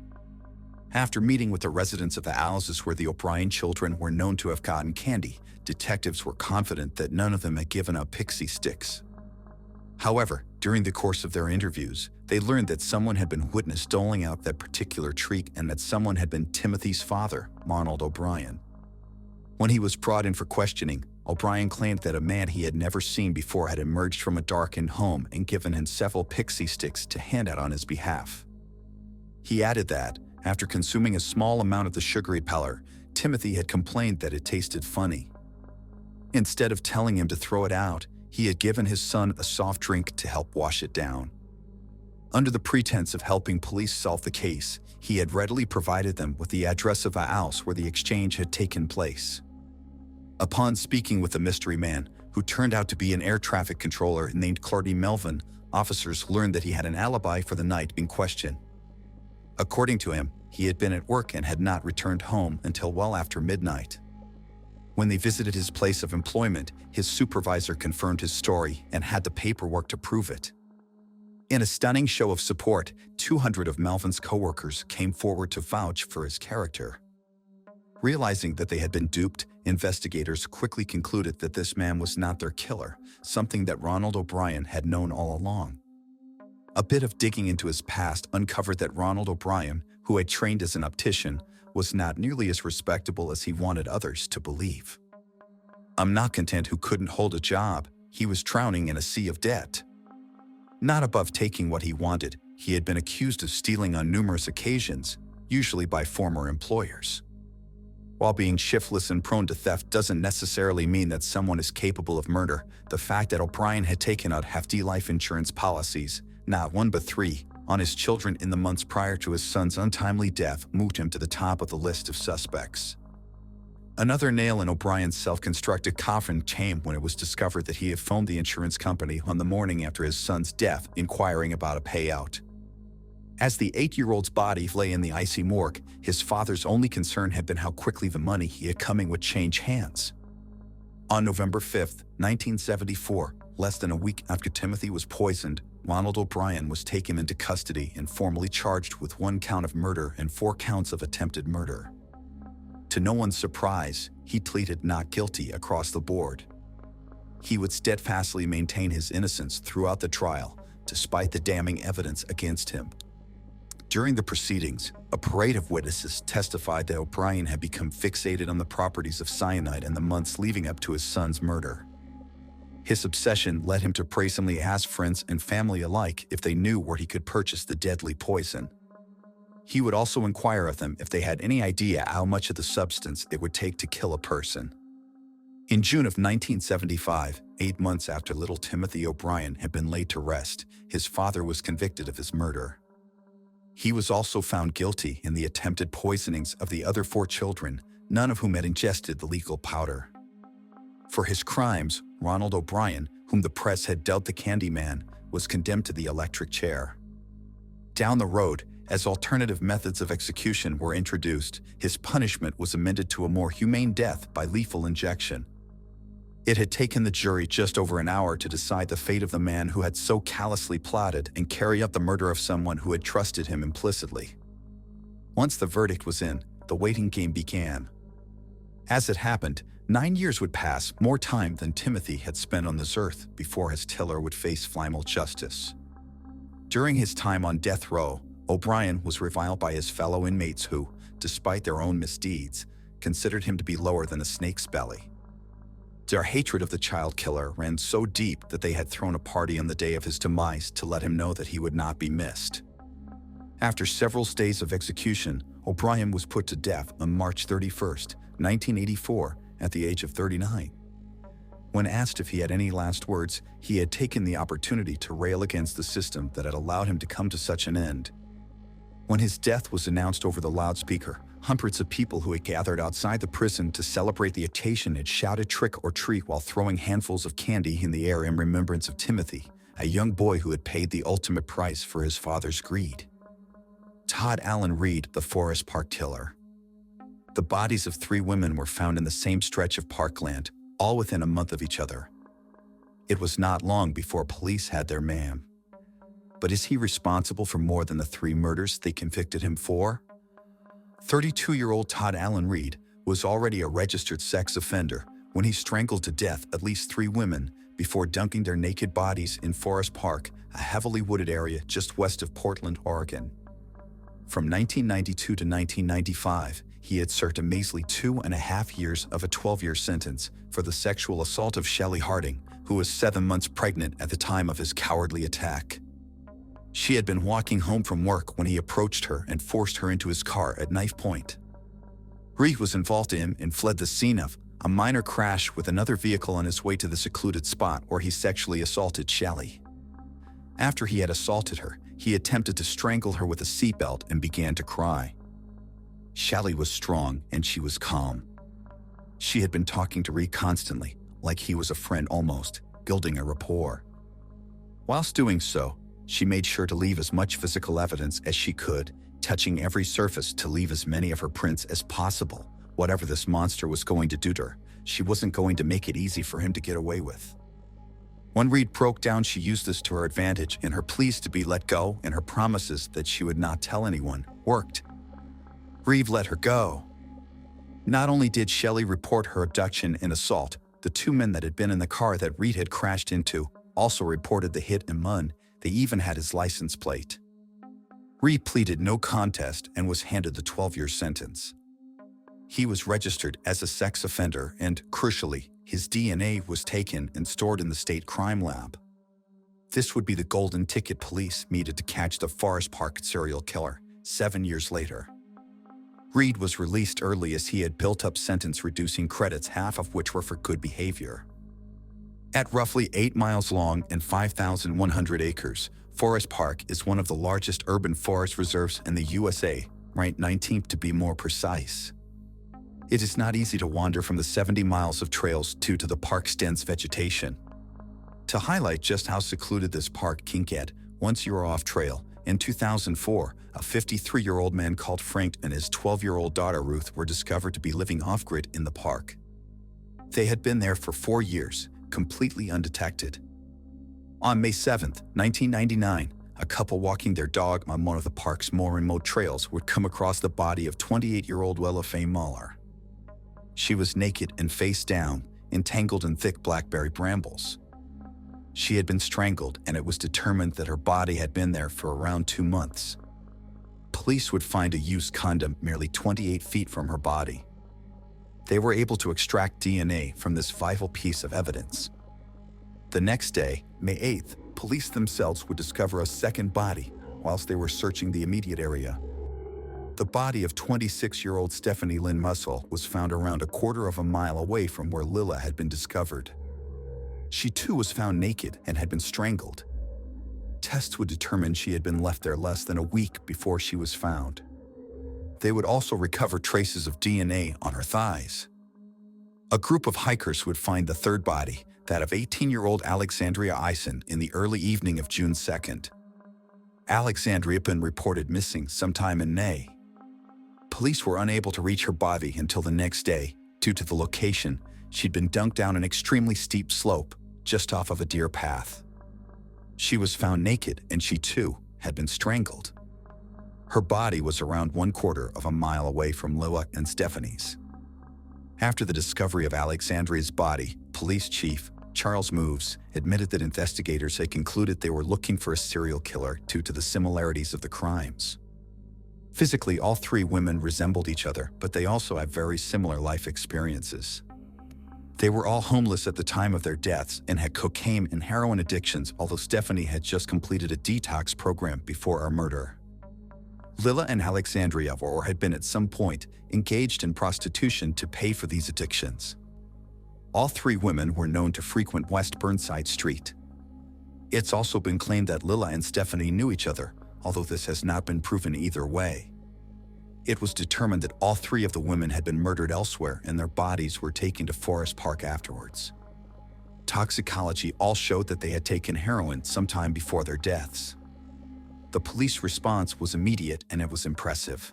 After meeting with the residents of the houses where the O'Brien children were known to have gotten candy, detectives were confident that none of them had given up pixie sticks. However, during the course of their interviews, they learned that someone had been witnessed doling out that particular treat and that someone had been Timothy's father, Ronald O'Brien. When he was brought in for questioning, O'Brien claimed that a man he had never seen before had emerged from a darkened home and given him several pixie sticks to hand out on his behalf. He added that, after consuming a small amount of the sugary peller, Timothy had complained that it tasted funny. Instead of telling him to throw it out, he had given his son a soft drink to help wash it down. Under the pretense of helping police solve the case, he had readily provided them with the address of a house where the exchange had taken place. Upon speaking with the mystery man, who turned out to be an air traffic controller named Clardy Melvin, officers learned that he had an alibi for the night in question. According to him, he had been at work and had not returned home until well after midnight. When they visited his place of employment, his supervisor confirmed his story and had the paperwork to prove it. In a stunning show of support, 200 of Melvin's coworkers came forward to vouch for his character. Realizing that they had been duped, investigators quickly concluded that this man was not their killer, something that Ronald O'Brien had known all along. A bit of digging into his past uncovered that Ronald O'Brien, who had trained as an optician, was not nearly as respectable as he wanted others to believe. Not content who couldn't hold a job, he was drowning in a sea of debt. Not above taking what he wanted, he had been accused of stealing on numerous occasions, usually by former employers. While being shiftless and prone to theft doesn't necessarily mean that someone is capable of murder, the fact that O'Brien had taken out hefty life insurance policies, not one but three, on his children in the months prior to his son's untimely death moved him to the top of the list of suspects. Another nail in O'Brien's self-constructed coffin came when it was discovered that he had phoned the insurance company on the morning after his son's death, inquiring about a payout. As the 8-year-old's body lay in the icy morgue, his father's only concern had been how quickly the money he had coming would change hands. On November 5, 1974, less than a week after Timothy was poisoned, Ronald O'Brien was taken into custody and formally charged with 1 count of murder and 4 counts of attempted murder. To no one's surprise, he pleaded not guilty across the board. He would steadfastly maintain his innocence throughout the trial, despite the damning evidence against him. During the proceedings, a parade of witnesses testified that O'Brien had become fixated on the properties of cyanide in the months leading up to his son's murder. His obsession led him to brazenly ask friends and family alike if they knew where he could purchase the deadly poison. He would also inquire of them if they had any idea how much of the substance it would take to kill a person. In June of 1975, 8 months after little Timothy O'Brien had been laid to rest, his father was convicted of his murder. He was also found guilty in the attempted poisonings of the other 4 children, none of whom had ingested the lethal powder. For his crimes, Ronald O'Brien, whom the press had dubbed the Candyman, was condemned to the electric chair. Down the road, as alternative methods of execution were introduced, his punishment was amended to a more humane death by lethal injection. It had taken the jury just over an hour to decide the fate of the man who had so callously plotted and carried out the murder of someone who had trusted him implicitly. Once the verdict was in, the waiting game began. As it happened, 9 years would pass, more time than Timothy had spent on this earth, before his killer would face final justice. During his time on death row, O'Brien was reviled by his fellow inmates who, despite their own misdeeds, considered him to be lower than a snake's belly. Their hatred of the child killer ran so deep that they had thrown a party on the day of his demise to let him know that he would not be missed. After several stays of execution, O'Brien was put to death on March 31, 1984, at the age of 39. When asked if he had any last words, he had taken the opportunity to rail against the system that had allowed him to come to such an end. When his death was announced over the loudspeaker, hundreds of people who had gathered outside the prison to celebrate the occasion had shouted trick or treat while throwing handfuls of candy in the air in remembrance of Timothy, a young boy who had paid the ultimate price for his father's greed. Todd Allen Reed, the Forest Park killer. The bodies of 3 women were found in the same stretch of parkland, all within a month of each other. It was not long before police had their man. But is he responsible for more than the 3 murders they convicted him for? 32-year-old Todd Allen Reed was already a registered sex offender when he strangled to death at least 3 women before dunking their naked bodies in Forest Park, a heavily wooded area just west of Portland, Oregon. From 1992 to 1995, he had served a measly 2.5 years of a 12-year sentence for the sexual assault of Shelley Harding, who was 7 months pregnant at the time of his cowardly attack. She had been walking home from work when he approached her and forced her into his car at knife point. Reed was involved in and fled the scene of a minor crash with another vehicle on his way to the secluded spot where he sexually assaulted Shelley. After he had assaulted her, he attempted to strangle her with a seatbelt and began to cry. Shelley was strong and she was calm. She had been talking to Reed constantly, like he was a friend almost, building a rapport. Whilst doing so, she made sure to leave as much physical evidence as she could, touching every surface to leave as many of her prints as possible. Whatever this monster was going to do to her, she wasn't going to make it easy for him to get away with. When Reed broke down, she used this to her advantage, and her pleas to be let go and her promises that she would not tell anyone worked. Reed let her go. Not only did Shelley report her abduction and assault, the 2 men that had been in the car that Reed had crashed into also reported the hit and run. They even had his license plate. Reed pleaded no contest and was handed the 12-year sentence. He was registered as a sex offender and, crucially, his DNA was taken and stored in the state crime lab. This would be the golden ticket police needed to catch the Forest Park serial killer 7 years later. Reed was released early as he had built up sentence-reducing credits, half of which were for good behavior. At roughly 8 miles long and 5,100 acres, Forest Park is one of the largest urban forest reserves in the USA, ranked 19th to be more precise. It is not easy to wander from the 70 miles of trails due to the park's dense vegetation. To highlight just how secluded this park can get once you are off trail, in 2004, a 53-year-old man called Frank and his 12-year-old daughter Ruth were discovered to be living off-grid in the park. They had been there for 4 years, completely undetected. On May 7, 1999, a couple walking their dog on one of the park's more remote trails would come across the body of 28-year-old Wella Faye Muller. She was naked and face down, entangled in thick blackberry brambles. She had been strangled, and it was determined that her body had been there for around 2 months. Police would find a used condom merely 28 feet from her body. They were able to extract DNA from this vital piece of evidence. The next day, May 8th, police themselves would discover a second body whilst they were searching the immediate area. The body of 26-year-old Stephanie Lynn Mussel was found around a quarter of a mile away from where Lilla had been discovered. She too was found naked and had been strangled. Tests would determine she had been left there less than a week before she was found. They would also recover traces of DNA on her thighs. A group of hikers would find the third body, that of 18-year-old Alexandria Eisen, in the early evening of June 2nd. Alexandria had been reported missing sometime in May. Police were unable to reach her body until the next day. Due to the location, she'd been dunked down an extremely steep slope just off of a deer path. She was found naked, and she too had been strangled. Her body was around 1/4 of a mile away from Lilla and Stephanie's. After the discovery of Alexandria's body, police chief Charles Moves admitted that investigators had concluded they were looking for a serial killer due to the similarities of the crimes. Physically, all 3 women resembled each other, but they also have very similar life experiences. They were all homeless at the time of their deaths and had cocaine and heroin addictions, although Stephanie had just completed a detox program before her murder. Lilla and Alexandria or had been at some point engaged in prostitution to pay for these addictions. All 3 women were known to frequent West Burnside Street. It's also been claimed that Lilla and Stephanie knew each other, although this has not been proven either way. It was determined that all 3 of the women had been murdered elsewhere and their bodies were taken to Forest Park afterwards. Toxicology all showed that they had taken heroin sometime before their deaths. The police response was immediate and it was impressive.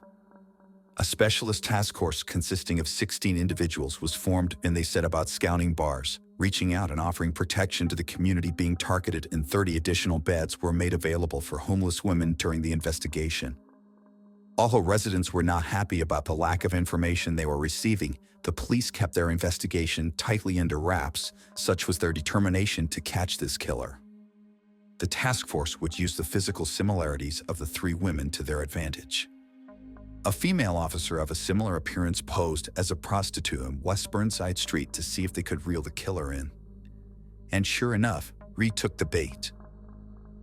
A specialist task force consisting of 16 individuals was formed, and they set about scouting bars, reaching out and offering protection to the community being targeted, and 30 additional beds were made available for homeless women during the investigation. Although residents were not happy about the lack of information they were receiving, the police kept their investigation tightly under wraps. Such was their determination to catch this killer. The task force would use the physical similarities of the three women to their advantage. A female officer of a similar appearance posed as a prostitute on West Burnside Street to see if they could reel the killer in. And sure enough, Reed took the bait.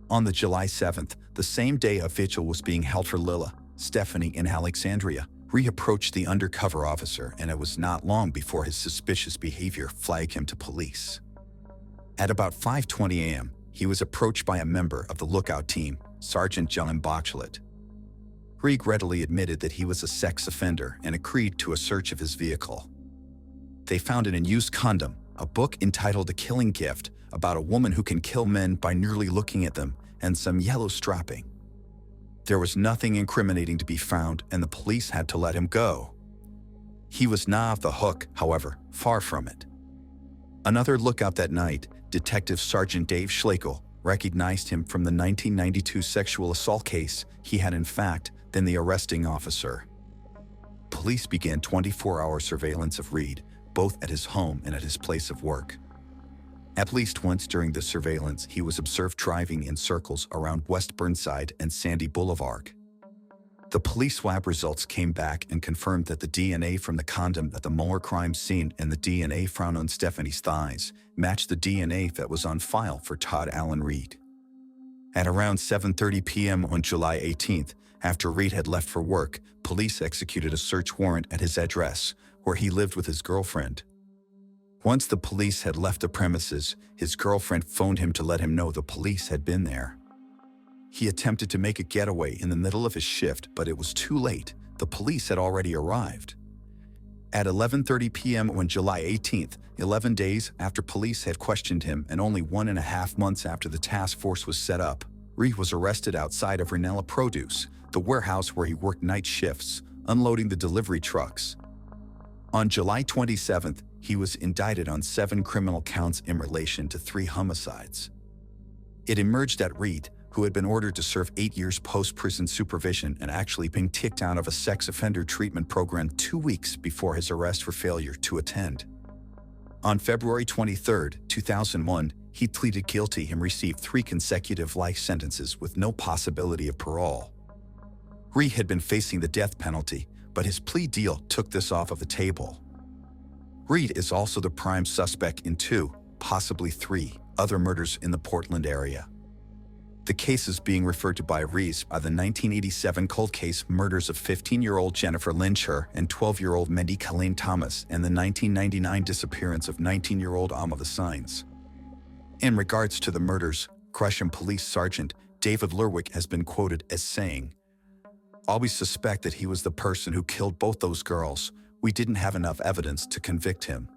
On the July 7th, the same day a vigil was being held for Lila, Stephanie, and Alexandria, Reed approached the undercover officer, and it was not long before his suspicious behavior flagged him to police. At about 5:20 a.m., he was approached by a member of the lookout team, Sergeant Joel Pellet. Reed readily admitted that he was a sex offender and agreed to a search of his vehicle. They found an unused condom, a book entitled A Killing Gift about a woman who can kill men by merely looking at them, and some yellow strapping. There was nothing incriminating to be found, and the police had to let him go. He was not off the hook, however, far from it. Another lookout that night, Detective Sergeant Dave Schlegel, recognized him from the 1992 sexual assault case. He had, in fact, been the arresting officer. Police began 24-hour surveillance of Reed, both at his home and at his place of work. At least once during the surveillance, he was observed driving in circles around West Burnside and Sandy Boulevard. The police lab results came back and confirmed that the DNA from the condom at the Muller crime scene and the DNA found on Stephanie's thighs matched the DNA that was on file for Todd Allen Reed. At around 7:30 p.m. on July 18th, after Reed had left for work, police executed a search warrant at his address, where he lived with his girlfriend. Once the police had left the premises, his girlfriend phoned him to let him know the police had been there. He attempted to make a getaway in the middle of his shift, but it was too late. The police had already arrived. At 11:30 p.m. on July 18th, 11 days after police had questioned him and only 1.5 months after the task force was set up, Reed was arrested outside of Ranella Produce, the warehouse where he worked night shifts, unloading the delivery trucks. On July 27th, he was indicted on 7 criminal counts in relation to 3 homicides. It emerged that Reed, who had been ordered to serve 8 years post-prison supervision and actually been kicked out of a sex offender treatment program 2 weeks before his arrest for failure to attend. On February 23, 2001, he pleaded guilty and received 3 consecutive life sentences with no possibility of parole. Reed had been facing the death penalty, but his plea deal took this off of the table. Reed is also the prime suspect in 2, possibly 3, other murders in the Portland area. The cases being referred to by Reed are the 1987 cold case murders of 15-year-old Jennifer Lyncher and 12-year-old Mendy Colleen Thomas, and the 1999 disappearance of 19-year-old Alma the Signs. In regards to the murders, Gresham Police Sergeant David Lerwick has been quoted as saying, "Always suspect that he was the person who killed both those girls. We didn't have enough evidence to convict him."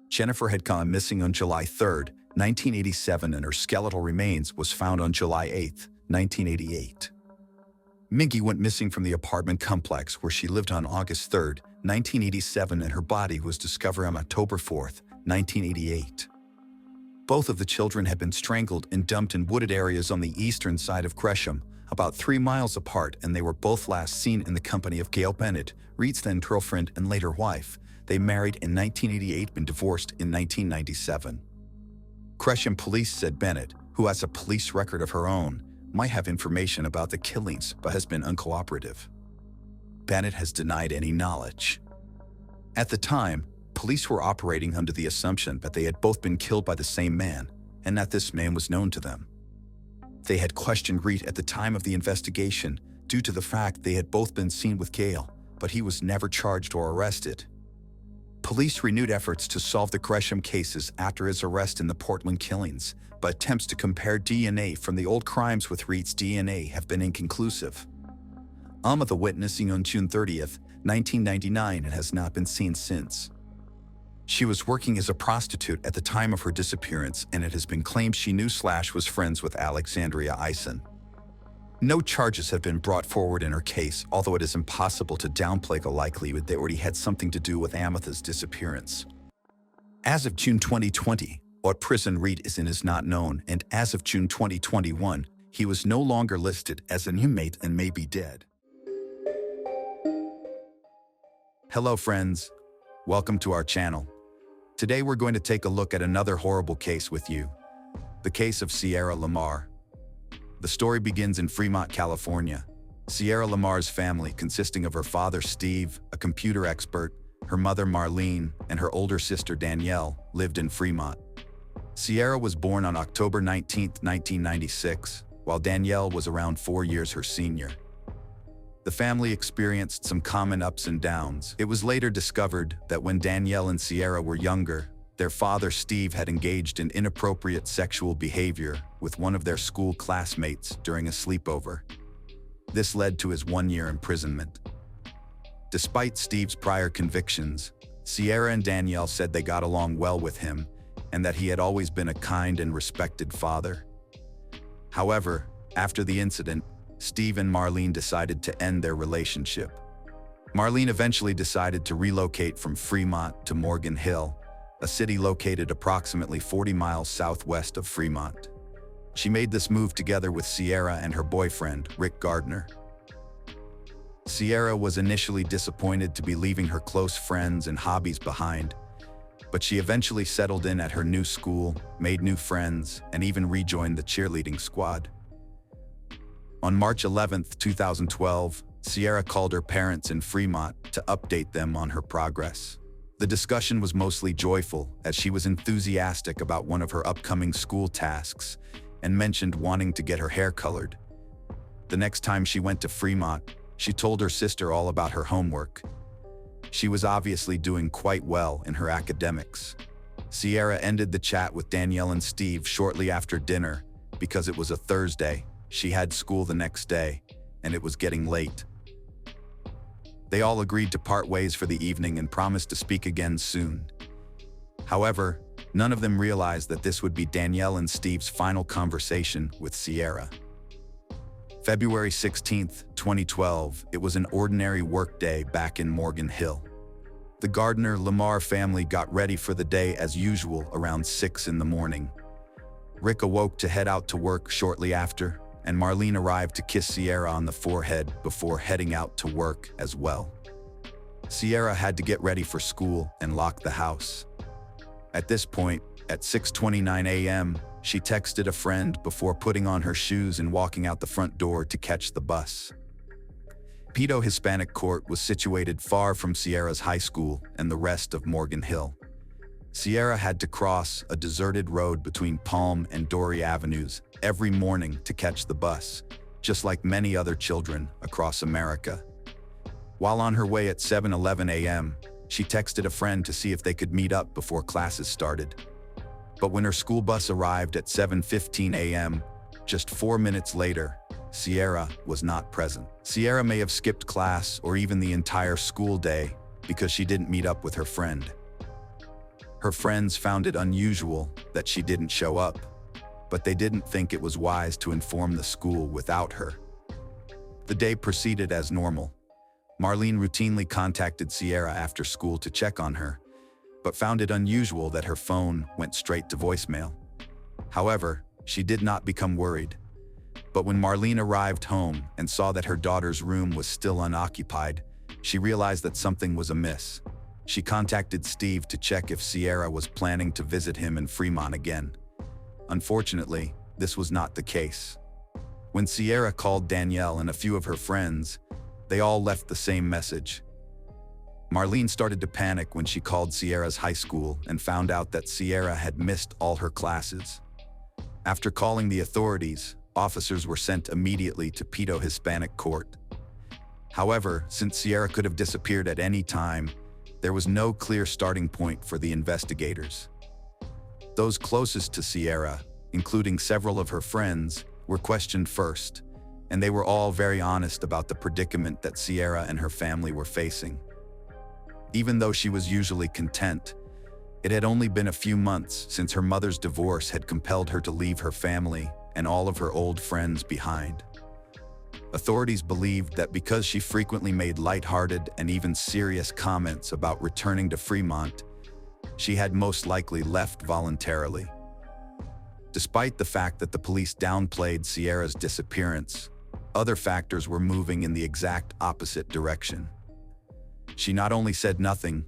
Jennifer had gone missing on July 3, 1987, and her skeletal remains was found on July 8, 1988. Mingy went missing from the apartment complex where she lived on August 3, 1987, and her body was discovered on October 4, 1988. Both of the children had been strangled and dumped in wooded areas on the eastern side of Gresham, about 3 miles apart, and they were both last seen in the company of Joel Pellet, Reed's then-girlfriend and later wife. They married in 1988 and divorced in 1997. Gresham police said Bennett, who has a police record of her own, might have information about the killings but has been uncooperative. Bennett has denied any knowledge. At the time, police were operating under the assumption that they had both been killed by the same man, and that this man was known to them. They had questioned Reed at the time of the investigation due to the fact they had both been seen with Gale, but he was never charged or arrested. Police renewed efforts to solve the Gresham cases after his arrest in the Portland killings, but attempts to compare DNA from the old crimes with Reed's DNA have been inconclusive. Alma the witnessing on June 30, 1999, and has not been seen since. She was working as a prostitute at the time of her disappearance, and it has been claimed she knew / was friends with Alexandria Eisen. No charges have been brought forward in her case, although it is impossible to downplay the likelihood they already had something to do with Ametha's disappearance. As of June 2020, what prison Reed is in is not known, and as of June 2021, he was no longer listed as an inmate and may be dead. Hello friends, welcome to our channel. Today we're going to take a look at another horrible case with you, the case of Sierra Lamar. The story begins in Fremont, California. Sierra Lamar's family, consisting of her father Steve, a computer expert, her mother Marlene, and her older sister Danielle, lived in Fremont. Sierra was born on October 19, 1996, while Danielle was around 4 years her senior. The family experienced some common ups and downs. It was later discovered that when Danielle and Sierra were younger, their father Steve had engaged in inappropriate sexual behavior with one of their school classmates during a sleepover. This led to his 1-year imprisonment. Despite Steve's prior convictions, Sierra and Danielle said they got along well with him and that he had always been a kind and respected father. However, after the incident, Steve and Marlene decided to end their relationship. Marlene eventually decided to relocate from Fremont to Morgan Hill, a city located approximately 40 miles southwest of Fremont. She made this move together with Sierra and her boyfriend, Rick Gardner. Sierra was initially disappointed to be leaving her close friends and hobbies behind, but she eventually settled in at her new school, made new friends, and even rejoined the cheerleading squad. On March 11, 2012, Sierra called her parents in Fremont to update them on her progress. The discussion was mostly joyful, as she was enthusiastic about one of her upcoming school tasks and mentioned wanting to get her hair colored. The next time she went to Fremont, she told her sister all about her homework. She was obviously doing quite well in her academics. Sierra ended the chat with Danielle and Steve shortly after dinner because it was a Thursday. She had school the next day, and it was getting late. They all agreed to part ways for the evening and promised to speak again soon. However, none of them realized that this would be Danielle and Steve's final conversation with Sierra. February 16, 2012, it was an ordinary workday back in Morgan Hill. The Gardner-Lamar family got ready for the day as usual around 6 in the morning. Rick awoke to head out to work shortly after, and Marlene arrived to kiss Sierra on the forehead before heading out to work as well. Sierra had to get ready for school and lock the house. At this point, at 6:29 a.m., she texted a friend before putting on her shoes and walking out the front door to catch the bus. Pito Hispanic Court was situated far from Sierra's high school and the rest of Morgan Hill. Sierra had to cross a deserted road between Palm and Dory Avenues every morning to catch the bus, just like many other children across America. While on her way at 7:11 a.m., she texted a friend to see if they could meet up before classes started. But when her school bus arrived at 7:15 a.m., just 4 minutes later, Sierra was not present. Sierra may have skipped class or even the entire school day because she didn't meet up with her friend. Her friends found it unusual that she didn't show up, but they didn't think it was wise to inform the school without her. The day proceeded as normal. Marlene routinely contacted Sierra after school to check on her, but found it unusual that her phone went straight to voicemail. However, she did not become worried. But when Marlene arrived home and saw that her daughter's room was still unoccupied, she realized that something was amiss. She contacted Steve to check if Sierra was planning to visit him in Fremont again. Unfortunately, this was not the case. When Sierra called Danielle and a few of her friends, they all left the same message. Marlene started to panic when she called Sierra's high school and found out that Sierra had missed all her classes. After calling the authorities, officers were sent immediately to Pito Hispanic Court. However, since Sierra could have disappeared at any time, there was no clear starting point for the investigators. Those closest to Sierra, including several of her friends, were questioned first, and they were all very honest about the predicament that Sierra and her family were facing. Even though she was usually content, it had only been a few months since her mother's divorce had compelled her to leave her family and all of her old friends behind. Authorities believed that because she frequently made lighthearted and even serious comments about returning to Fremont, she had most likely left voluntarily. Despite the fact that the police downplayed Sierra's disappearance, other factors were moving in the exact opposite direction. She not only said nothing,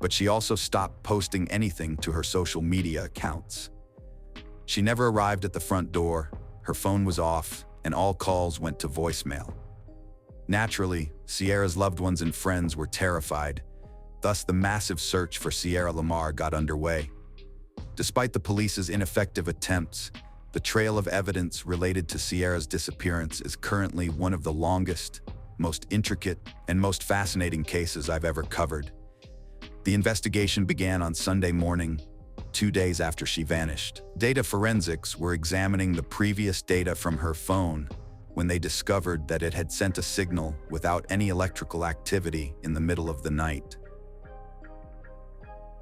but she also stopped posting anything to her social media accounts. She never arrived at the front door, her phone was off, and all calls went to voicemail. Naturally, Sierra's loved ones and friends were terrified. Thus, the massive search for Sierra Lamar got underway. Despite the police's ineffective attempts, the trail of evidence related to Sierra's disappearance is currently one of the longest, most intricate, and most fascinating cases I've ever covered. The investigation began on Sunday morning, 2 days after she vanished. Data forensics were examining the previous data from her phone when they discovered that it had sent a signal without any electrical activity in the middle of the night.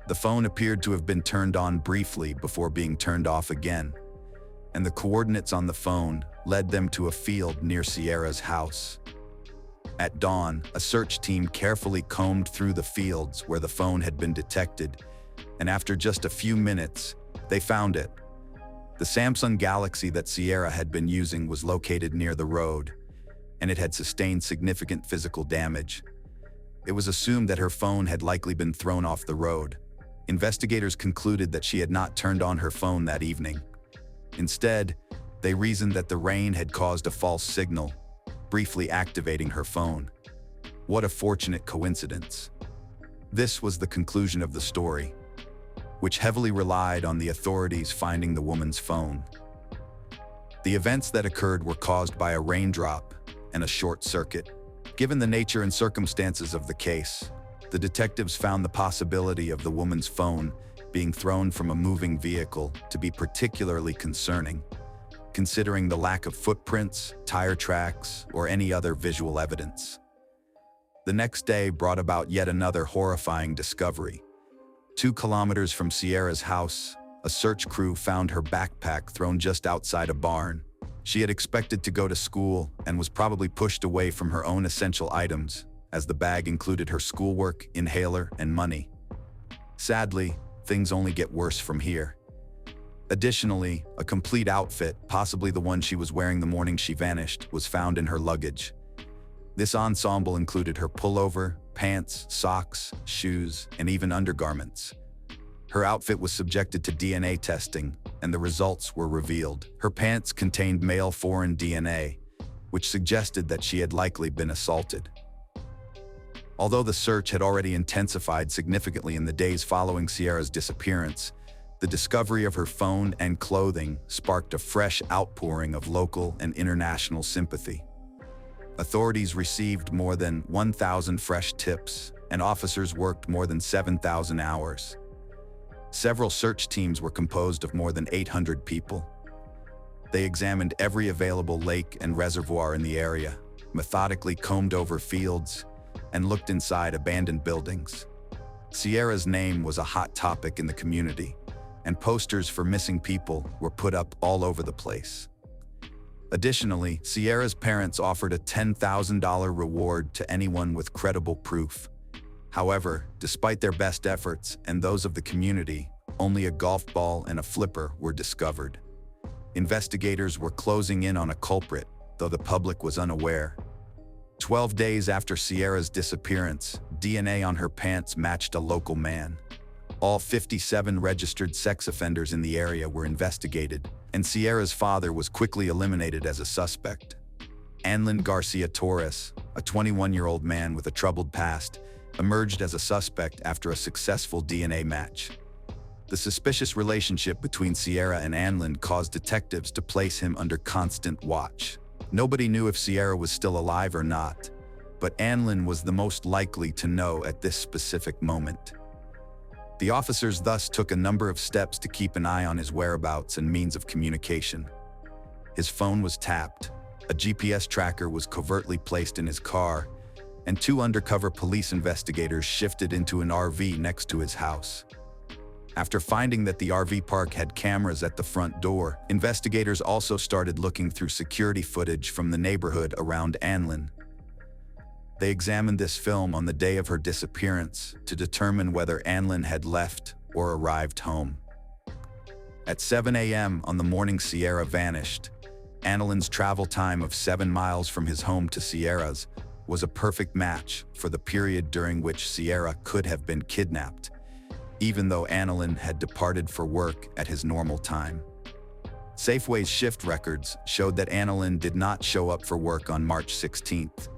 The phone appeared to have been turned on briefly before being turned off again, and the coordinates on the phone led them to a field near Sierra's house. At dawn, a search team carefully combed through the fields where the phone had been detected, and after just a few minutes, they found it. The Samsung Galaxy that Sierra had been using was located near the road, and it had sustained significant physical damage. It was assumed that her phone had likely been thrown off the road. Investigators concluded that she had not turned on her phone that evening. Instead, they reasoned that the rain had caused a false signal, briefly activating her phone. What a fortunate coincidence. This was the conclusion of the story, which heavily relied on the authorities finding the woman's phone. The events that occurred were caused by a raindrop and a short circuit. Given the nature and circumstances of the case, the detectives found the possibility of the woman's phone being thrown from a moving vehicle to be particularly concerning, considering the lack of footprints, tire tracks, or any other visual evidence. The next day brought about yet another horrifying discovery. 2 kilometers from Sierra's house, a search crew found her backpack thrown just outside a barn. She had expected to go to school and was probably pushed away from her own essential items, as the bag included her schoolwork, inhaler, and money. Sadly, things only get worse from here. Additionally, a complete outfit, possibly the one she was wearing the morning she vanished, was found in her luggage. This ensemble included her pullover, pants, socks, shoes, and even undergarments. Her outfit was subjected to DNA testing, and the results were revealed. Her pants contained male foreign DNA, which suggested that she had likely been assaulted. Although the search had already intensified significantly in the days following Sierra's disappearance, the discovery of her phone and clothing sparked a fresh outpouring of local and international sympathy. Authorities received more than 1,000 fresh tips, and officers worked more than 7,000 hours. Several search teams were composed of more than 800 people. They examined every available lake and reservoir in the area, methodically combed over fields, and looked inside abandoned buildings. Sierra's name was a hot topic in the community, and posters for missing people were put up all over the place. Additionally, Sierra's parents offered a $10,000 reward to anyone with credible proof. However, despite their best efforts and those of the community, only a golf ball and a flipper were discovered. Investigators were closing in on a culprit, though the public was unaware. 12 days after Sierra's disappearance, DNA on her pants matched a local man. All 57 registered sex offenders in the area were investigated, and Sierra's father was quickly eliminated as a suspect. Anlin Garcia Torres, a 21-year-old man with a troubled past, emerged as a suspect after a successful DNA match. The suspicious relationship between Sierra and Anlin caused detectives to place him under constant watch. Nobody knew if Sierra was still alive or not, but Anlin was the most likely to know at this specific moment. The officers thus took a number of steps to keep an eye on his whereabouts and means of communication. His phone was tapped, a GPS tracker was covertly placed in his car, and 2 undercover police investigators shifted into an RV next to his house. After finding that the RV park had cameras at the front door, investigators also started looking through security footage from the neighborhood around Anlin. They examined this film on the day of her disappearance to determine whether Anlin had left or arrived home. At 7 a.m. on the morning Sierra vanished, Anlin's travel time of 7 miles from his home to Sierra's was a perfect match for the period during which Sierra could have been kidnapped, even though Annalyn had departed for work at his normal time. Safeway's shift records showed that Annalyn did not show up for work on March 16th.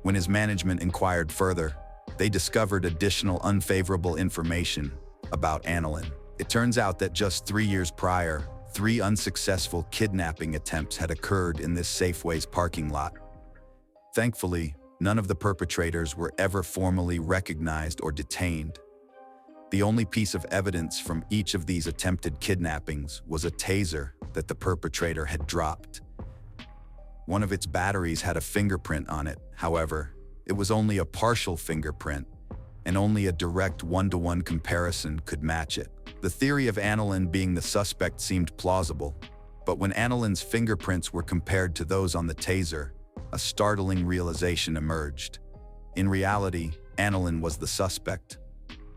When his management inquired further, they discovered additional unfavorable information about Annalyn. It turns out that just 3 years prior, 3 unsuccessful kidnapping attempts had occurred in this Safeway's parking lot. Thankfully, none of the perpetrators were ever formally recognized or detained. The only piece of evidence from each of these attempted kidnappings was a taser that the perpetrator had dropped. One of its batteries had a fingerprint on it. However, it was only a partial fingerprint, and only a direct one-to-one comparison could match it. The theory of Annalyn being the suspect seemed plausible, but when Annalyn's fingerprints were compared to those on the taser, a startling realization emerged. In reality, Annalyn was the suspect.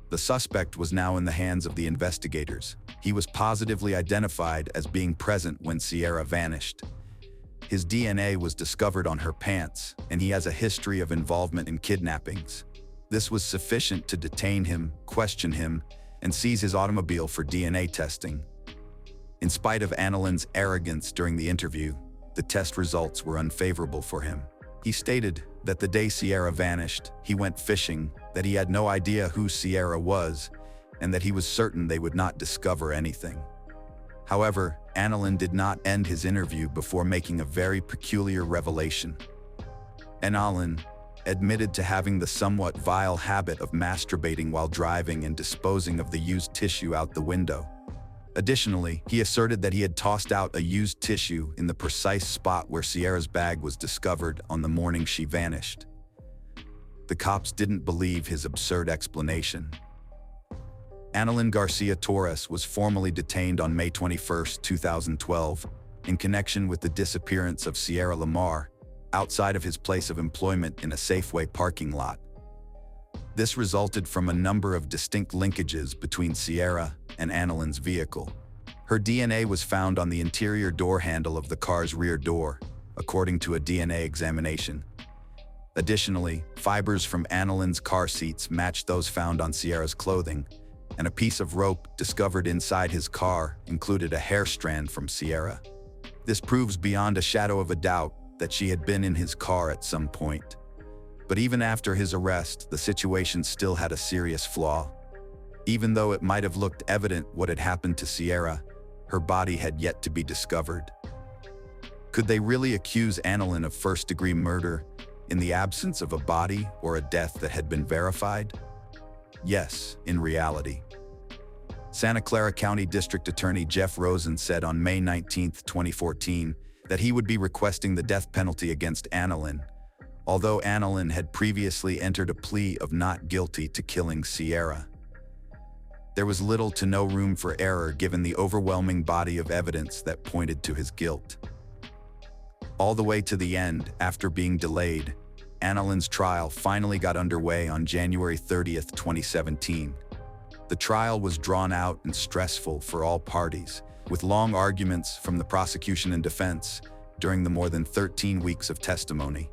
The suspect was now in the hands of the investigators. He was positively identified as being present when Sierra vanished. His DNA was discovered on her pants, and he has a history of involvement in kidnappings. This was sufficient to detain him, question him, and seize his automobile for DNA testing. In spite of Annalyn's arrogance during the interview, the test results were unfavorable for him. He stated that the day Sierra vanished, he went fishing, that he had no idea who Sierra was, and that he was certain they would not discover anything. However, Annalyn did not end his interview before making a very peculiar revelation. Annalyn admitted to having the somewhat vile habit of masturbating while driving and disposing of the used tissue out the window. Additionally, he asserted that he had tossed out a used tissue in the precise spot where Sierra's bag was discovered on the morning she vanished. The cops didn't believe his absurd explanation. Annalyn Garcia Torres was formally detained on May 21, 2012, in connection with the disappearance of Sierra Lamar outside of his place of employment in a Safeway parking lot. This resulted from a number of distinct linkages between Sierra and Annalyn's vehicle. Her DNA was found on the interior door handle of the car's rear door, according to a DNA examination. Additionally, fibers from Annalyn's car seats matched those found on Sierra's clothing, and a piece of rope discovered inside his car included a hair strand from Sierra. This proves beyond a shadow of a doubt that she had been in his car at some point. But even after his arrest, the situation still had a serious flaw. Even though it might have looked evident what had happened to Sierra, her body had yet to be discovered. Could they really accuse Annalyn of first-degree murder in the absence of a body or a death that had been verified? Yes, in reality. Santa Clara County District Attorney Jeff Rosen said on May 19, 2014, that he would be requesting the death penalty against Annalyn, although Annalyn had previously entered a plea of not guilty to killing Sierra. There was little to no room for error given the overwhelming body of evidence that pointed to his guilt. All the way to the end, after being delayed, Annalyn's trial finally got underway on January 30, 2017. The trial was drawn out and stressful for all parties, with long arguments from the prosecution and defense during the more than 13 weeks of testimony.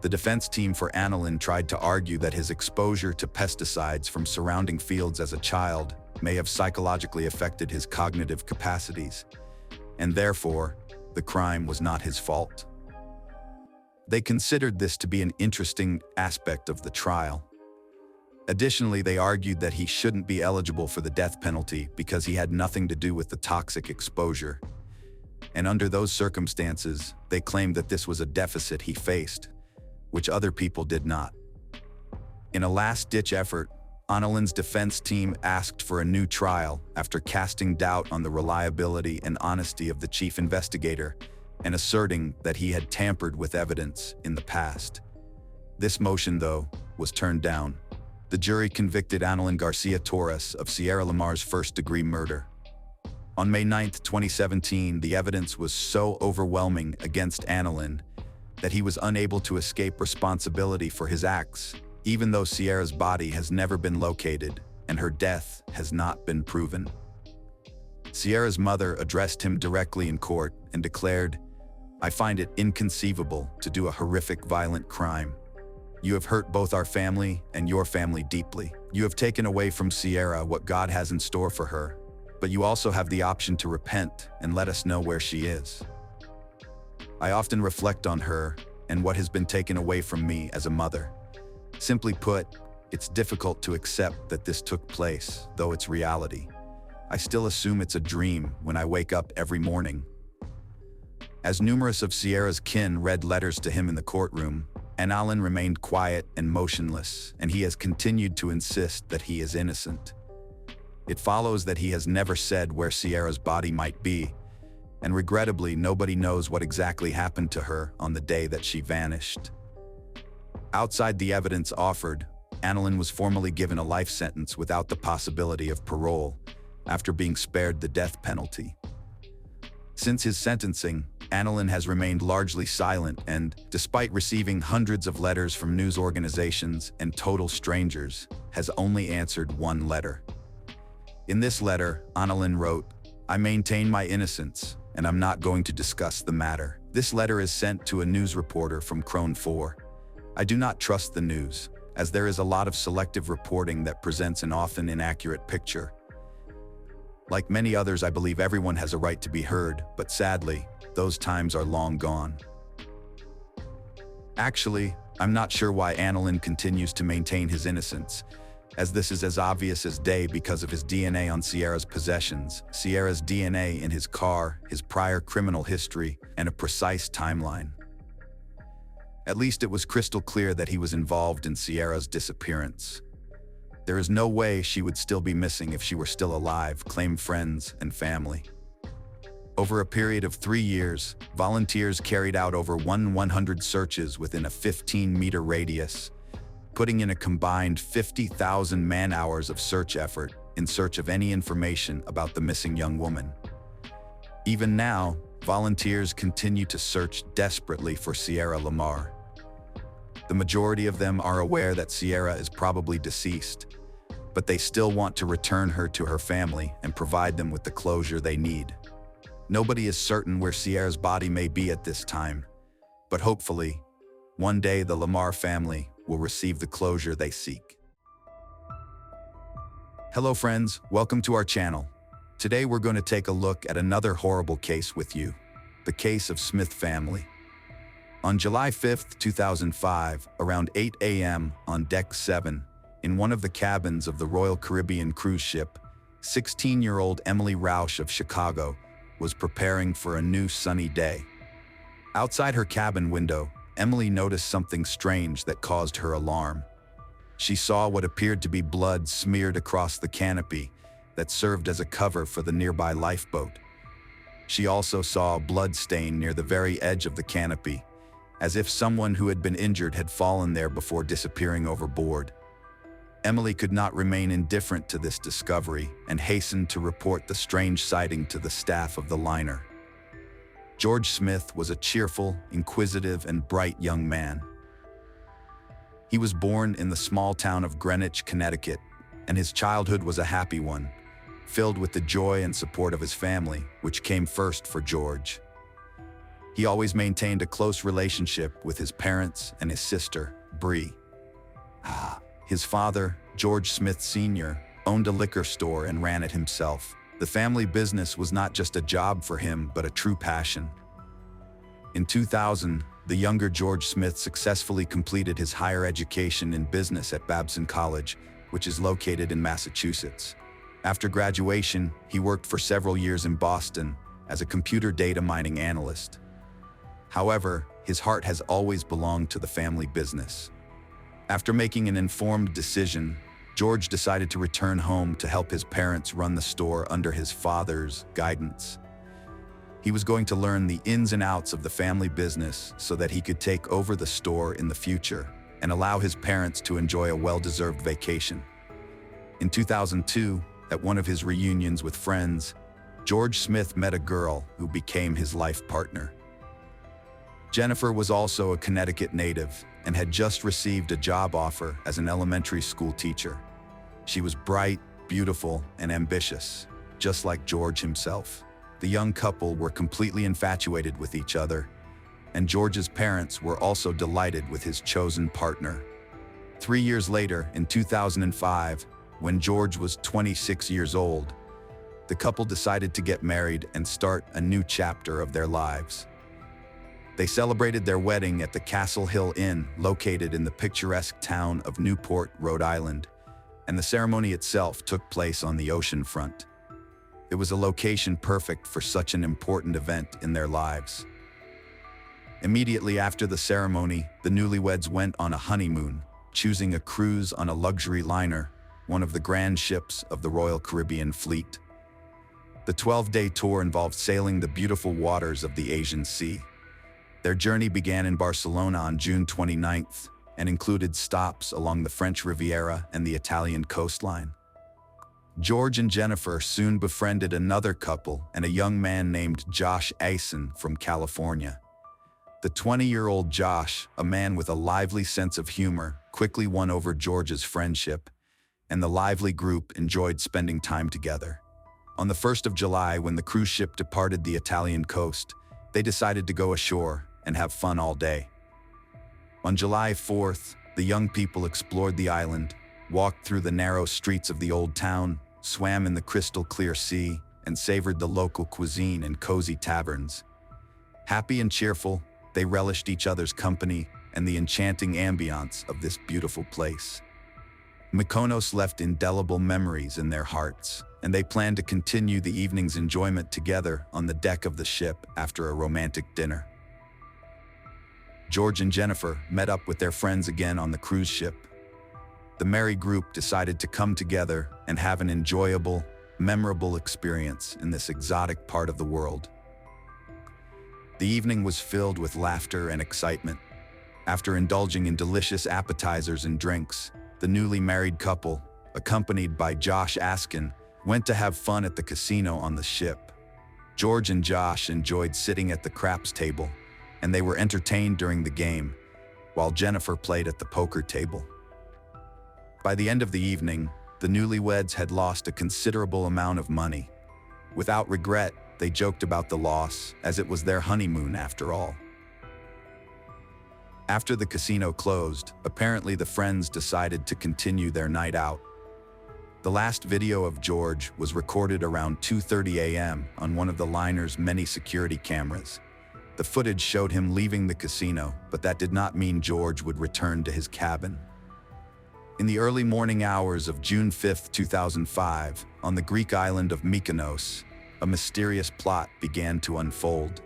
The defense team for Annalyn tried to argue that his exposure to pesticides from surrounding fields as a child may have psychologically affected his cognitive capacities, and therefore, the crime was not his fault. They considered this to be an interesting aspect of the trial. Additionally, they argued that he shouldn't be eligible for the death penalty because he had nothing to do with the toxic exposure. And under those circumstances, they claimed that this was a deficit he faced, which other people did not. In a last-ditch effort, Annalyn's defense team asked for a new trial after casting doubt on the reliability and honesty of the chief investigator and asserting that he had tampered with evidence in the past. This motion, though, was turned down. The jury convicted Annalyn Garcia Torres of Sierra Lamar's first-degree murder. On May 9, 2017, the evidence was so overwhelming against Annalyn that he was unable to escape responsibility for his acts, even though Sierra's body has never been located and her death has not been proven. Sierra's mother addressed him directly in court and declared, I find it inconceivable to do a horrific, violent crime. You have hurt both our family and your family deeply. You have taken away from Sierra what God has in store for her, but you also have the option to repent and let us know where she is. I often reflect on her and what has been taken away from me as a mother. Simply put, it's difficult to accept that this took place, though it's reality. I still assume it's a dream when I wake up every morning. As numerous of Sierra's kin read letters to him in the courtroom, Alan remained quiet and motionless, and he has continued to insist that he is innocent. It follows that he has never said where Sierra's body might be, and regrettably, nobody knows what exactly happened to her on the day that she vanished. Outside the evidence offered, Alan was formally given a life sentence without the possibility of parole, after being spared the death penalty. Since his sentencing, Alan has remained largely silent and, despite receiving hundreds of letters from news organizations and total strangers, has only answered one letter. In this letter, Alan wrote, "I maintain my innocence, and I'm not going to discuss the matter." This letter is sent to a news reporter from Crone 4. I do not trust the news, as there is a lot of selective reporting that presents an often inaccurate picture. Like many others, I believe everyone has a right to be heard, but sadly, those times are long gone. Actually, I'm not sure why Alan continues to maintain his innocence, as this is as obvious as day because of his DNA on Sierra's possessions, Sierra's DNA in his car, his prior criminal history, and a precise timeline. At least it was crystal clear that he was involved in Sierra's disappearance. There is no way she would still be missing if she were still alive, claim friends and family. Over a period of 3 years, volunteers carried out over 100 searches within a 15-meter radius, putting in a combined 50,000 man-hours of search effort in search of any information about the missing young woman. Even now, volunteers continue to search desperately for Sierra Lamar. The majority of them are aware that Sierra is probably deceased, but they still want to return her to her family and provide them with the closure they need. Nobody is certain where Sierra's body may be at this time, but hopefully, one day the Lamar family will receive the closure they seek. Hello friends, welcome to our channel. Today we're going to take a look at another horrible case with you, the case of Smith family. On July 5, 2005, around 8 a.m. on Deck 7, in one of the cabins of the Royal Caribbean cruise ship, 16-year-old Emily Rausch of Chicago was preparing for a new sunny day. Outside her cabin window, Emily noticed something strange that caused her alarm. She saw what appeared to be blood smeared across the canopy that served as a cover for the nearby lifeboat. She also saw a blood stain near the very edge of the canopy, as if someone who had been injured had fallen there before disappearing overboard. Emily could not remain indifferent to this discovery and hastened to report the strange sighting to the staff of the liner. George Smith was a cheerful, inquisitive, and bright young man. He was born in the small town of Greenwich, Connecticut, and his childhood was a happy one, filled with the joy and support of his family, which came first for George. He always maintained a close relationship with his parents and his sister, Bree. His father, George Smith Sr., owned a liquor store and ran it himself. The family business was not just a job for him, but a true passion. In 2000, the younger George Smith successfully completed his higher education in business at Babson College, which is located in Massachusetts. After graduation, he worked for several years in Boston as a computer data mining analyst. However, his heart has always belonged to the family business. After making an informed decision, George decided to return home to help his parents run the store under his father's guidance. He was going to learn the ins and outs of the family business so that he could take over the store in the future and allow his parents to enjoy a well-deserved vacation. In 2002, at one of his reunions with friends, George Smith met a girl who became his life partner. Jennifer was also a Connecticut native and had just received a job offer as an elementary school teacher. She was bright, beautiful, and ambitious, just like George himself. The young couple were completely infatuated with each other, and George's parents were also delighted with his chosen partner. 3 years later, in 2005, when George was 26 years old, the couple decided to get married and start a new chapter of their lives. They celebrated their wedding at the Castle Hill Inn, located in the picturesque town of Newport, Rhode Island, and the ceremony itself took place on the ocean front. It was a location perfect for such an important event in their lives. Immediately after the ceremony, the newlyweds went on a honeymoon, choosing a cruise on a luxury liner, one of the grand ships of the Royal Caribbean Fleet. The 12-day tour involved sailing the beautiful waters of the Asian Sea. Their journey began in Barcelona on June 29th and included stops along the French Riviera and the Italian coastline. George and Jennifer soon befriended another couple and a young man named Josh Asen from California. The 20-year-old Josh, a man with a lively sense of humor, quickly won over George's friendship, and the lively group enjoyed spending time together. On the 1st of July, when the cruise ship departed the Italian coast, they decided to go ashore and have fun all day. On July 4th, the young people explored the island, walked through the narrow streets of the old town, swam in the crystal-clear sea, and savored the local cuisine and cozy taverns. Happy and cheerful, they relished each other's company and the enchanting ambiance of this beautiful place. Mykonos left indelible memories in their hearts, and they planned to continue the evening's enjoyment together on the deck of the ship after a romantic dinner. George and Jennifer met up with their friends again on the cruise ship. The merry group decided to come together and have an enjoyable, memorable experience in this exotic part of the world. The evening was filled with laughter and excitement. After indulging in delicious appetizers and drinks, the newly married couple, accompanied by Josh Askin, went to have fun at the casino on the ship. George and Josh enjoyed sitting at the craps table, and they were entertained during the game, while Jennifer played at the poker table. By the end of the evening, the newlyweds had lost a considerable amount of money. Without regret, they joked about the loss, as it was their honeymoon after all. After the casino closed, apparently the friends decided to continue their night out. The last video of George was recorded around 2:30 a.m. on one of the liner's many security cameras. The footage showed him leaving the casino, but that did not mean George would return to his cabin. In the early morning hours of June 5, 2005, on the Greek island of Mykonos, a mysterious plot began to unfold.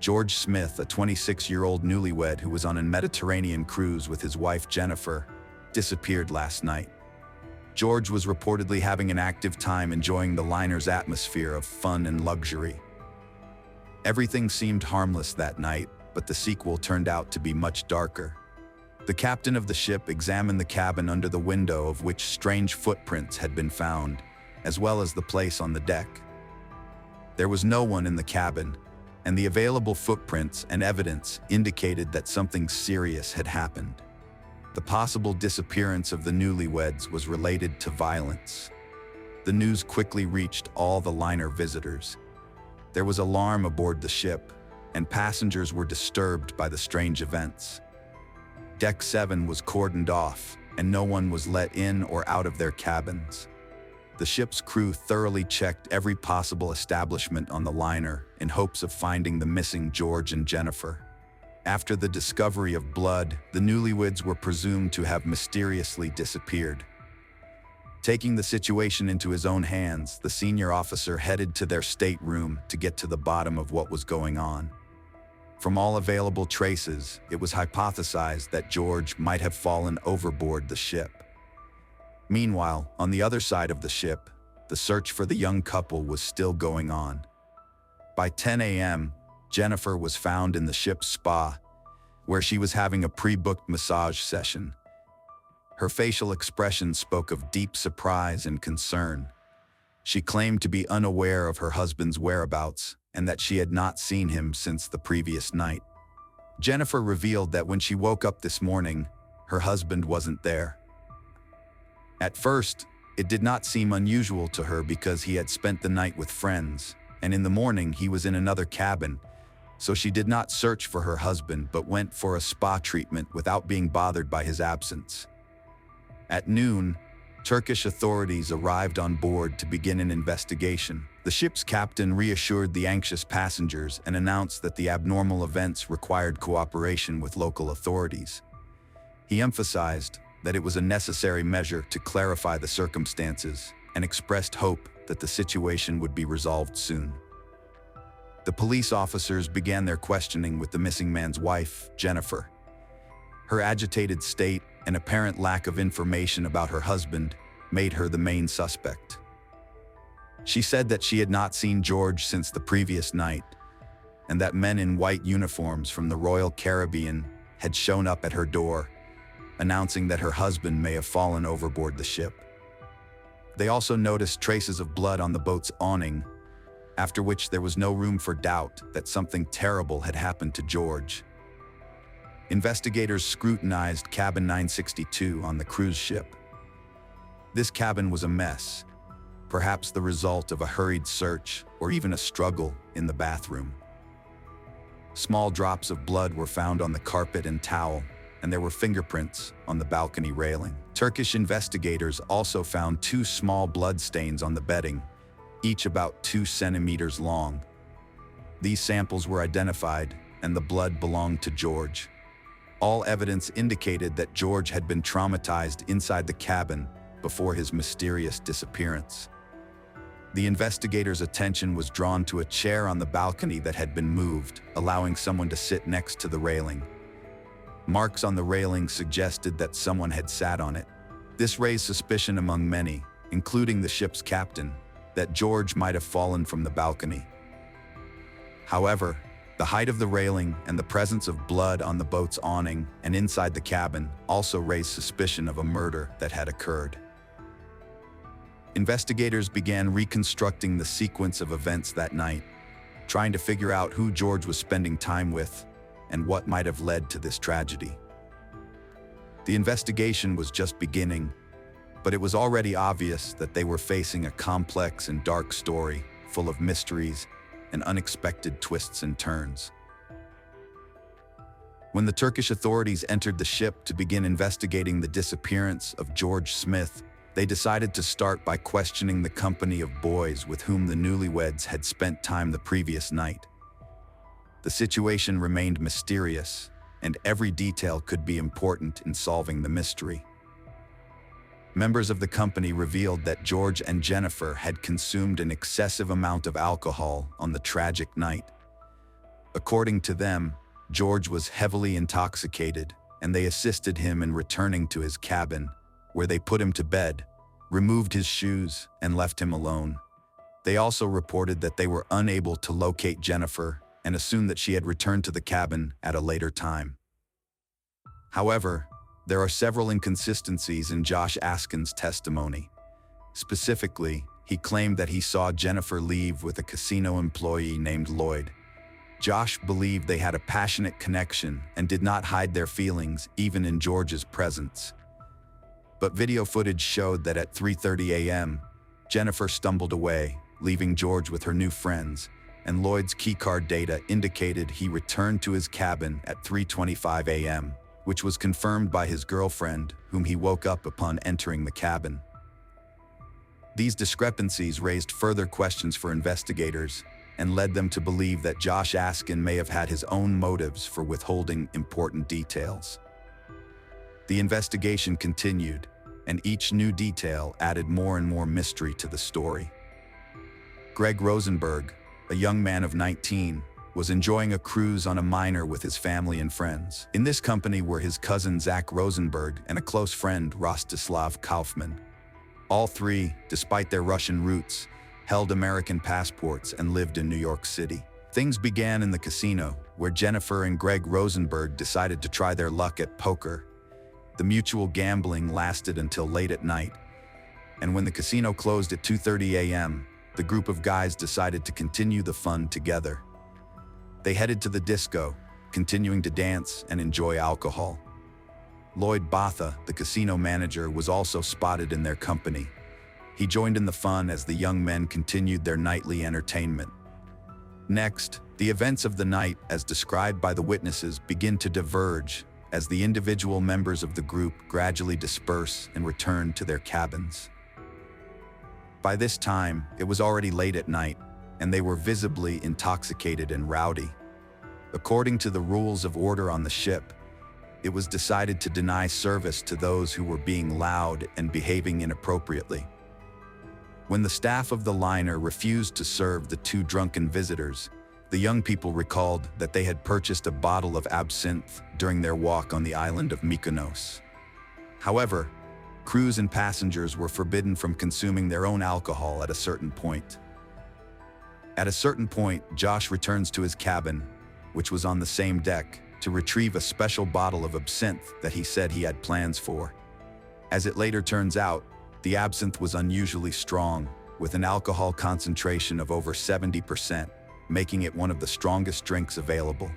George Smith, a 26-year-old newlywed who was on a Mediterranean cruise with his wife Jennifer, disappeared last night. George was reportedly having an active time enjoying the liner's atmosphere of fun and luxury. Everything seemed harmless that night, but the sequel turned out to be much darker. The captain of the ship examined the cabin under the window of which strange footprints had been found, as well as the place on the deck. There was no one in the cabin, and the available footprints and evidence indicated that something serious had happened. The possible disappearance of the newlyweds was related to violence. The news quickly reached all the liner visitors. There was alarm aboard the ship, and passengers were disturbed by the strange events. Deck 7 was cordoned off, and no one was let in or out of their cabins. The ship's crew thoroughly checked every possible establishment on the liner in hopes of finding the missing George and Jennifer. After the discovery of blood, the newlyweds were presumed to have mysteriously disappeared. Taking the situation into his own hands, the senior officer headed to their stateroom to get to the bottom of what was going on. From all available traces, it was hypothesized that George might have fallen overboard the ship. Meanwhile, on the other side of the ship, the search for the young couple was still going on. By 10 a.m., Jennifer was found in the ship's spa, where she was having a pre-booked massage session. Her facial expression spoke of deep surprise and concern. She claimed to be unaware of her husband's whereabouts and that she had not seen him since the previous night. Jennifer revealed that when she woke up this morning, her husband wasn't there. At first, it did not seem unusual to her because he had spent the night with friends, and in the morning he was in another cabin, so she did not search for her husband but went for a spa treatment without being bothered by his absence. At noon, Turkish authorities arrived on board to begin an investigation. The ship's captain reassured the anxious passengers and announced that the abnormal events required cooperation with local authorities. He emphasized that it was a necessary measure to clarify the circumstances and expressed hope that the situation would be resolved soon. The police officers began their questioning with the missing man's wife, Jennifer. Her agitated state and apparent lack of information about her husband made her the main suspect. She said that she had not seen George since the previous night, and that men in white uniforms from the Royal Caribbean had shown up at her door, announcing that her husband may have fallen overboard the ship. They also noticed traces of blood on the boat's awning, after which there was no room for doubt that something terrible had happened to George. Investigators scrutinized cabin 962 on the cruise ship. This cabin was a mess, perhaps the result of a hurried search or even a struggle in the bathroom. Small drops of blood were found on the carpet and towel, and there were fingerprints on the balcony railing. Turkish investigators also found 2 small blood stains on the bedding, each about 2 centimeters long. These samples were identified, and the blood belonged to George. All evidence indicated that George had been traumatized inside the cabin before his mysterious disappearance. The investigators' attention was drawn to a chair on the balcony that had been moved, allowing someone to sit next to the railing. Marks on the railing suggested that someone had sat on it. This raised suspicion among many, including the ship's captain, that George might have fallen from the balcony. However, the height of the railing and the presence of blood on the boat's awning and inside the cabin also raised suspicion of a murder that had occurred. Investigators began reconstructing the sequence of events that night, trying to figure out who George was spending time with and what might have led to this tragedy. The investigation was just beginning, but it was already obvious that they were facing a complex and dark story full of mysteries and unexpected twists and turns. When the Turkish authorities entered the ship to begin investigating the disappearance of George Smith, they decided to start by questioning the company of boys with whom the newlyweds had spent time the previous night. The situation remained mysterious, and every detail could be important in solving the mystery. Members of the company revealed that George and Jennifer had consumed an excessive amount of alcohol on the tragic night. According to them, George was heavily intoxicated, and they assisted him in returning to his cabin, where they put him to bed, removed his shoes, and left him alone. They also reported that they were unable to locate Jennifer and assumed that she had returned to the cabin at a later time. However, there are several inconsistencies in Josh Askin's testimony. Specifically, he claimed that he saw Jennifer leave with a casino employee named Lloyd. Josh believed they had a passionate connection and did not hide their feelings even in George's presence. But video footage showed that at 3:30 a.m., Jennifer stumbled away, leaving George with her new friends, and Lloyd's keycard data indicated he returned to his cabin at 3:25 a.m., which was confirmed by his girlfriend, whom he woke up upon entering the cabin. These discrepancies raised further questions for investigators and led them to believe that Josh Askin may have had his own motives for withholding important details. The investigation continued, and each new detail added more and more mystery to the story. Greg Rosenberg, a young man of 19, was enjoying a cruise on a minor with his family and friends. In this company were his cousin Zach Rosenberg and a close friend, Rostislav Kaufman. All three, despite their Russian roots, held American passports and lived in New York City. Things began in the casino, where Jennifer and Greg Rosenberg decided to try their luck at poker. The mutual gambling lasted until late at night, and when the casino closed at 2:30 a.m., the group of guys decided to continue the fun together. They headed to the disco, continuing to dance and enjoy alcohol. Lloyd Botha, the casino manager, was also spotted in their company. He joined in the fun as the young men continued their nightly entertainment. Next, the events of the night, as described by the witnesses, begin to diverge as the individual members of the group gradually disperse and return to their cabins. By this time, it was already late at night, and they were visibly intoxicated and rowdy. According to the rules of order on the ship, it was decided to deny service to those who were being loud and behaving inappropriately. When the staff of the liner refused to serve the two drunken visitors, the young people recalled that they had purchased a bottle of absinthe during their walk on the island of Mykonos. However, crews and passengers were forbidden from consuming their own alcohol at a certain point. At a certain point, Josh returns to his cabin, which was on the same deck, to retrieve a special bottle of absinthe that he said he had plans for. As it later turns out, the absinthe was unusually strong, with an alcohol concentration of over 70%, making it one of the strongest drinks available.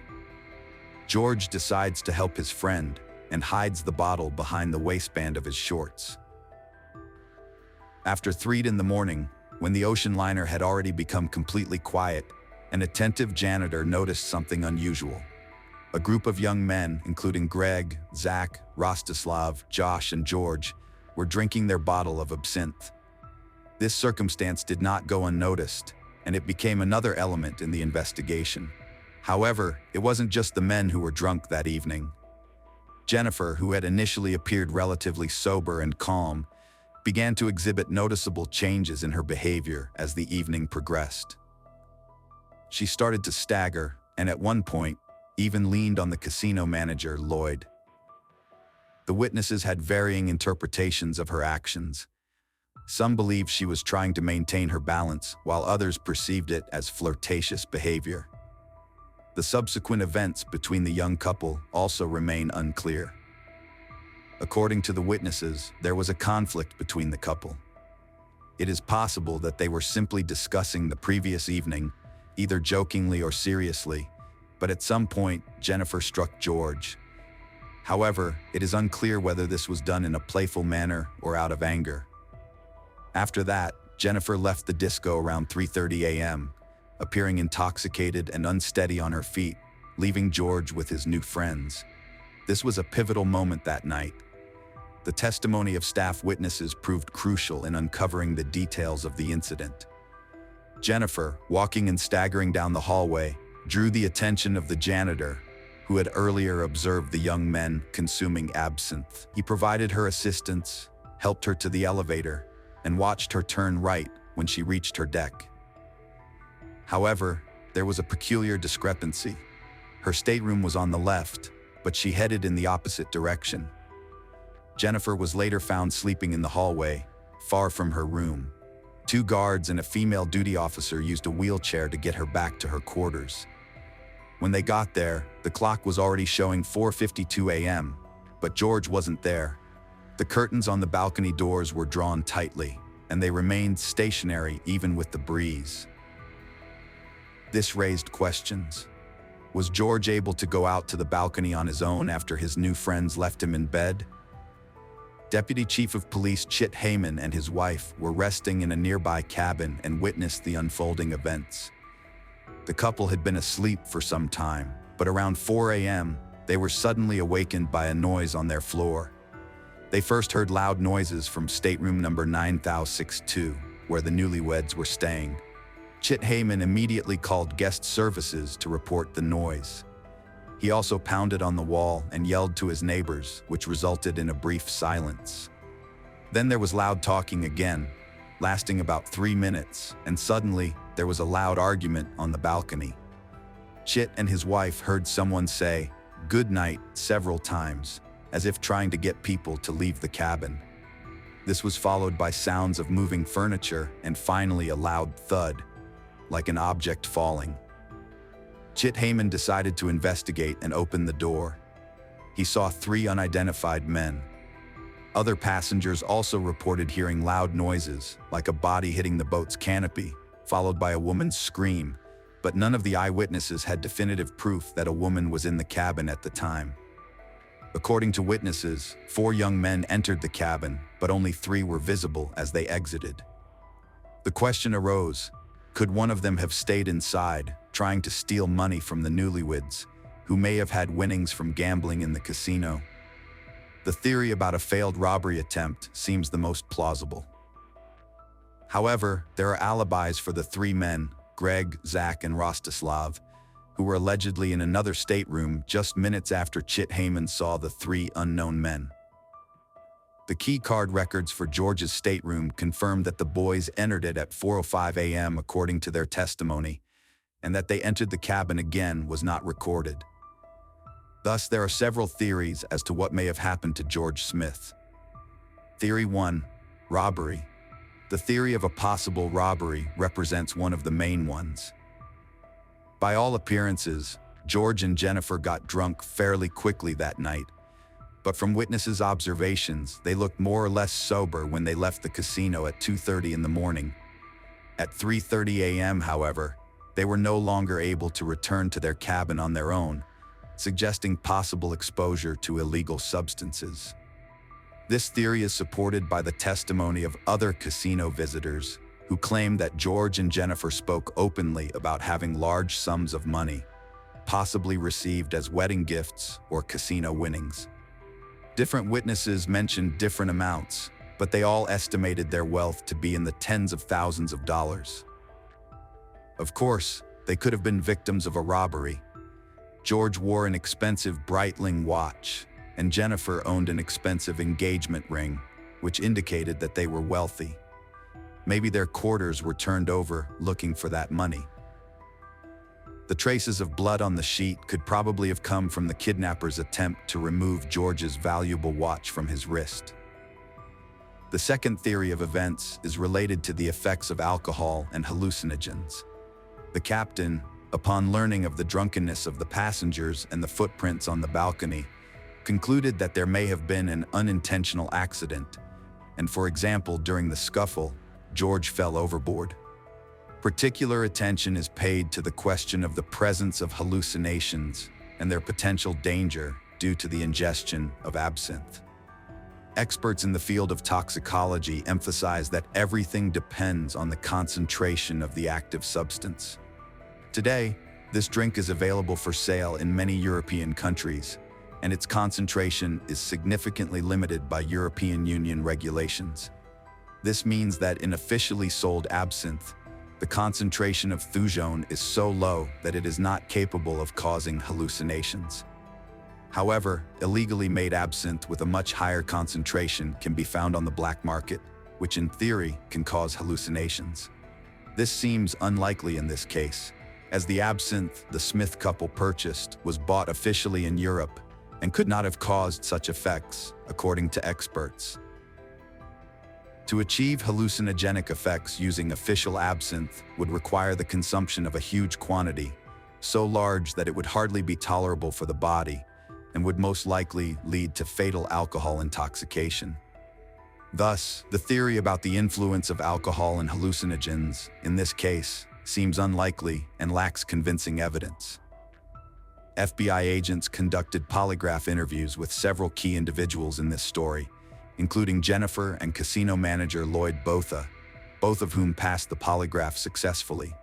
George decides to help his friend and hides the bottle behind the waistband of his shorts. After 3 in the morning, when the ocean liner had already become completely quiet, an attentive janitor noticed something unusual. A group of young men, including Greg, Zach, Rostislav, Josh, and George, were drinking their bottle of absinthe. This circumstance did not go unnoticed, and it became another element in the investigation. However, it wasn't just the men who were drunk that evening. Jennifer, who had initially appeared relatively sober and calm, began to exhibit noticeable changes in her behavior as the evening progressed. She started to stagger, and at one point, even leaned on the casino manager, Lloyd. The witnesses had varying interpretations of her actions. Some believed she was trying to maintain her balance, while others perceived it as flirtatious behavior. The subsequent events between the young couple also remain unclear. According to the witnesses, there was a conflict between the couple. It is possible that they were simply discussing the previous evening, either jokingly or seriously, but at some point, Jennifer struck George. However, it is unclear whether this was done in a playful manner or out of anger. After that, Jennifer left the disco around 3:30 a.m., appearing intoxicated and unsteady on her feet, leaving George with his new friends. This was a pivotal moment that night. The testimony of staff witnesses proved crucial in uncovering the details of the incident. Jennifer, walking and staggering down the hallway, drew the attention of the janitor, who had earlier observed the young men consuming absinthe. He provided her assistance, helped her to the elevator, and watched her turn right when she reached her deck. However, there was a peculiar discrepancy. Her stateroom was on the left, but she headed in the opposite direction. Jennifer was later found sleeping in the hallway, far from her room. 2 guards and a female duty officer used a wheelchair to get her back to her quarters. When they got there, the clock was already showing 4:52 a.m., but George wasn't there. The curtains on the balcony doors were drawn tightly, and they remained stationary even with the breeze. This raised questions. Was George able to go out to the balcony on his own after his new friends left him in bed? Deputy Chief of Police Chit Heyman and his wife were resting in a nearby cabin and witnessed the unfolding events. The couple had been asleep for some time, but around 4 a.m., they were suddenly awakened by a noise on their floor. They first heard loud noises from stateroom number 9062, where the newlyweds were staying. Chit Heyman immediately called guest services to report the noise. He also pounded on the wall and yelled to his neighbors, which resulted in a brief silence. Then there was loud talking again, lasting about 3 minutes, and suddenly there was a loud argument on the balcony. Chit and his wife heard someone say, "Good night," several times, as if trying to get people to leave the cabin. This was followed by sounds of moving furniture and finally a loud thud, like an object falling. Chit Heyman decided to investigate and open the door. He saw 3 unidentified men. Other passengers also reported hearing loud noises, like a body hitting the boat's canopy, followed by a woman's scream, but none of the eyewitnesses had definitive proof that a woman was in the cabin at the time. According to witnesses, 4 young men entered the cabin, but only 3 were visible as they exited. The question arose, Could one of them have stayed inside, trying to steal money from the newlyweds, who may have had winnings from gambling in the casino? The theory about a failed robbery attempt seems the most plausible. However, there are alibis for the three men, Greg, Zach, and Rostislav, who were allegedly in another stateroom just minutes after Chit Heyman saw the three unknown men. The key card records for George's stateroom confirmed that the boys entered it at 4:05 a.m. according to their testimony, and that they entered the cabin again was not recorded. Thus, there are several theories as to what may have happened to George Smith. Theory 1. Robbery. The theory of a possible robbery represents one of the main ones. By all appearances, George and Jennifer got drunk fairly quickly that night, but from witnesses' observations, they looked more or less sober when they left the casino at 2:30 in the morning. At 3:30 a.m., however, they were no longer able to return to their cabin on their own, suggesting possible exposure to illegal substances. This theory is supported by the testimony of other casino visitors who claim that George and Jennifer spoke openly about having large sums of money, possibly received as wedding gifts or casino winnings. Different witnesses mentioned different amounts, but they all estimated their wealth to be in the tens of thousands of dollars. Of course, they could have been victims of a robbery. George wore an expensive Breitling watch, and Jennifer owned an expensive engagement ring, which indicated that they were wealthy. Maybe their quarters were turned over looking for that money. The traces of blood on the sheet could probably have come from the kidnappers' attempt to remove George's valuable watch from his wrist. The second theory of events is related to the effects of alcohol and hallucinogens. The captain, upon learning of the drunkenness of the passengers and the footprints on the balcony, concluded that there may have been an unintentional accident, and for example, during the scuffle, George fell overboard. Particular attention is paid to the question of the presence of hallucinations and their potential danger due to the ingestion of absinthe. Experts in the field of toxicology emphasize that everything depends on the concentration of the active substance. Today, this drink is available for sale in many European countries, and its concentration is significantly limited by European Union regulations. This means that in officially sold absinthe, the concentration of thujone is so low that it is not capable of causing hallucinations. However, illegally made absinthe with a much higher concentration can be found on the black market, which in theory can cause hallucinations. This seems unlikely in this case, as the absinthe the Smith couple purchased was bought officially in Europe and could not have caused such effects, according to experts. To achieve hallucinogenic effects using official absinthe would require the consumption of a huge quantity, so large that it would hardly be tolerable for the body and would most likely lead to fatal alcohol intoxication. Thus, the theory about the influence of alcohol and hallucinogens, in this case, seems unlikely and lacks convincing evidence. FBI agents conducted polygraph interviews with several key individuals in this story, including Jennifer and casino manager Lloyd Botha, both of whom passed the polygraph successfully.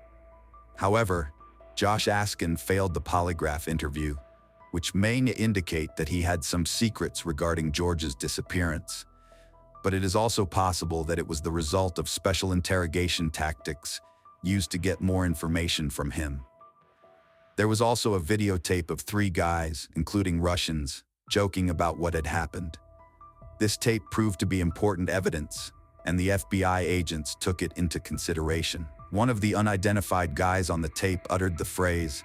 However, Josh Askin failed the polygraph interview, which may indicate that he had some secrets regarding George's disappearance. But it is also possible that it was the result of special interrogation tactics used to get more information from him. There was also a videotape of three guys, including Russians, joking about what had happened. This tape proved to be important evidence, and the FBI agents took it into consideration. One of the unidentified guys on the tape uttered the phrase,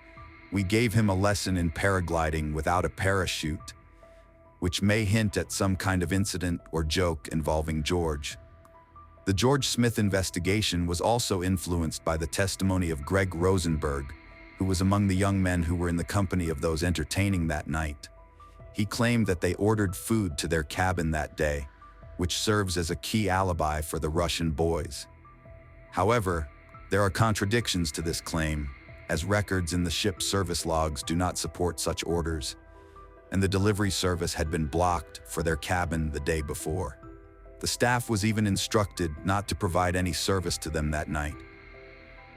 "We gave him a lesson in paragliding without a parachute," which may hint at some kind of incident or joke involving George. The George Smith investigation was also influenced by the testimony of Greg Rosenberg, who was among the young men who were in the company of those entertaining that night. He claimed that they ordered food to their cabin that day, which serves as a key alibi for the Russian boys. However, there are contradictions to this claim, as records in the ship's service logs do not support such orders, and the delivery service had been blocked for their cabin the day before. The staff was even instructed not to provide any service to them that night.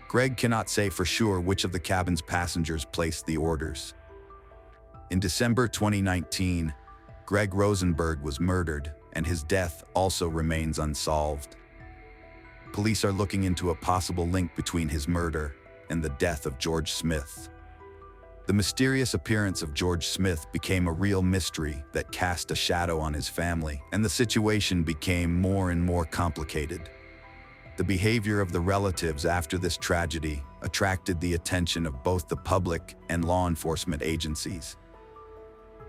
Greg cannot say for sure which of the cabin's passengers placed the orders. In December 2019, Greg Rosenberg was murdered, and his death also remains unsolved. Police are looking into a possible link between his murder and the death of George Smith. The mysterious appearance of George Smith became a real mystery that cast a shadow on his family, and the situation became more and more complicated. The behavior of the relatives after this tragedy attracted the attention of both the public and law enforcement agencies.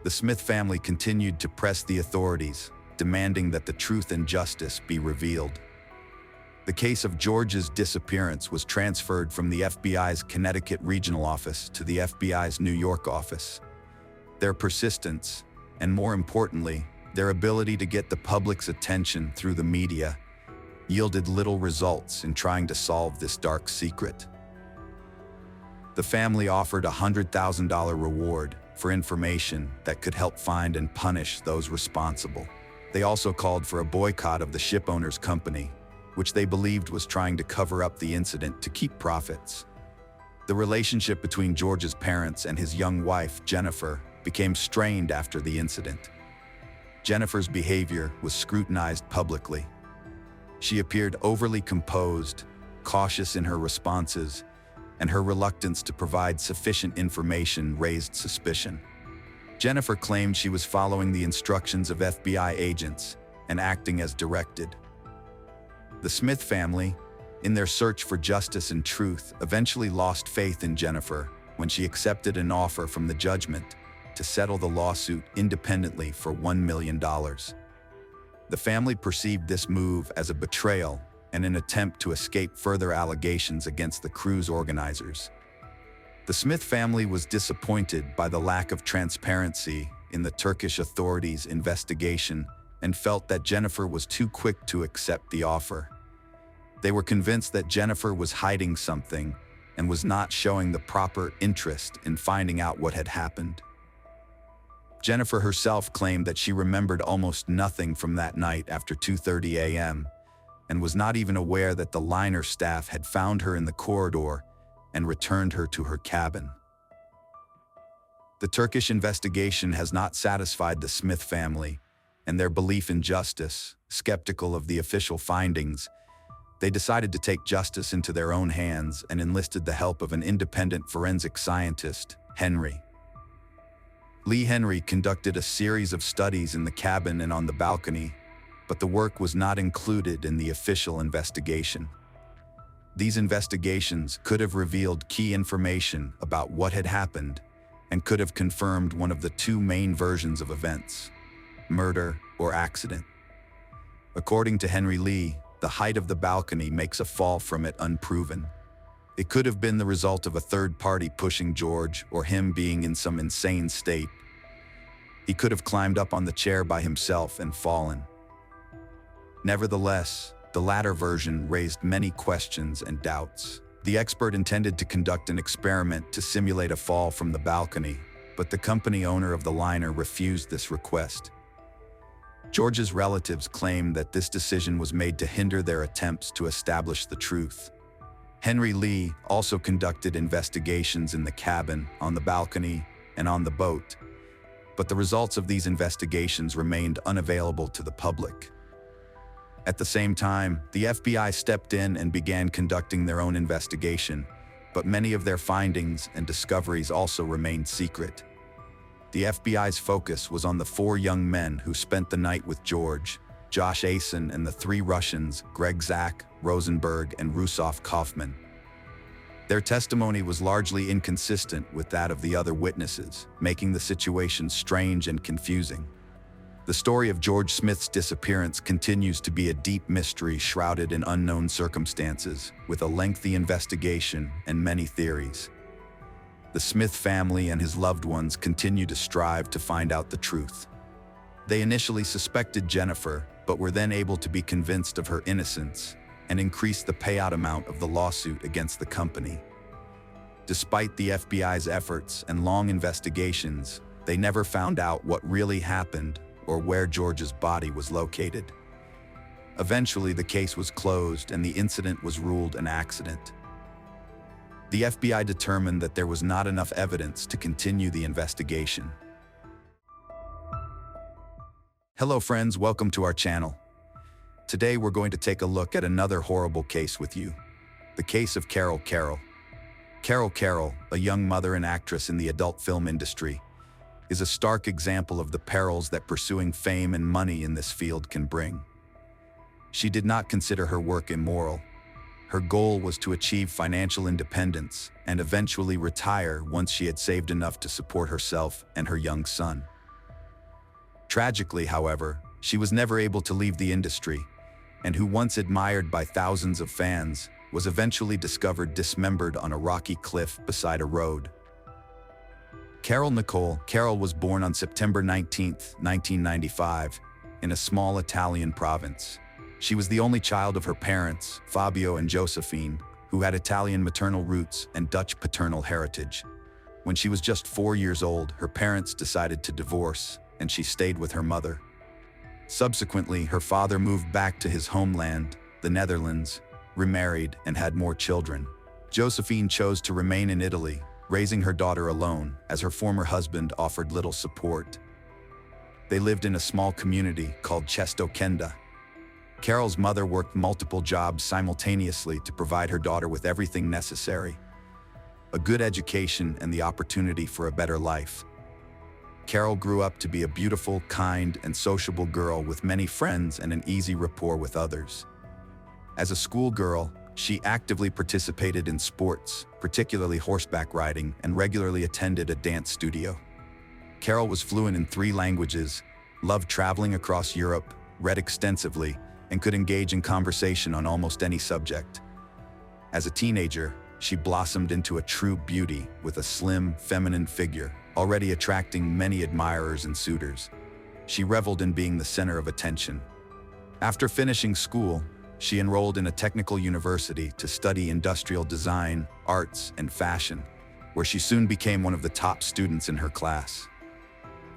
The Smith family continued to press the authorities, demanding that the truth and justice be revealed. The case of George's disappearance was transferred from the FBI's Connecticut Regional Office to the FBI's New York office. Their persistence, and more importantly, their ability to get the public's attention through the media, yielded little results in trying to solve this dark secret. The family offered a $100,000 reward for information that could help find and punish those responsible. They also called for a boycott of the shipowner's company, which they believed was trying to cover up the incident to keep profits. The relationship between George's parents and his young wife, Jennifer, became strained after the incident. Jennifer's behavior was scrutinized publicly. She appeared overly composed, cautious in her responses, and her reluctance to provide sufficient information raised suspicion. Jennifer claimed she was following the instructions of FBI agents and acting as directed. The Smith family, in their search for justice and truth, eventually lost faith in Jennifer when she accepted an offer from the judgment to settle the lawsuit independently for $1 million. The family perceived this move as a betrayal and an attempt to escape further allegations against the cruise organizers. The Smith family was disappointed by the lack of transparency in the Turkish authorities' investigation and felt that Jennifer was too quick to accept the offer. They were convinced that Jennifer was hiding something and was not showing the proper interest in finding out what had happened. Jennifer herself claimed that she remembered almost nothing from that night after 2:30 a.m. and was not even aware that the liner staff had found her in the corridor and returned her to her cabin. The Turkish investigation has not satisfied the Smith family, and their belief in justice, skeptical of the official findings, they decided to take justice into their own hands and enlisted the help of an independent forensic scientist, Henry. Lee Henry conducted a series of studies in the cabin and on the balcony, but the work was not included in the official investigation. These investigations could have revealed key information about what had happened and could have confirmed one of the two main versions of events: murder or accident. According to Henry Lee, the height of the balcony makes a fall from it unproven. It could have been the result of a third party pushing George or him being in some insane state. He could have climbed up on the chair by himself and fallen. Nevertheless, the latter version raised many questions and doubts. The expert intended to conduct an experiment to simulate a fall from the balcony, but the company owner of the liner refused this request. George's relatives claimed that this decision was made to hinder their attempts to establish the truth. Henry Lee also conducted investigations in the cabin, on the balcony, and on the boat, but the results of these investigations remained unavailable to the public. At the same time, the FBI stepped in and began conducting their own investigation, but many of their findings and discoveries also remained secret. The FBI's focus was on the 4 young men who spent the night with George, Josh Asen, and the 3 Russians, Greg Zak, Rosenberg, and Rusov Kaufman. Their testimony was largely inconsistent with that of the other witnesses, making the situation strange and confusing. The story of George Smith's disappearance continues to be a deep mystery shrouded in unknown circumstances, with a lengthy investigation and many theories. The Smith family and his loved ones continue to strive to find out the truth. They initially suspected Jennifer, but were then able to be convinced of her innocence and increased the payout amount of the lawsuit against the company. Despite the FBI's efforts and long investigations, they never found out what really happened or where George's body was located. Eventually, the case was closed and the incident was ruled an accident. The FBI determined that there was not enough evidence to continue the investigation. Hello friends, welcome to our channel. Today we're going to take a look at another horrible case with you. The case of Carol Carroll. Carol Carroll, a young mother and actress in the adult film industry, is a stark example of the perils that pursuing fame and money in this field can bring. She did not consider her work immoral. Her goal was to achieve financial independence and eventually retire once she had saved enough to support herself and her young son. Tragically, however, she was never able to leave the industry, and who once admired by thousands of fans was eventually discovered dismembered on a rocky cliff beside a road. Carol Nicole Carroll was born on September 19, 1995, in a small Italian province. She was the only child of her parents, Fabio and Josephine, who had Italian maternal roots and Dutch paternal heritage. When she was just 4 years old, her parents decided to divorce, and she stayed with her mother. Subsequently, her father moved back to his homeland, the Netherlands, remarried, and had more children. Josephine chose to remain in Italy, raising her daughter alone, as her former husband offered little support. They lived in a small community called Cesto Kenda. Carol's mother worked multiple jobs simultaneously to provide her daughter with everything necessary: a good education and the opportunity for a better life. Carol grew up to be a beautiful, kind, and sociable girl with many friends and an easy rapport with others. As a schoolgirl, she actively participated in sports, particularly horseback riding, and regularly attended a dance studio. Carol was fluent in 3 languages, loved traveling across Europe, read extensively, and could engage in conversation on almost any subject. As a teenager, she blossomed into a true beauty with a slim, feminine figure, already attracting many admirers and suitors. She reveled in being the center of attention. After finishing school, she enrolled in a technical university to study industrial design, arts, and fashion, where she soon became one of the top students in her class.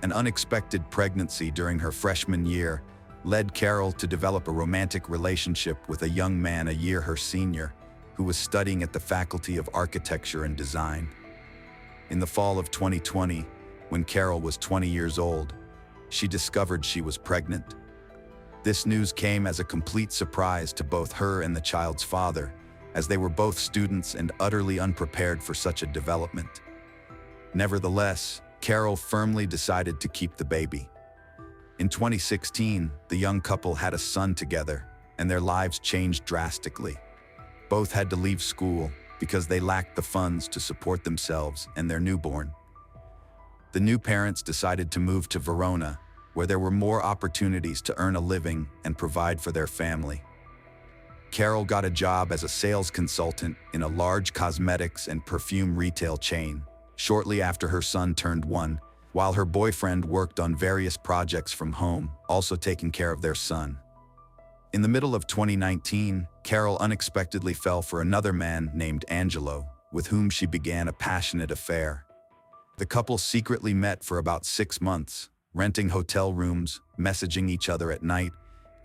An unexpected pregnancy during her freshman year led Carol to develop a romantic relationship with a young man a year her senior, who was studying at the Faculty of Architecture and Design. In the fall of 2020, when Carol was 20 years old, she discovered she was pregnant. This news came as a complete surprise to both her and the child's father, as they were both students and utterly unprepared for such a development. Nevertheless, Carol firmly decided to keep the baby. In 2016, the young couple had a son together, and their lives changed drastically. Both had to leave school because they lacked the funds to support themselves and their newborn. The new parents decided to move to Verona, where there were more opportunities to earn a living and provide for their family. Carol got a job as a sales consultant in a large cosmetics and perfume retail chain shortly after her son turned 1, while her boyfriend worked on various projects from home, also taking care of their son. In the middle of 2019, Carol unexpectedly fell for another man named Angelo, with whom she began a passionate affair. The couple secretly met for about 6 months, renting hotel rooms, messaging each other at night,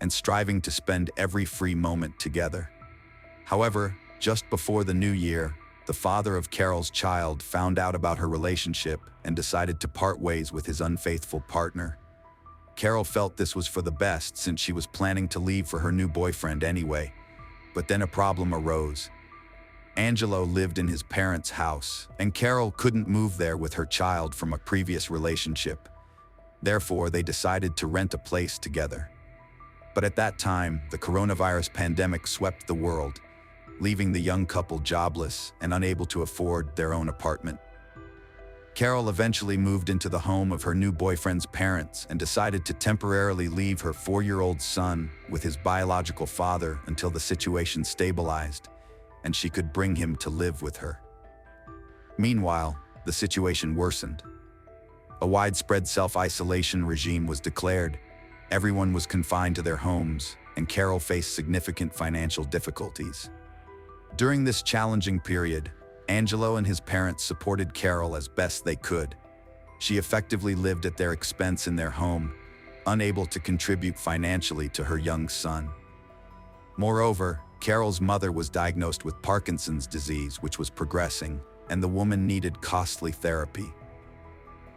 and striving to spend every free moment together. However, just before the new year, the father of Carol's child found out about her relationship and decided to part ways with his unfaithful partner. Carol felt this was for the best since she was planning to leave for her new boyfriend anyway, but then a problem arose. Angelo lived in his parents' house, and Carol couldn't move there with her child from a previous relationship. Therefore, they decided to rent a place together. But at that time, the coronavirus pandemic swept the world, leaving the young couple jobless and unable to afford their own apartment. Carol eventually moved into the home of her new boyfriend's parents and decided to temporarily leave her 4-year-old son with his biological father until the situation stabilized and she could bring him to live with her. Meanwhile, the situation worsened. A widespread self-isolation regime was declared, everyone was confined to their homes, and Carol faced significant financial difficulties. During this challenging period, Angelo and his parents supported Carol as best they could. She effectively lived at their expense in their home, unable to contribute financially to her young son. Moreover, Carol's mother was diagnosed with Parkinson's disease, which was progressing, and the woman needed costly therapy.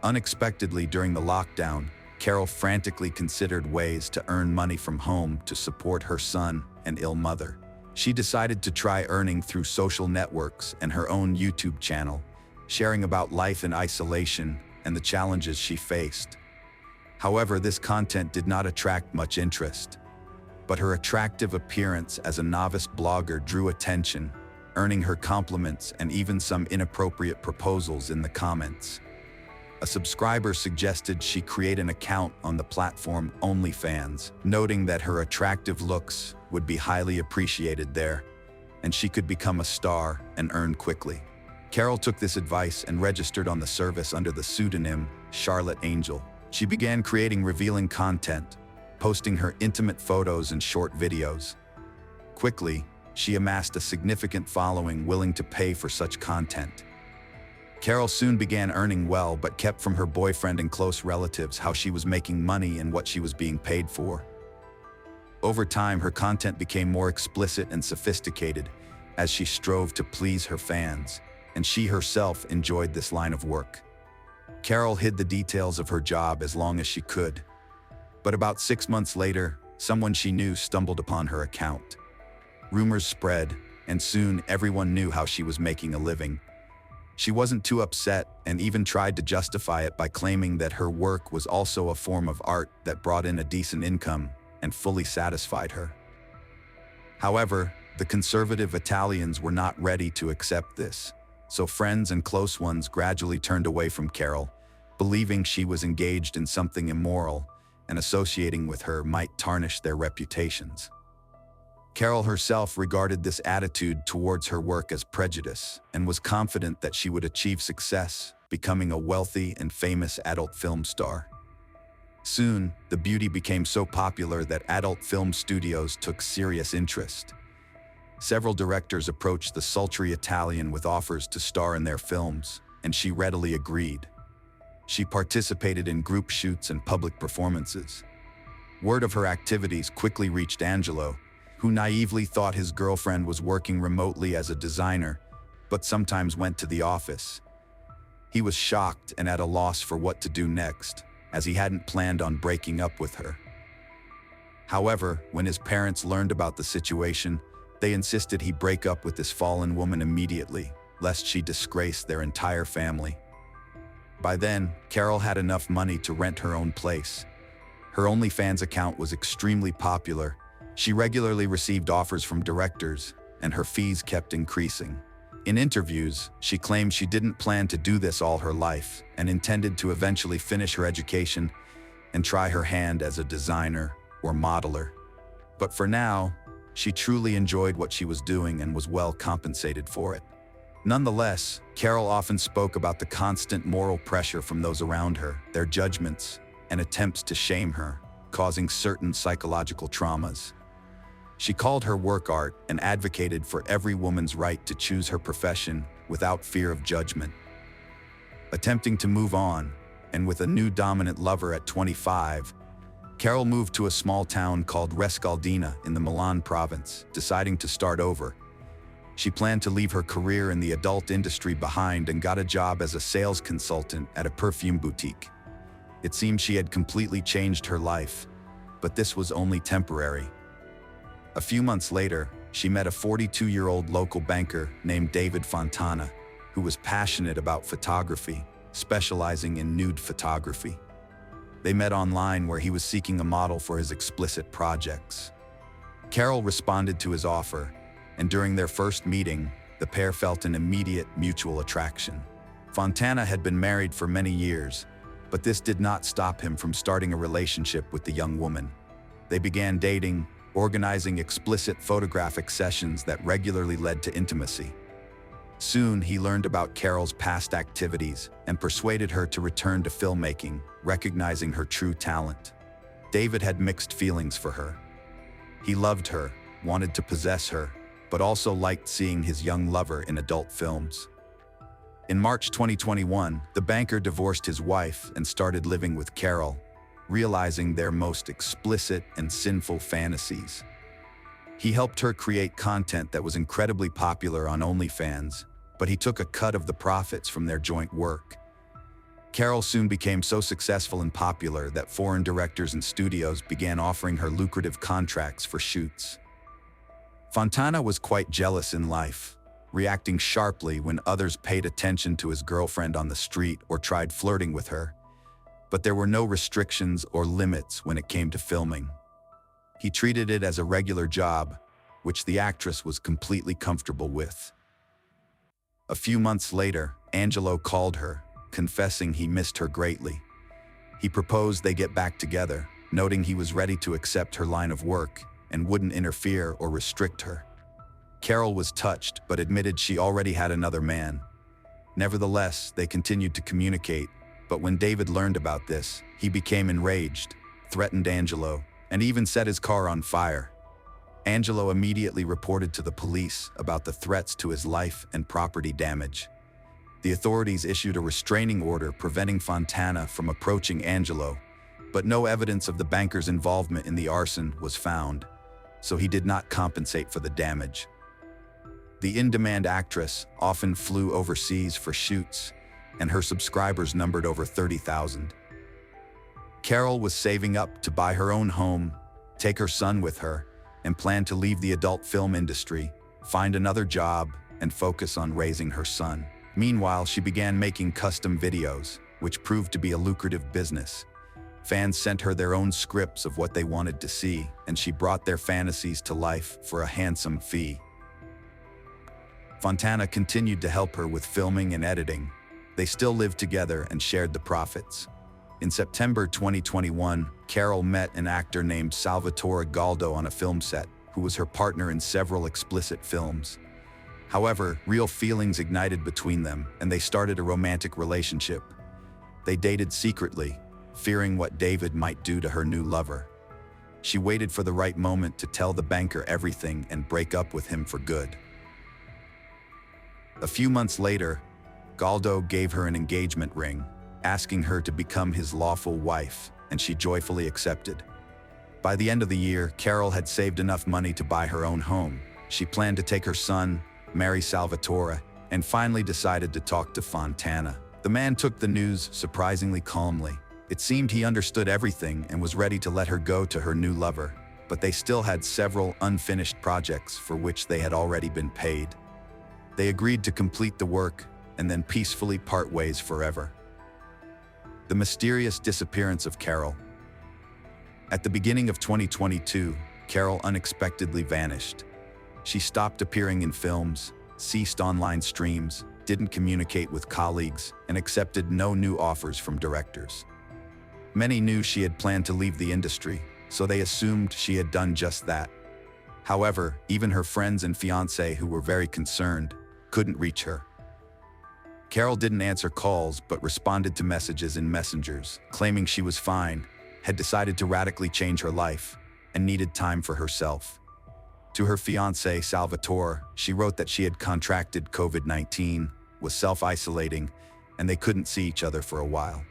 Unexpectedly, during the lockdown, Carol frantically considered ways to earn money from home to support her son and ill mother. She decided to try earning through social networks and her own YouTube channel, sharing about life in isolation and the challenges she faced. However, this content did not attract much interest, but her attractive appearance as a novice blogger drew attention, earning her compliments and even some inappropriate proposals in the comments. A subscriber suggested she create an account on the platform OnlyFans, noting that her attractive looks would be highly appreciated there, and she could become a star and earn quickly. Carol took this advice and registered on the service under the pseudonym Charlotte Angel. She began creating revealing content, posting her intimate photos and short videos. Quickly, she amassed a significant following willing to pay for such content. Carol soon began earning well, but kept from her boyfriend and close relatives how she was making money and what she was being paid for. Over time, her content became more explicit and sophisticated as she strove to please her fans, and she herself enjoyed this line of work. Carol hid the details of her job as long as she could, but about 6 months later, someone she knew stumbled upon her account. Rumors spread, and soon everyone knew how she was making a living. She wasn't too upset and even tried to justify it by claiming that her work was also a form of art that brought in a decent income and fully satisfied her. However, the conservative Italians were not ready to accept this, so friends and close ones gradually turned away from Carol, believing she was engaged in something immoral, and associating with her might tarnish their reputations. Carol herself regarded this attitude towards her work as prejudice and was confident that she would achieve success, becoming a wealthy and famous adult film star. Soon, the beauty became so popular that adult film studios took serious interest. Several directors approached the sultry Italian with offers to star in their films, and she readily agreed. She participated in group shoots and public performances. Word of her activities quickly reached Angelo, who naively thought his girlfriend was working remotely as a designer, but sometimes went to the office. He was shocked and at a loss for what to do next, as he hadn't planned on breaking up with her. However, when his parents learned about the situation, they insisted he break up with this fallen woman immediately, lest she disgrace their entire family. By then, Carol had enough money to rent her own place. Her OnlyFans account was extremely popular. She regularly received offers from directors, and her fees kept increasing. In interviews, she claimed she didn't plan to do this all her life and intended to eventually finish her education and try her hand as a designer or modeler. But for now, she truly enjoyed what she was doing and was well compensated for it. Nonetheless, Carol often spoke about the constant moral pressure from those around her, their judgments, and attempts to shame her, causing certain psychological traumas. She called her work art and advocated for every woman's right to choose her profession without fear of judgment. Attempting to move on, and with a new dominant lover at 25, Carol moved to a small town called Rescaldina in the Milan province, deciding to start over. She planned to leave her career in the adult industry behind and got a job as a sales consultant at a perfume boutique. It seemed she had completely changed her life, but this was only temporary. A few months later, she met a 42-year-old local banker named David Fontana, who was passionate about photography, specializing in nude photography. They met online where he was seeking a model for his explicit projects. Carol responded to his offer, and during their first meeting, the pair felt an immediate mutual attraction. Fontana had been married for many years, but this did not stop him from starting a relationship with the young woman. They began dating, organizing explicit photographic sessions that regularly led to intimacy. Soon, he learned about Carol's past activities and persuaded her to return to filmmaking, recognizing her true talent. David had mixed feelings for her. He loved her, wanted to possess her, but also liked seeing his young lover in adult films. In March 2021, the banker divorced his wife and started living with Carol, realizing their most explicit and sinful fantasies. He helped her create content that was incredibly popular on OnlyFans, but he took a cut of the profits from their joint work. Carol soon became so successful and popular that foreign directors and studios began offering her lucrative contracts for shoots. Fontana was quite jealous in life, reacting sharply when others paid attention to his girlfriend on the street or tried flirting with her. But there were no restrictions or limits when it came to filming. He treated it as a regular job, which the actress was completely comfortable with. A few months later, Angelo called her, confessing he missed her greatly. He proposed they get back together, noting he was ready to accept her line of work and wouldn't interfere or restrict her. Carol was touched, but admitted she already had another man. Nevertheless, they continued to communicate, but when David learned about this, he became enraged, threatened Angelo, and even set his car on fire. Angelo immediately reported to the police about the threats to his life and property damage. The authorities issued a restraining order preventing Fontana from approaching Angelo, but no evidence of the banker's involvement in the arson was found, so he did not compensate for the damage. The in-demand actress often flew overseas for shoots, and her subscribers numbered over 30,000. Carol was saving up to buy her own home, take her son with her, and planned to leave the adult film industry, find another job, and focus on raising her son. Meanwhile, she began making custom videos, which proved to be a lucrative business. Fans sent her their own scripts of what they wanted to see, and she brought their fantasies to life for a handsome fee. Fontana continued to help her with filming and editing. They still lived together and shared the profits. In September 2021, Carol met an actor named Salvatore Galdo on a film set, who was her partner in several explicit films. However, real feelings ignited between them, and they started a romantic relationship. They dated secretly, fearing what David might do to her new lover. She waited for the right moment to tell the banker everything and break up with him for good. A few months later, Galdo gave her an engagement ring, asking her to become his lawful wife, and she joyfully accepted. By the end of the year, Carol had saved enough money to buy her own home. She planned to take her son, marry Salvatore, and finally decided to talk to Fontana. The man took the news surprisingly calmly. It seemed he understood everything and was ready to let her go to her new lover, but they still had several unfinished projects for which they had already been paid. They agreed to complete the work and then peacefully part ways forever. The mysterious disappearance of Carol. At the beginning of 2022, Carol unexpectedly vanished. She stopped appearing in films, ceased online streams, didn't communicate with colleagues, and accepted no new offers from directors. Many knew she had planned to leave the industry, so they assumed she had done just that. However, even her friends and fiancé, who were very concerned, couldn't reach her. Carol didn't answer calls but responded to messages in messengers, claiming she was fine, had decided to radically change her life, and needed time for herself. To her fiancé, Salvatore, she wrote that she had contracted COVID-19, was self-isolating, and they couldn't see each other for a while.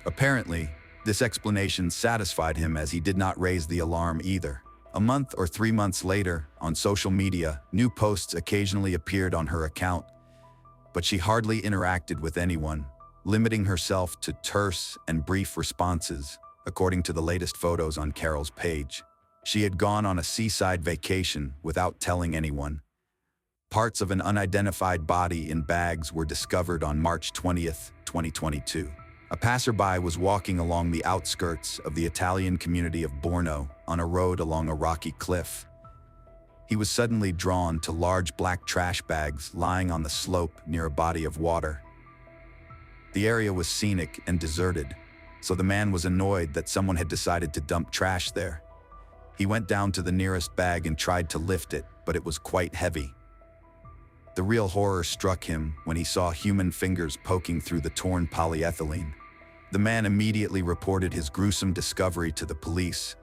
Apparently, this explanation satisfied him, as he did not raise the alarm either. A month or 3 months later, on social media, new posts occasionally appeared on her account, but she hardly interacted with anyone, limiting herself to terse and brief responses, according to the latest photos on Carol's page. She had gone on a seaside vacation without telling anyone. Parts of an unidentified body in bags were discovered on March 20th, 2022. A passerby was walking along the outskirts of the Italian community of Borno on a road along a rocky cliff. He was suddenly drawn to large black trash bags lying on the slope near a body of water. The area was scenic and deserted, so the man was annoyed that someone had decided to dump trash there. He went down to the nearest bag and tried to lift it, but it was quite heavy. The real horror struck him when he saw human fingers poking through the torn polyethylene. The man immediately reported his gruesome discovery to the police,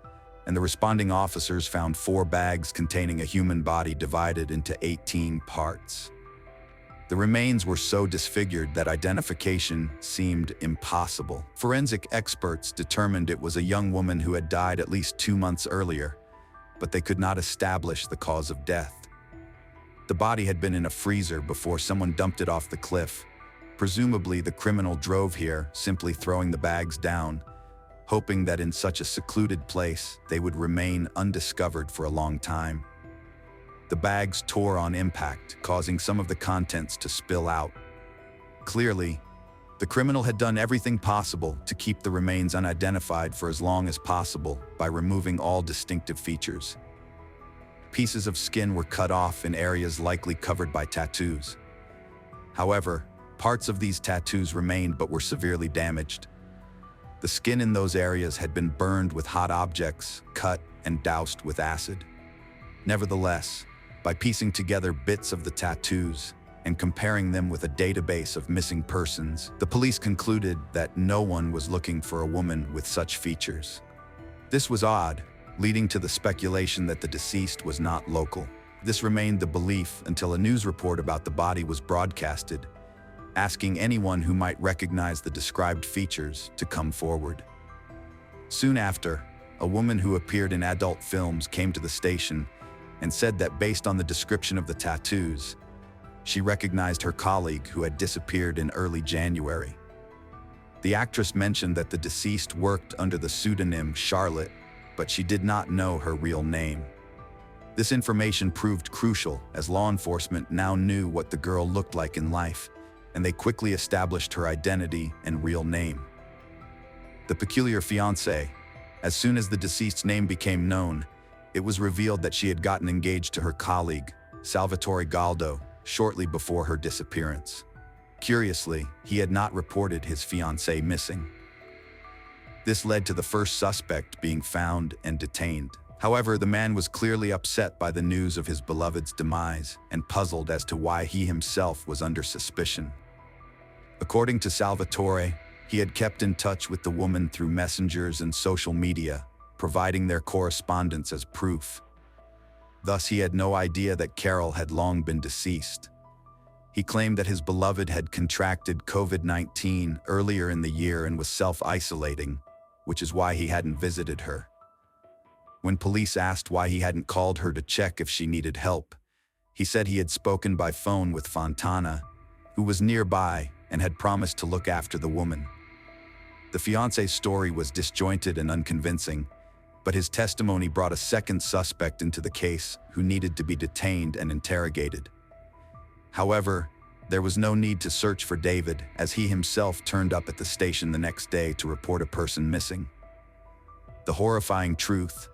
and the responding officers found 4 bags containing a human body divided into 18 parts. The remains were so disfigured that identification seemed impossible. Forensic experts determined it was a young woman who had died at least 2 months earlier, but they could not establish the cause of death. The body had been in a freezer before someone dumped it off the cliff. Presumably, the criminal drove here, simply throwing the bags down, hoping that in such a secluded place, they would remain undiscovered for a long time. The bags tore on impact, causing some of the contents to spill out. Clearly, the criminal had done everything possible to keep the remains unidentified for as long as possible by removing all distinctive features. Pieces of skin were cut off in areas likely covered by tattoos. However, parts of these tattoos remained but were severely damaged. The skin in those areas had been burned with hot objects, cut, and doused with acid. Nevertheless, by piecing together bits of the tattoos and comparing them with a database of missing persons, the police concluded that no one was looking for a woman with such features. This was odd, leading to the speculation that the deceased was not local. This remained the belief until a news report about the body was broadcasted, asking anyone who might recognize the described features to come forward. Soon after, a woman who appeared in adult films came to the station and said that based on the description of the tattoos, she recognized her colleague who had disappeared in early January. The actress mentioned that the deceased worked under the pseudonym Charlotte, but she did not know her real name. This information proved crucial as law enforcement now knew what the girl looked like in life, and they quickly established her identity and real name. The peculiar fiancé. As soon as the deceased's name became known, it was revealed that she had gotten engaged to her colleague, Salvatore Galdo, shortly before her disappearance. Curiously, he had not reported his fiancée missing. This led to the first suspect being found and detained. However, the man was clearly upset by the news of his beloved's demise and puzzled as to why he himself was under suspicion. According to Salvatore, he had kept in touch with the woman through messengers and social media, providing their correspondence as proof. Thus, he had no idea that Carol had long been deceased. He claimed that his beloved had contracted COVID-19 earlier in the year and was self-isolating, which is why he hadn't visited her. When police asked why he hadn't called her to check if she needed help, he said he had spoken by phone with Fontana, who was nearby and had promised to look after the woman. The fiancé's story was disjointed and unconvincing, but his testimony brought a second suspect into the case who needed to be detained and interrogated. However, there was no need to search for David, as he himself turned up at the station the next day to report a person missing. The horrifying truth: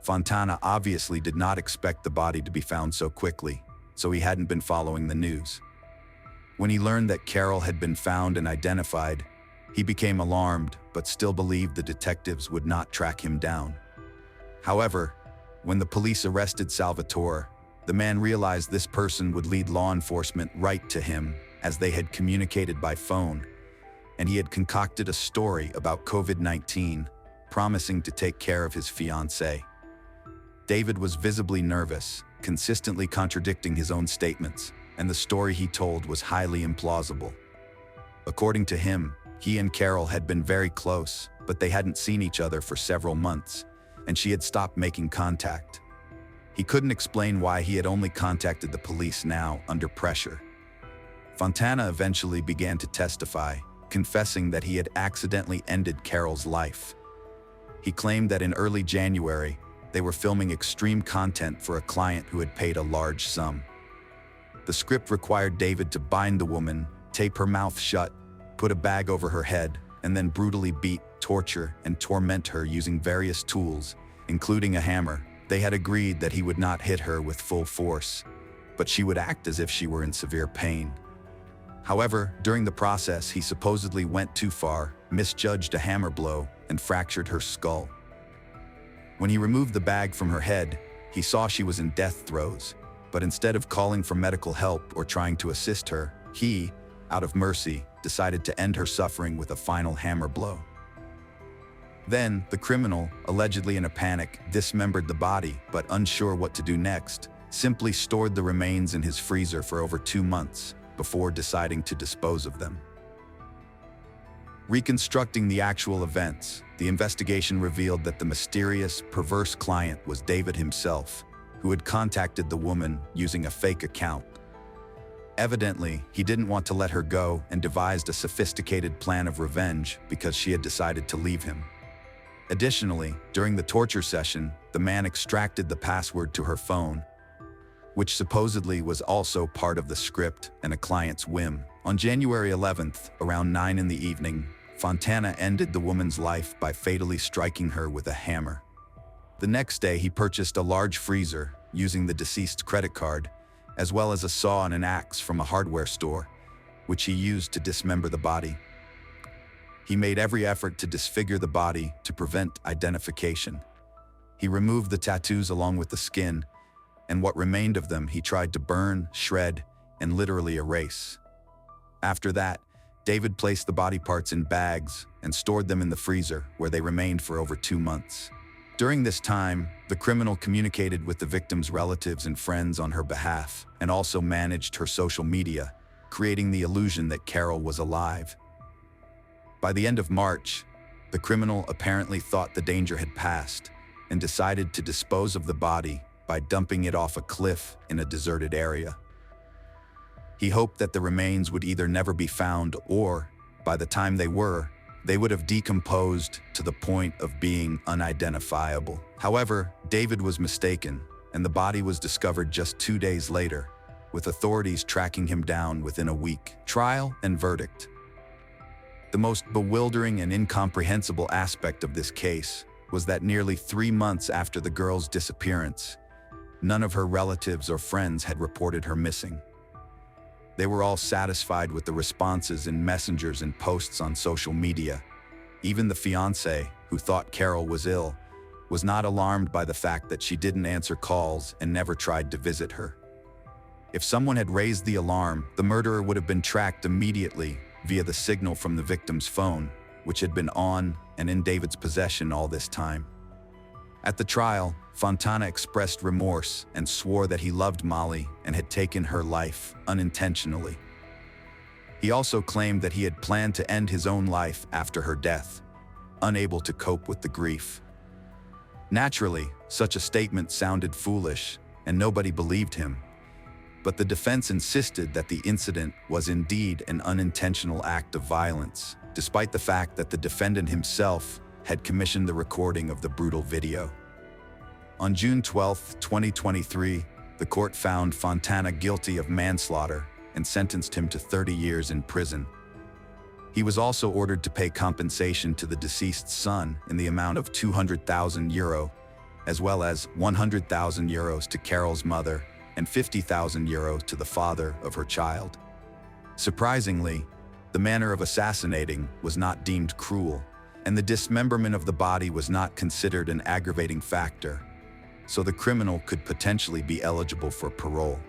Fontana obviously did not expect the body to be found so quickly, so he hadn't been following the news. When he learned that Carol had been found and identified, he became alarmed but still believed the detectives would not track him down. However, when the police arrested Salvatore, the man realized this person would lead law enforcement right to him, as they had communicated by phone, and he had concocted a story about COVID-19, promising to take care of his fiancée. David was visibly nervous, consistently contradicting his own statements, and the story he told was highly implausible. According to him, he and Carol had been very close, but they hadn't seen each other for several months, and she had stopped making contact. He couldn't explain why he had only contacted the police now, under pressure. Fontana eventually began to testify, confessing that he had accidentally ended Carol's life. He claimed that in early January, they were filming extreme content for a client who had paid a large sum. The script required David to bind the woman, tape her mouth shut, put a bag over her head, and then brutally beat, torture, and torment her using various tools, including a hammer. They had agreed that he would not hit her with full force, but she would act as if she were in severe pain. However, during the process, he supposedly went too far, misjudged a hammer blow, and fractured her skull. When he removed the bag from her head, he saw she was in death throes, but instead of calling for medical help or trying to assist her, he, out of mercy, decided to end her suffering with a final hammer blow. Then, the criminal, allegedly in a panic, dismembered the body, but unsure what to do next, simply stored the remains in his freezer for over 2 months before deciding to dispose of them. Reconstructing the actual events, the investigation revealed that the mysterious, perverse client was David himself, who had contacted the woman using a fake account. Evidently, he didn't want to let her go and devised a sophisticated plan of revenge because she had decided to leave him. Additionally, during the torture session, the man extracted the password to her phone, which supposedly was also part of the script and a client's whim. On January 11th, around 9 in the evening, Fontana ended the woman's life by fatally striking her with a hammer. The next day, he purchased a large freezer using the deceased's credit card, as well as a saw and an axe from a hardware store, which he used to dismember the body. He made every effort to disfigure the body to prevent identification. He removed the tattoos along with the skin, and what remained of them he tried to burn, shred, and literally erase. After that, David placed the body parts in bags and stored them in the freezer, where they remained for over 2 months. During this time, the criminal communicated with the victim's relatives and friends on her behalf, and also managed her social media, creating the illusion that Carol was alive. By the end of March, the criminal apparently thought the danger had passed and decided to dispose of the body by dumping it off a cliff in a deserted area. He hoped that the remains would either never be found or, by the time they would have decomposed to the point of being unidentifiable. However, David was mistaken, and the body was discovered just 2 days later, with authorities tracking him down within a week. Trial and verdict. The most bewildering and incomprehensible aspect of this case was that nearly 3 months after the girl's disappearance, none of her relatives or friends had reported her missing. They were all satisfied with the responses in messengers and posts on social media. Even the fiancé, who thought Carol was ill, was not alarmed by the fact that she didn't answer calls and never tried to visit her. If someone had raised the alarm, the murderer would have been tracked immediately via the signal from the victim's phone, which had been on and in David's possession all this time. At the trial, Fontana expressed remorse and swore that he loved Molly and had taken her life unintentionally. He also claimed that he had planned to end his own life after her death, unable to cope with the grief. Naturally, such a statement sounded foolish, and nobody believed him. But the defense insisted that the incident was indeed an unintentional act of violence, despite the fact that the defendant himself had commissioned the recording of the brutal video. On June 12, 2023, the court found Fontana guilty of manslaughter and sentenced him to 30 years in prison. He was also ordered to pay compensation to the deceased's son in the amount of €200,000, as well as €100,000 to Carol's mother and €50,000 to the father of her child. Surprisingly, the manner of assassinating was not deemed cruel, and the dismemberment of the body was not considered an aggravating factor, so the criminal could potentially be eligible for parole.